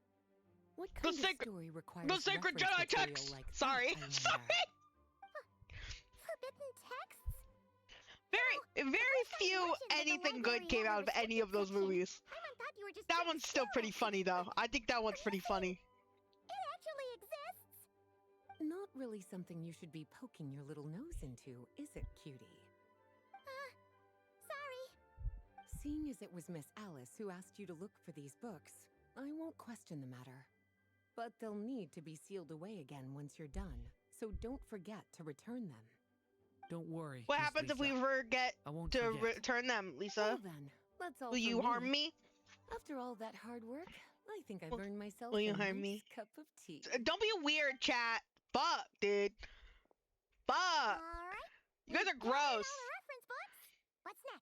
What kind of story requires the sacred reference Jedi material text? like Sorry, that, I sorry. Forbidden texts? Very few anything good came out of any of those movies. That one's still pretty funny though. I think that one's pretty funny. It actually exists. Not really something you should be poking your little nose into, is it, cutie? Sorry. Seeing as it was Miss Alice who asked you to look for these books, I won't question the matter. But they'll need to be sealed away again once you're done, so don't forget to return them. Don't worry. What Miss happens if Lisa. we forget I won't to forget. return them, Lisa? Well then, that's all Will for you harm me? After all that hard work, I think I've earned myself will you a harm nice me? cup of tea. Don't be weird, chat. Fuck, dude. Fuck. All right. You guys are gross. All the reference books. What's next?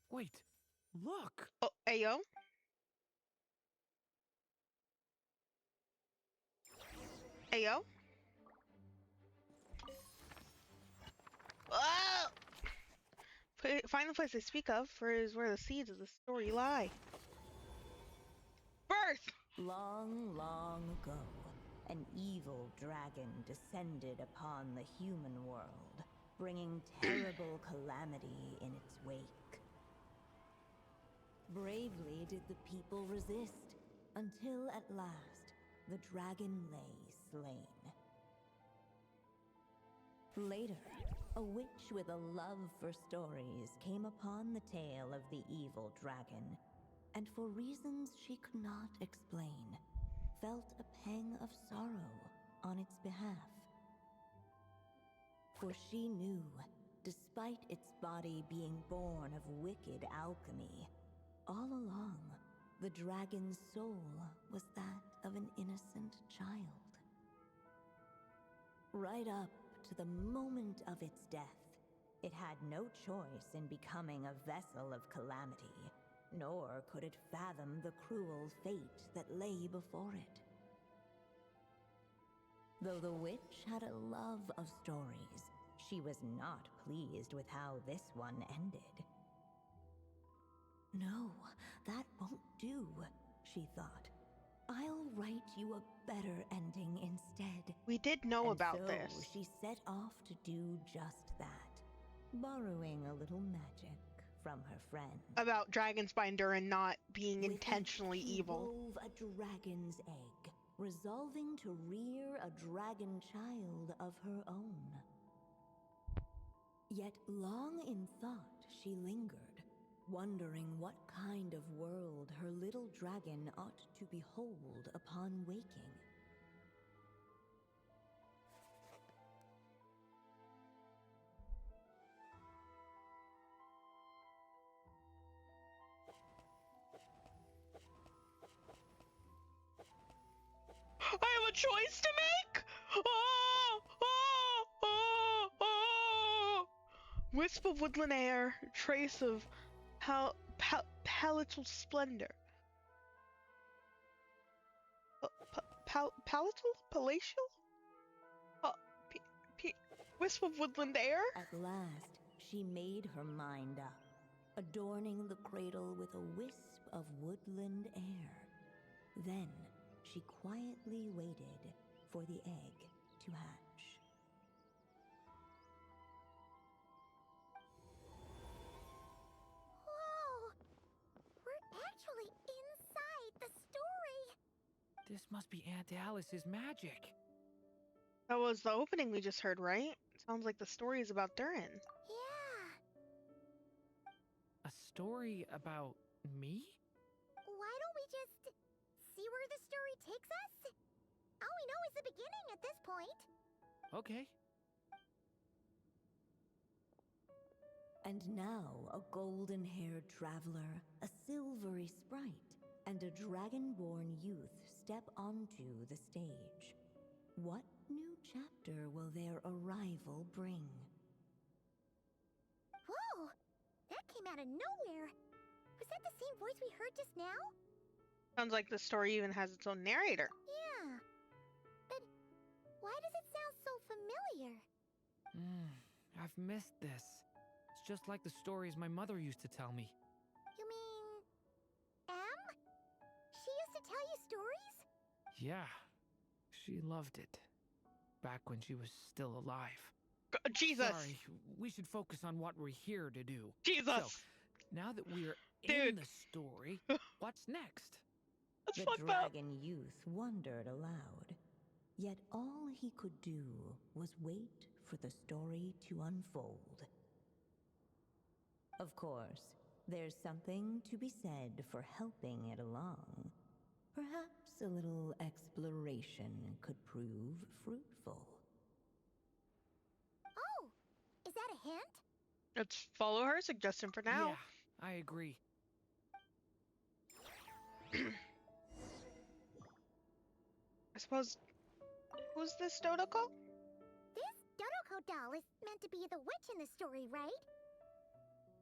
Wait, look. Oh, Ayo. Ayo. Oh! Find the place they speak of, for is where the seeds of the story lie. Birth! Long, long ago, an evil dragon descended upon the human world, bringing terrible calamity in its wake. Bravely did the people resist, until at last, the dragon lay slain. Later, a witch with a love for stories came upon the tale of the evil dragon, and for reasons she could not explain, felt a pang of sorrow on its behalf. For she knew, despite its body being born of wicked alchemy, all along, the dragon's soul was that of an innocent child. Right up to the moment of its death, it had no choice in becoming a vessel of calamity, nor could it fathom the cruel fate that lay before it. Though the witch had a love of stories, she was not pleased with how this one ended. No, that won't do, she thought. I'll write you a better ending instead. We did know And about so this. She set off to do just that, borrowing a little magic from her friend. About Dragonspinder and not being With intentionally it, she evil. wove a dragon's egg, resolving to rear a dragon child of her own. Yet long in thought she lingered, wondering what kind of world her little dragon ought to behold upon waking. I have a choice to make? Oh, oh, oh, oh. Wisp of woodland air, trace of palatal splendor. Palatal? Palatial? Wisp of woodland air? At last, she made her mind up, adorning the cradle with a wisp of woodland air. Then, she quietly waited for the egg to hatch. Whoa! We're actually inside the story! This must be Aunt Alice's magic. That was the opening we just heard, right? Sounds like the story is about Durin. Yeah! A story about me? Why don't we just see where the story takes us? All we know is the beginning at this point. Okay. And now a golden-haired traveler, a silvery sprite, and a dragon-born youth step onto the stage. What new chapter will their arrival bring? Whoa! That came out of nowhere! Was that the same voice we heard just now? Sounds like the story even has its own narrator. Yeah. But why does it sound so familiar? I've missed this. It's just like the stories my mother used to tell me. You mean... Em? She used to tell you stories? Yeah, she loved it. Back when she was still alive. Jesus! Sorry, we should focus on what we're here to do. Jesus! So, now that we're in the story, what's next? The dragon youth wondered aloud. Yet all he could do was wait for the story to unfold. Of course, there's something to be said for helping it along. Perhaps a little exploration could prove fruitful. Oh! Is that a hint? Let's follow her suggestion for now. Yeah, I agree. I suppose... Who's this Dodoko? This Dodoko doll is meant to be the witch in the story, right?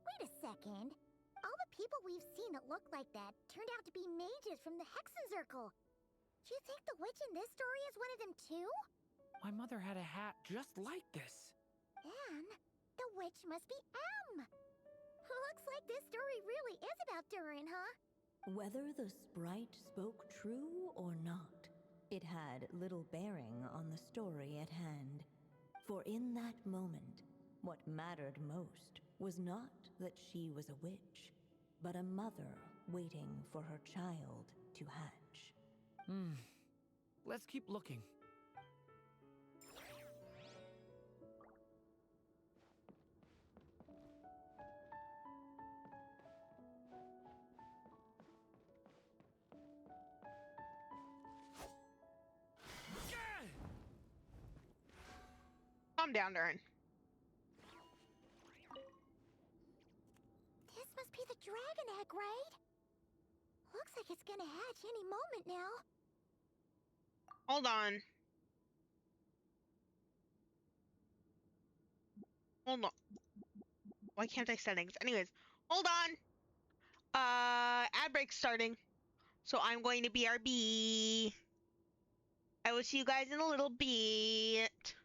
Wait a second. All the people we've seen that look like that turned out to be mages from the Hexenzirkel. Do you think the witch in this story is one of them too? My mother had a hat just like this. And the witch must be Em. Looks like this story really is about Durin, huh? Whether the sprite spoke true or not, it had little bearing on the story at hand. For in that moment, what mattered most was not that she was a witch, but a mother waiting for her child to hatch. Let's keep looking. Calm down, Durin. This must be the dragon egg, right? Looks like it's gonna hatch any moment now. Hold on. Hold on. Why can't I settings? Anyways, hold on. Ad break starting. So I'm going to BRB. I will see you guys in a little bit.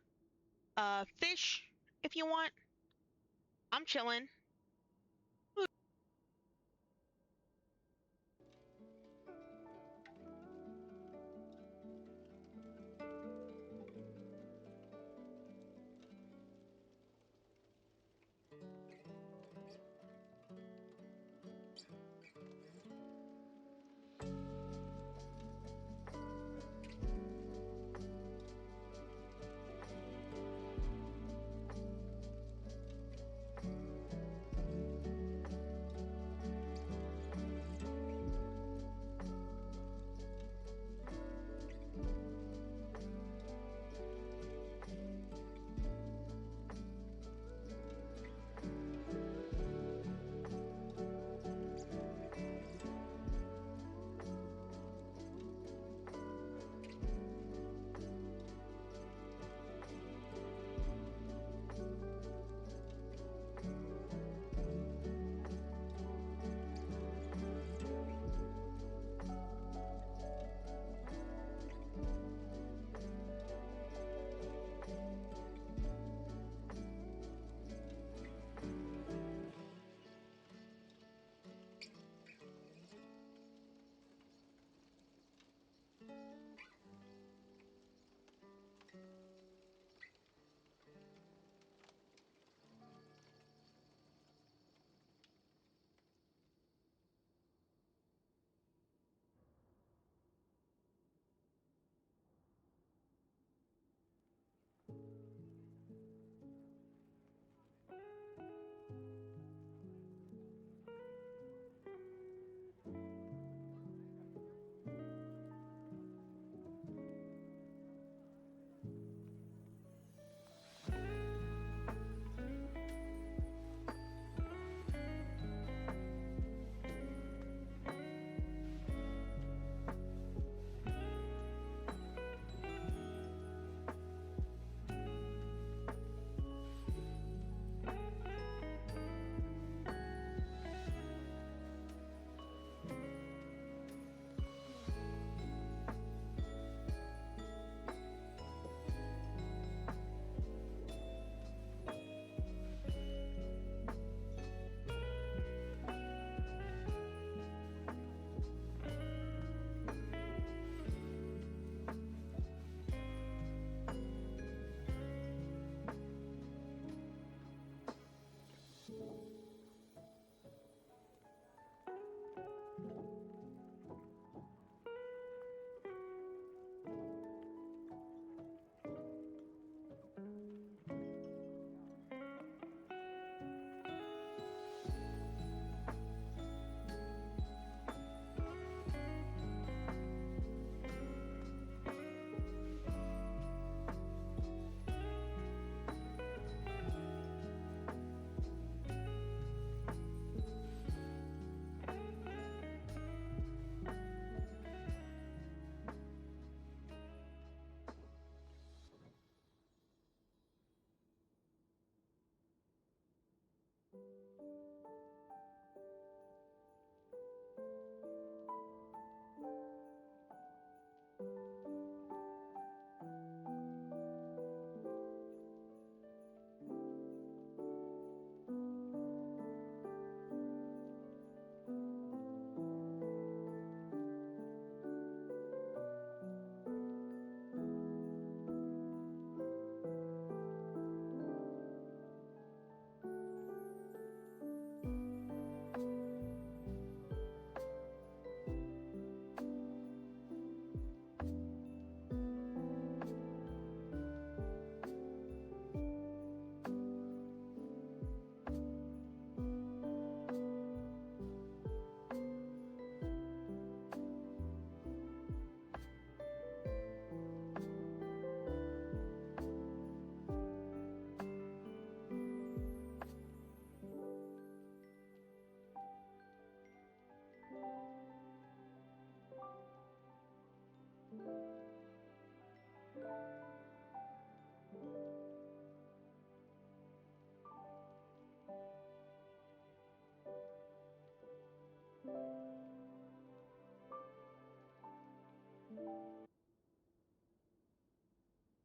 Fish, if you want. I'm chilling.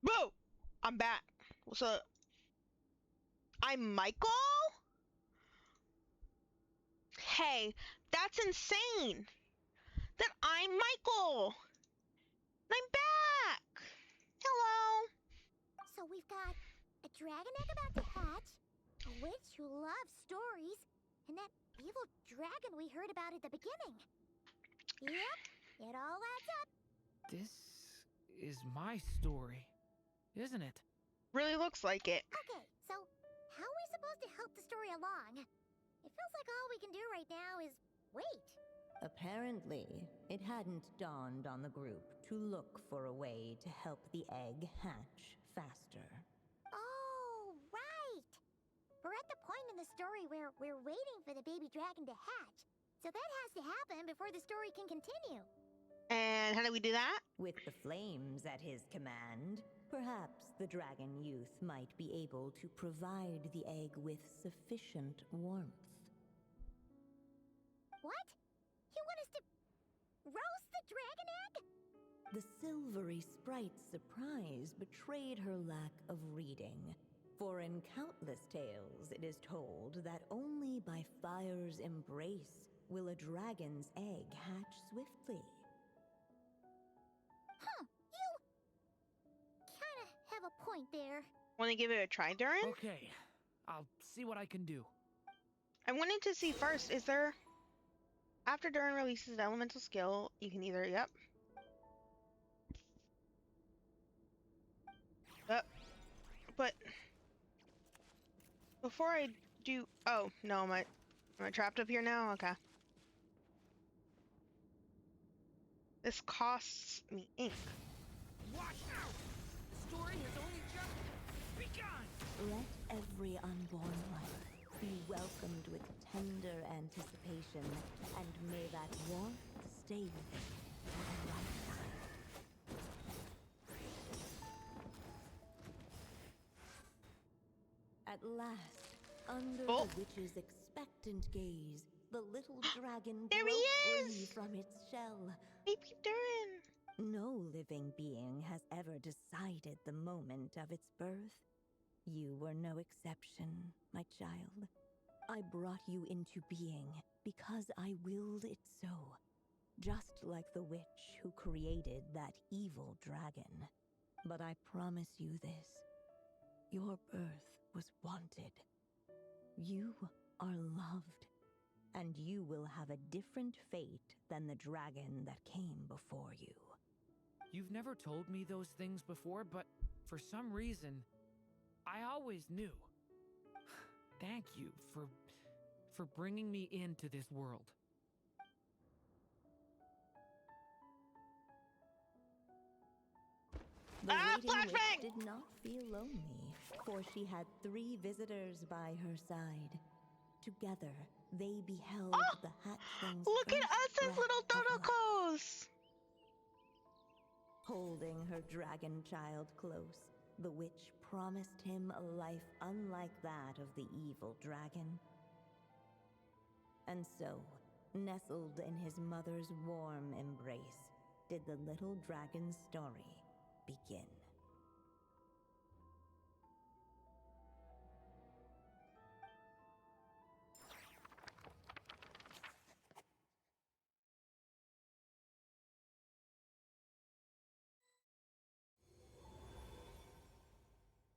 Boo! I'm back. What's up? I'm Michael? Hey, that's insane! That I'm Michael! I'm back! Hello! So we've got a dragon egg about to hatch, a witch who loves stories, and that evil dragon we heard about at the beginning. Yep, it all adds up. This is my story, isn't it? Really looks like it. Okay, so how are we supposed to help the story along? It feels like all we can do right now is wait. Apparently, it hadn't dawned on the group to look for a way to help the egg hatch faster. Oh, right! We're at the point in the story where we're waiting for the baby dragon to hatch. So that has to happen before the story can continue. And how do we do that? With the flames at his command, perhaps the dragon youth might be able to provide the egg with sufficient warmth. What? You want us to roast the dragon egg? The silvery sprite's surprise betrayed her lack of reading. For in countless tales, it is told that only by fire's embrace will a dragon's egg hatch swiftly. Huh, you kinda have a point there. Want to give it a try, Durin? Okay, I'll see what I can do. I wanted to see first, is there... After Durin releases the elemental skill, you can either... Yep. But... Before I do... Oh, no, am I trapped up here now? Okay. This costs me ink. Watch out! The story has only just begun! Let every unborn life be welcomed with tender anticipation, and may that warmth stay with it for a lifetime. At last, under the witch's expectant gaze, the little dragon there broke he free is! from its shell. Baby Durin! No living being has ever decided the moment of its birth. You were no exception, my child. I brought you into being because I willed it so, just like the witch who created that evil dragon. But I promise you this, your birth was wanted. You are loved, and you will have a different fate than the dragon that came before you. You've never told me those things before, but for some reason, I always knew. Thank you for bringing me into this world. The waiting flashbang! witch did not feel lonely, for she had 3 visitors by her side. Together, they beheld the hatchling's Look at first us as breath little of life. Dodocos! Holding her dragon child close, the witch promised him a life unlike that of the evil dragon. And so, nestled in his mother's warm embrace, did the little dragon's story begin.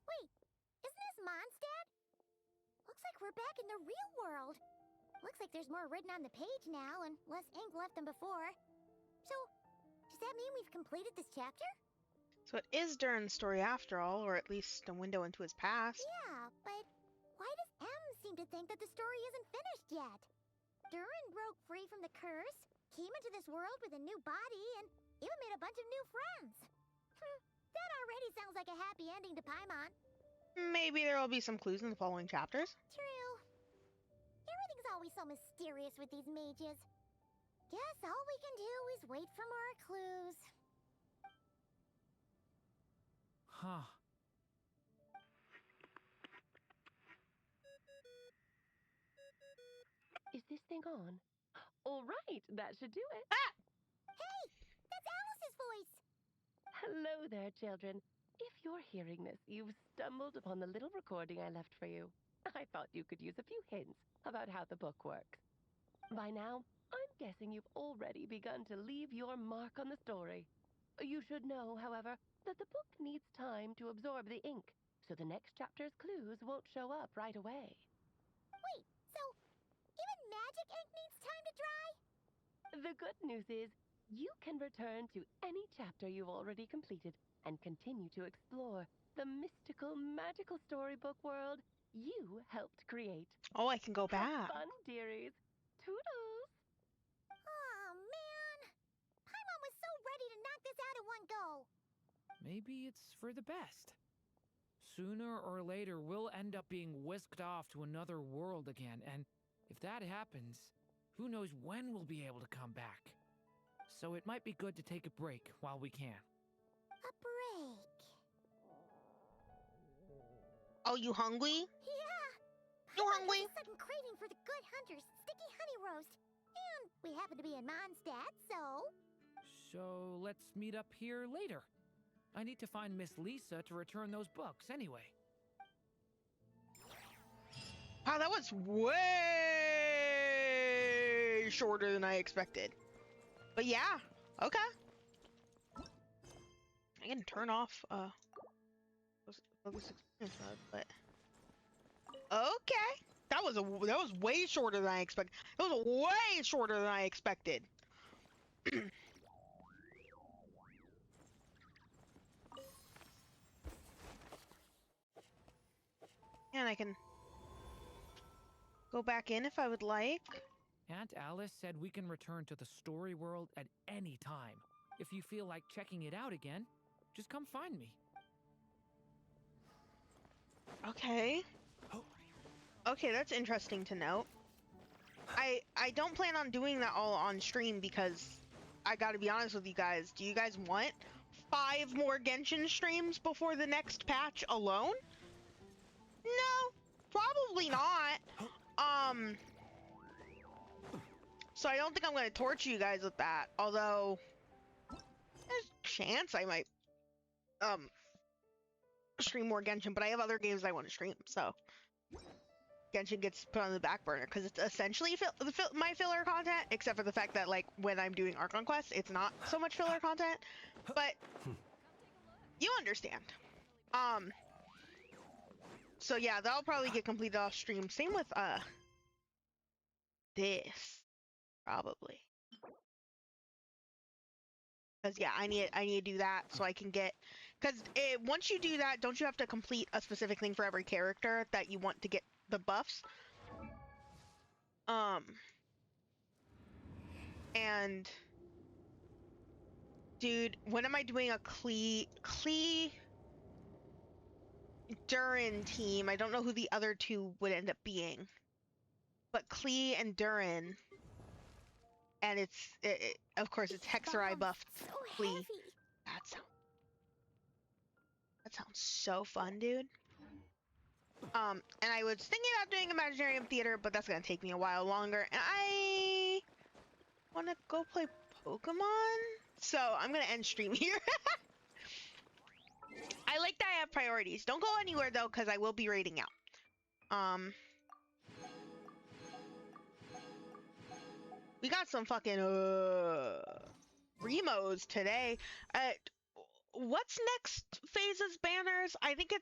Wait, isn't this Mondstadt? Looks like we're back in the real world. Looks like there's more written on the page now and less ink left than before. So, does that mean we've completed this chapter? So it is Durin's story after all, or at least a window into his past. Yeah, but why does M seem to think that the story isn't finished yet? Durin broke free from the curse, came into this world with a new body, and even made a bunch of new friends. That already sounds like a happy ending to Paimon. Maybe there will be some clues in the following chapters. True. Everything's always so mysterious with these mages. Guess all we can do is wait for more clues. Huh. Is this thing on? All right, that should do it. Ah! Hey, that's Alice's voice. Hello there, children. If you're hearing this, you've stumbled upon the little recording I left for you. I thought you could use a few hints about how the book works. By now, I'm guessing you've already begun to leave your mark on the story. You should know, however, that the book needs time to absorb the ink, so the next chapter's clues won't show up right away. Wait, so even magic ink needs time to dry? The good news is, you can return to any chapter you've already completed and continue to explore the mystical, magical storybook world you helped create. Oh, I can go back. Have fun, dearies. Toodles! Oh, man. Paimon was so ready to knock this out in one go. Maybe it's for the best. Sooner or later, we'll end up being whisked off to another world again, and if that happens, who knows when we'll be able to come back. So it might be good to take a break while we can. A break. Oh, you hungry? Yeah. You Paimon hungry? has a sudden craving for the Good Hunter's sticky honey roast. And we happen to be in Mondstadt, so... So let's meet up here later. I need to find Miss Lisa to return those books anyway. Wow, that was way shorter than I expected. But yeah, okay. I can turn off focus experience mode, but okay. That was way shorter than I expected. It was way shorter than I expected. And I can go back in if I would like. Aunt Alice said we can return to the story world at any time. If you feel like checking it out again, just come find me. Okay. Okay, that's interesting to note. I don't plan on doing that all on stream because I gotta be honest with you guys. Do you guys want 5 more Genshin streams before the next patch alone? No, probably not. So I don't think I'm gonna torture you guys with that. Although there's a chance I might stream more Genshin, but I have other games I want to stream, so Genshin gets put on the back burner because it's essentially my filler content, except for the fact that like when I'm doing Archon quests, it's not so much filler content. But you understand. So yeah, that'll probably get completed off stream. Same with this, probably. Because yeah, I need to do that so I can get. Because once you do that, don't you have to complete a specific thing for every character that you want to get the buffs? And dude, when am I doing a Klee Durin team? I don't know who the other two would end up being, but Klee and Durin, and of course it's Hexerai buffed Klee. That sounds so fun, dude. And I was thinking about doing Imaginarium Theater, but that's gonna take me a while longer, and I want to go play Pokemon, so I'm gonna end stream here. I like that I have priorities. Don't go anywhere though, because I will be raiding out. We got some fucking Remos today. What's next phase's banners? I think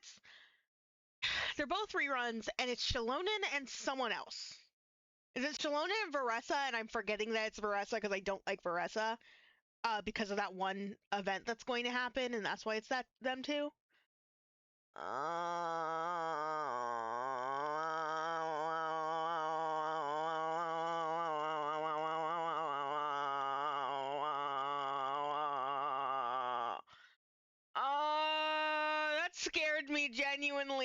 they're both reruns, and it's Shalonen and someone else. Is it Shalonen and Varessa? And I'm forgetting that it's Varessa because I don't like Varessa, because of that one event that's going to happen, and that's why it's them two. That scared me genuinely.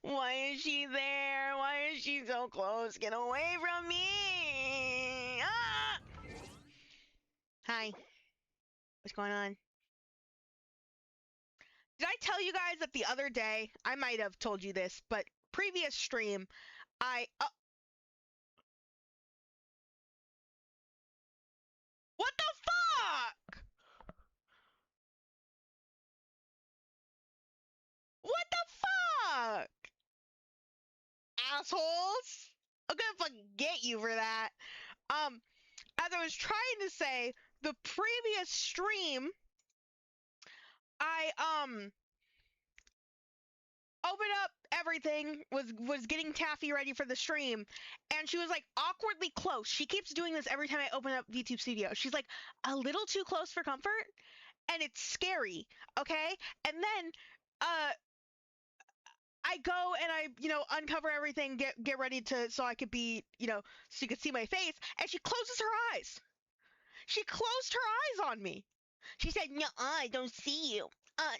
Why is she there? Why is she so close? Get away from me! Ah! Hi. What's going on? Did I tell you guys that the other day, I might have told you this, but previous stream, what the fuck? What the fuck? Assholes! I'm gonna fucking get you for that. As I was trying to say, the previous stream, I opened up everything, was getting Taffy ready for the stream, and she was like awkwardly close. She keeps doing this every time I open up VTube Studio. She's like a little too close for comfort, and it's scary, okay? And then I go and I, uncover everything, get ready so I could be, so you could see my face, and she closes her eyes. She closed her eyes on me. She said, "No, I don't see you.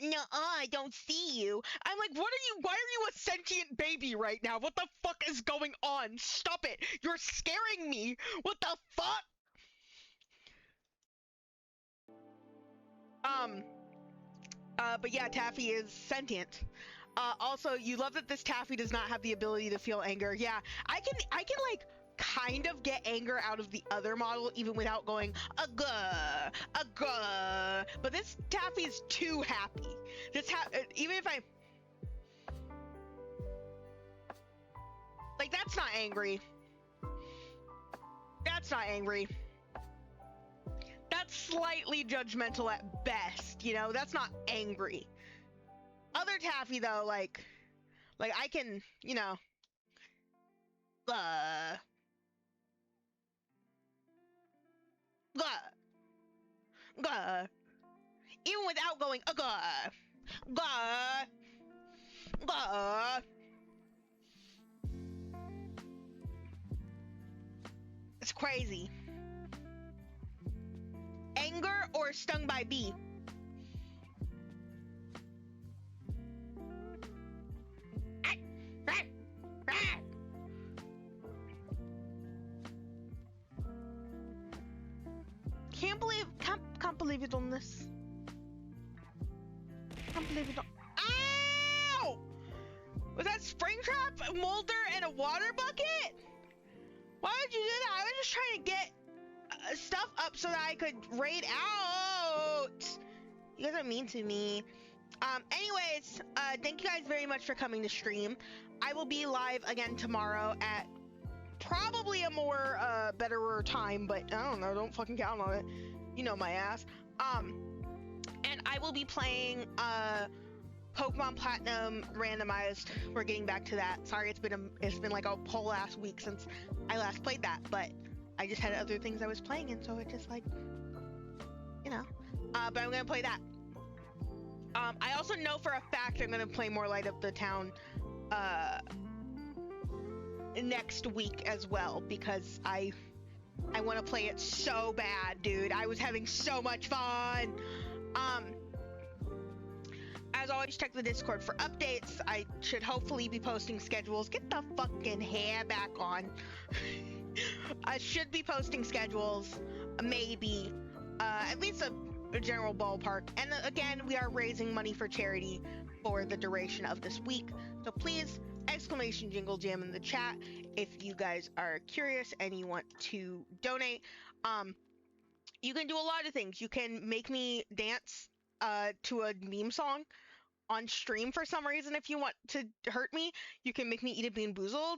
No, I don't see you." I'm like, why are you a sentient baby right now? What the fuck is going on? Stop it. You're scaring me. What the fuck? But yeah, Taffy is sentient. Also, you love that this Taffy does not have the ability to feel anger. Yeah, I can like kind of get anger out of the other model even without going agh. But this Taffy is too happy. Even if I like, that's not angry. That's not angry. That's slightly judgmental at best, that's not angry. Other Taffy though, like I can, even without going it's crazy. Anger or stung by bee? Can't believe you done this. Can't believe you done. Ow! Was that Springtrap, Molder, and a water bucket? Why would you do that? I was just trying to get stuff up so that I could raid out. You guys are mean to me. Anyways, thank you guys very much for coming to stream. I will be live again tomorrow at probably a more betterer time, but I don't know, don't fucking count on it. You know my ass. And I will be playing Pokemon Platinum randomized. We're getting back to that. Sorry, it's been like a whole last week since I last played that, but I just had other things I was playing, and so it just like, but I'm gonna play that. I also know for a fact I'm gonna play more Light Up the Town next week as well, because I want to play it so bad, dude. I was having so much fun. As always, check the Discord for updates. I should hopefully be posting schedules. Get the fucking hair back on. I should be posting schedules, maybe, at least general ballpark. And again, we are raising money for charity for the duration of this week. So please, exclamation jingle jam in the chat if you guys are curious and you want to donate. You can do a lot of things. You can make me dance to a meme song on stream for some reason if you want to hurt me. You can make me eat a Bean Boozled.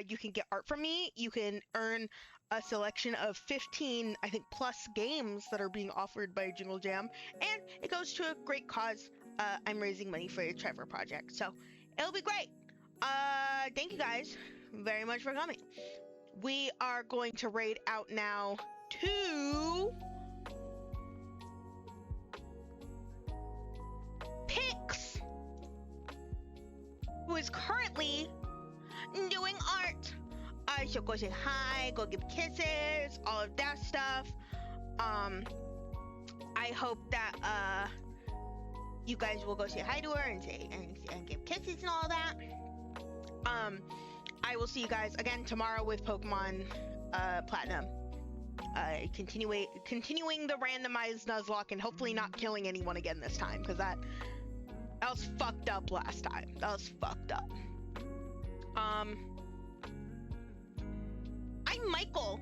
You can get art from me. You can earn a selection of 15, I think, plus games that are being offered by Jingle Jam. And it goes to a great cause. I'm raising money for the Trevor Project. So it'll be great. Thank you guys very much for coming. We are going to raid out now to Pix, who is currently doing art. So go say hi, go give kisses, all of that stuff. I hope that you guys will go say hi to her and say and give kisses and all that. I will see you guys again tomorrow with Pokemon Platinum. Continuing the randomized Nuzlocke and hopefully not killing anyone again this time, because that was fucked up last time. That was fucked up. I'm Michael.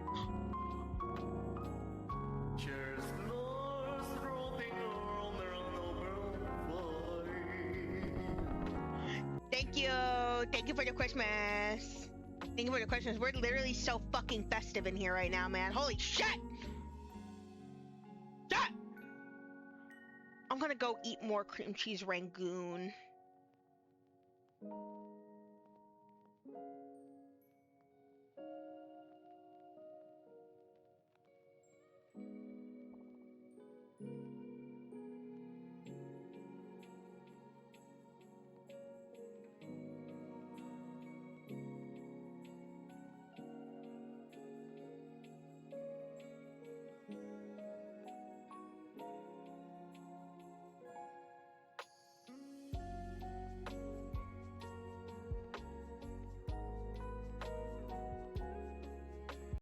Thank you for the Christmas. Thank you for the Christmas. We're literally so fucking festive in here right now, man. Holy shit! Shit! I'm gonna go eat more cream cheese Rangoon.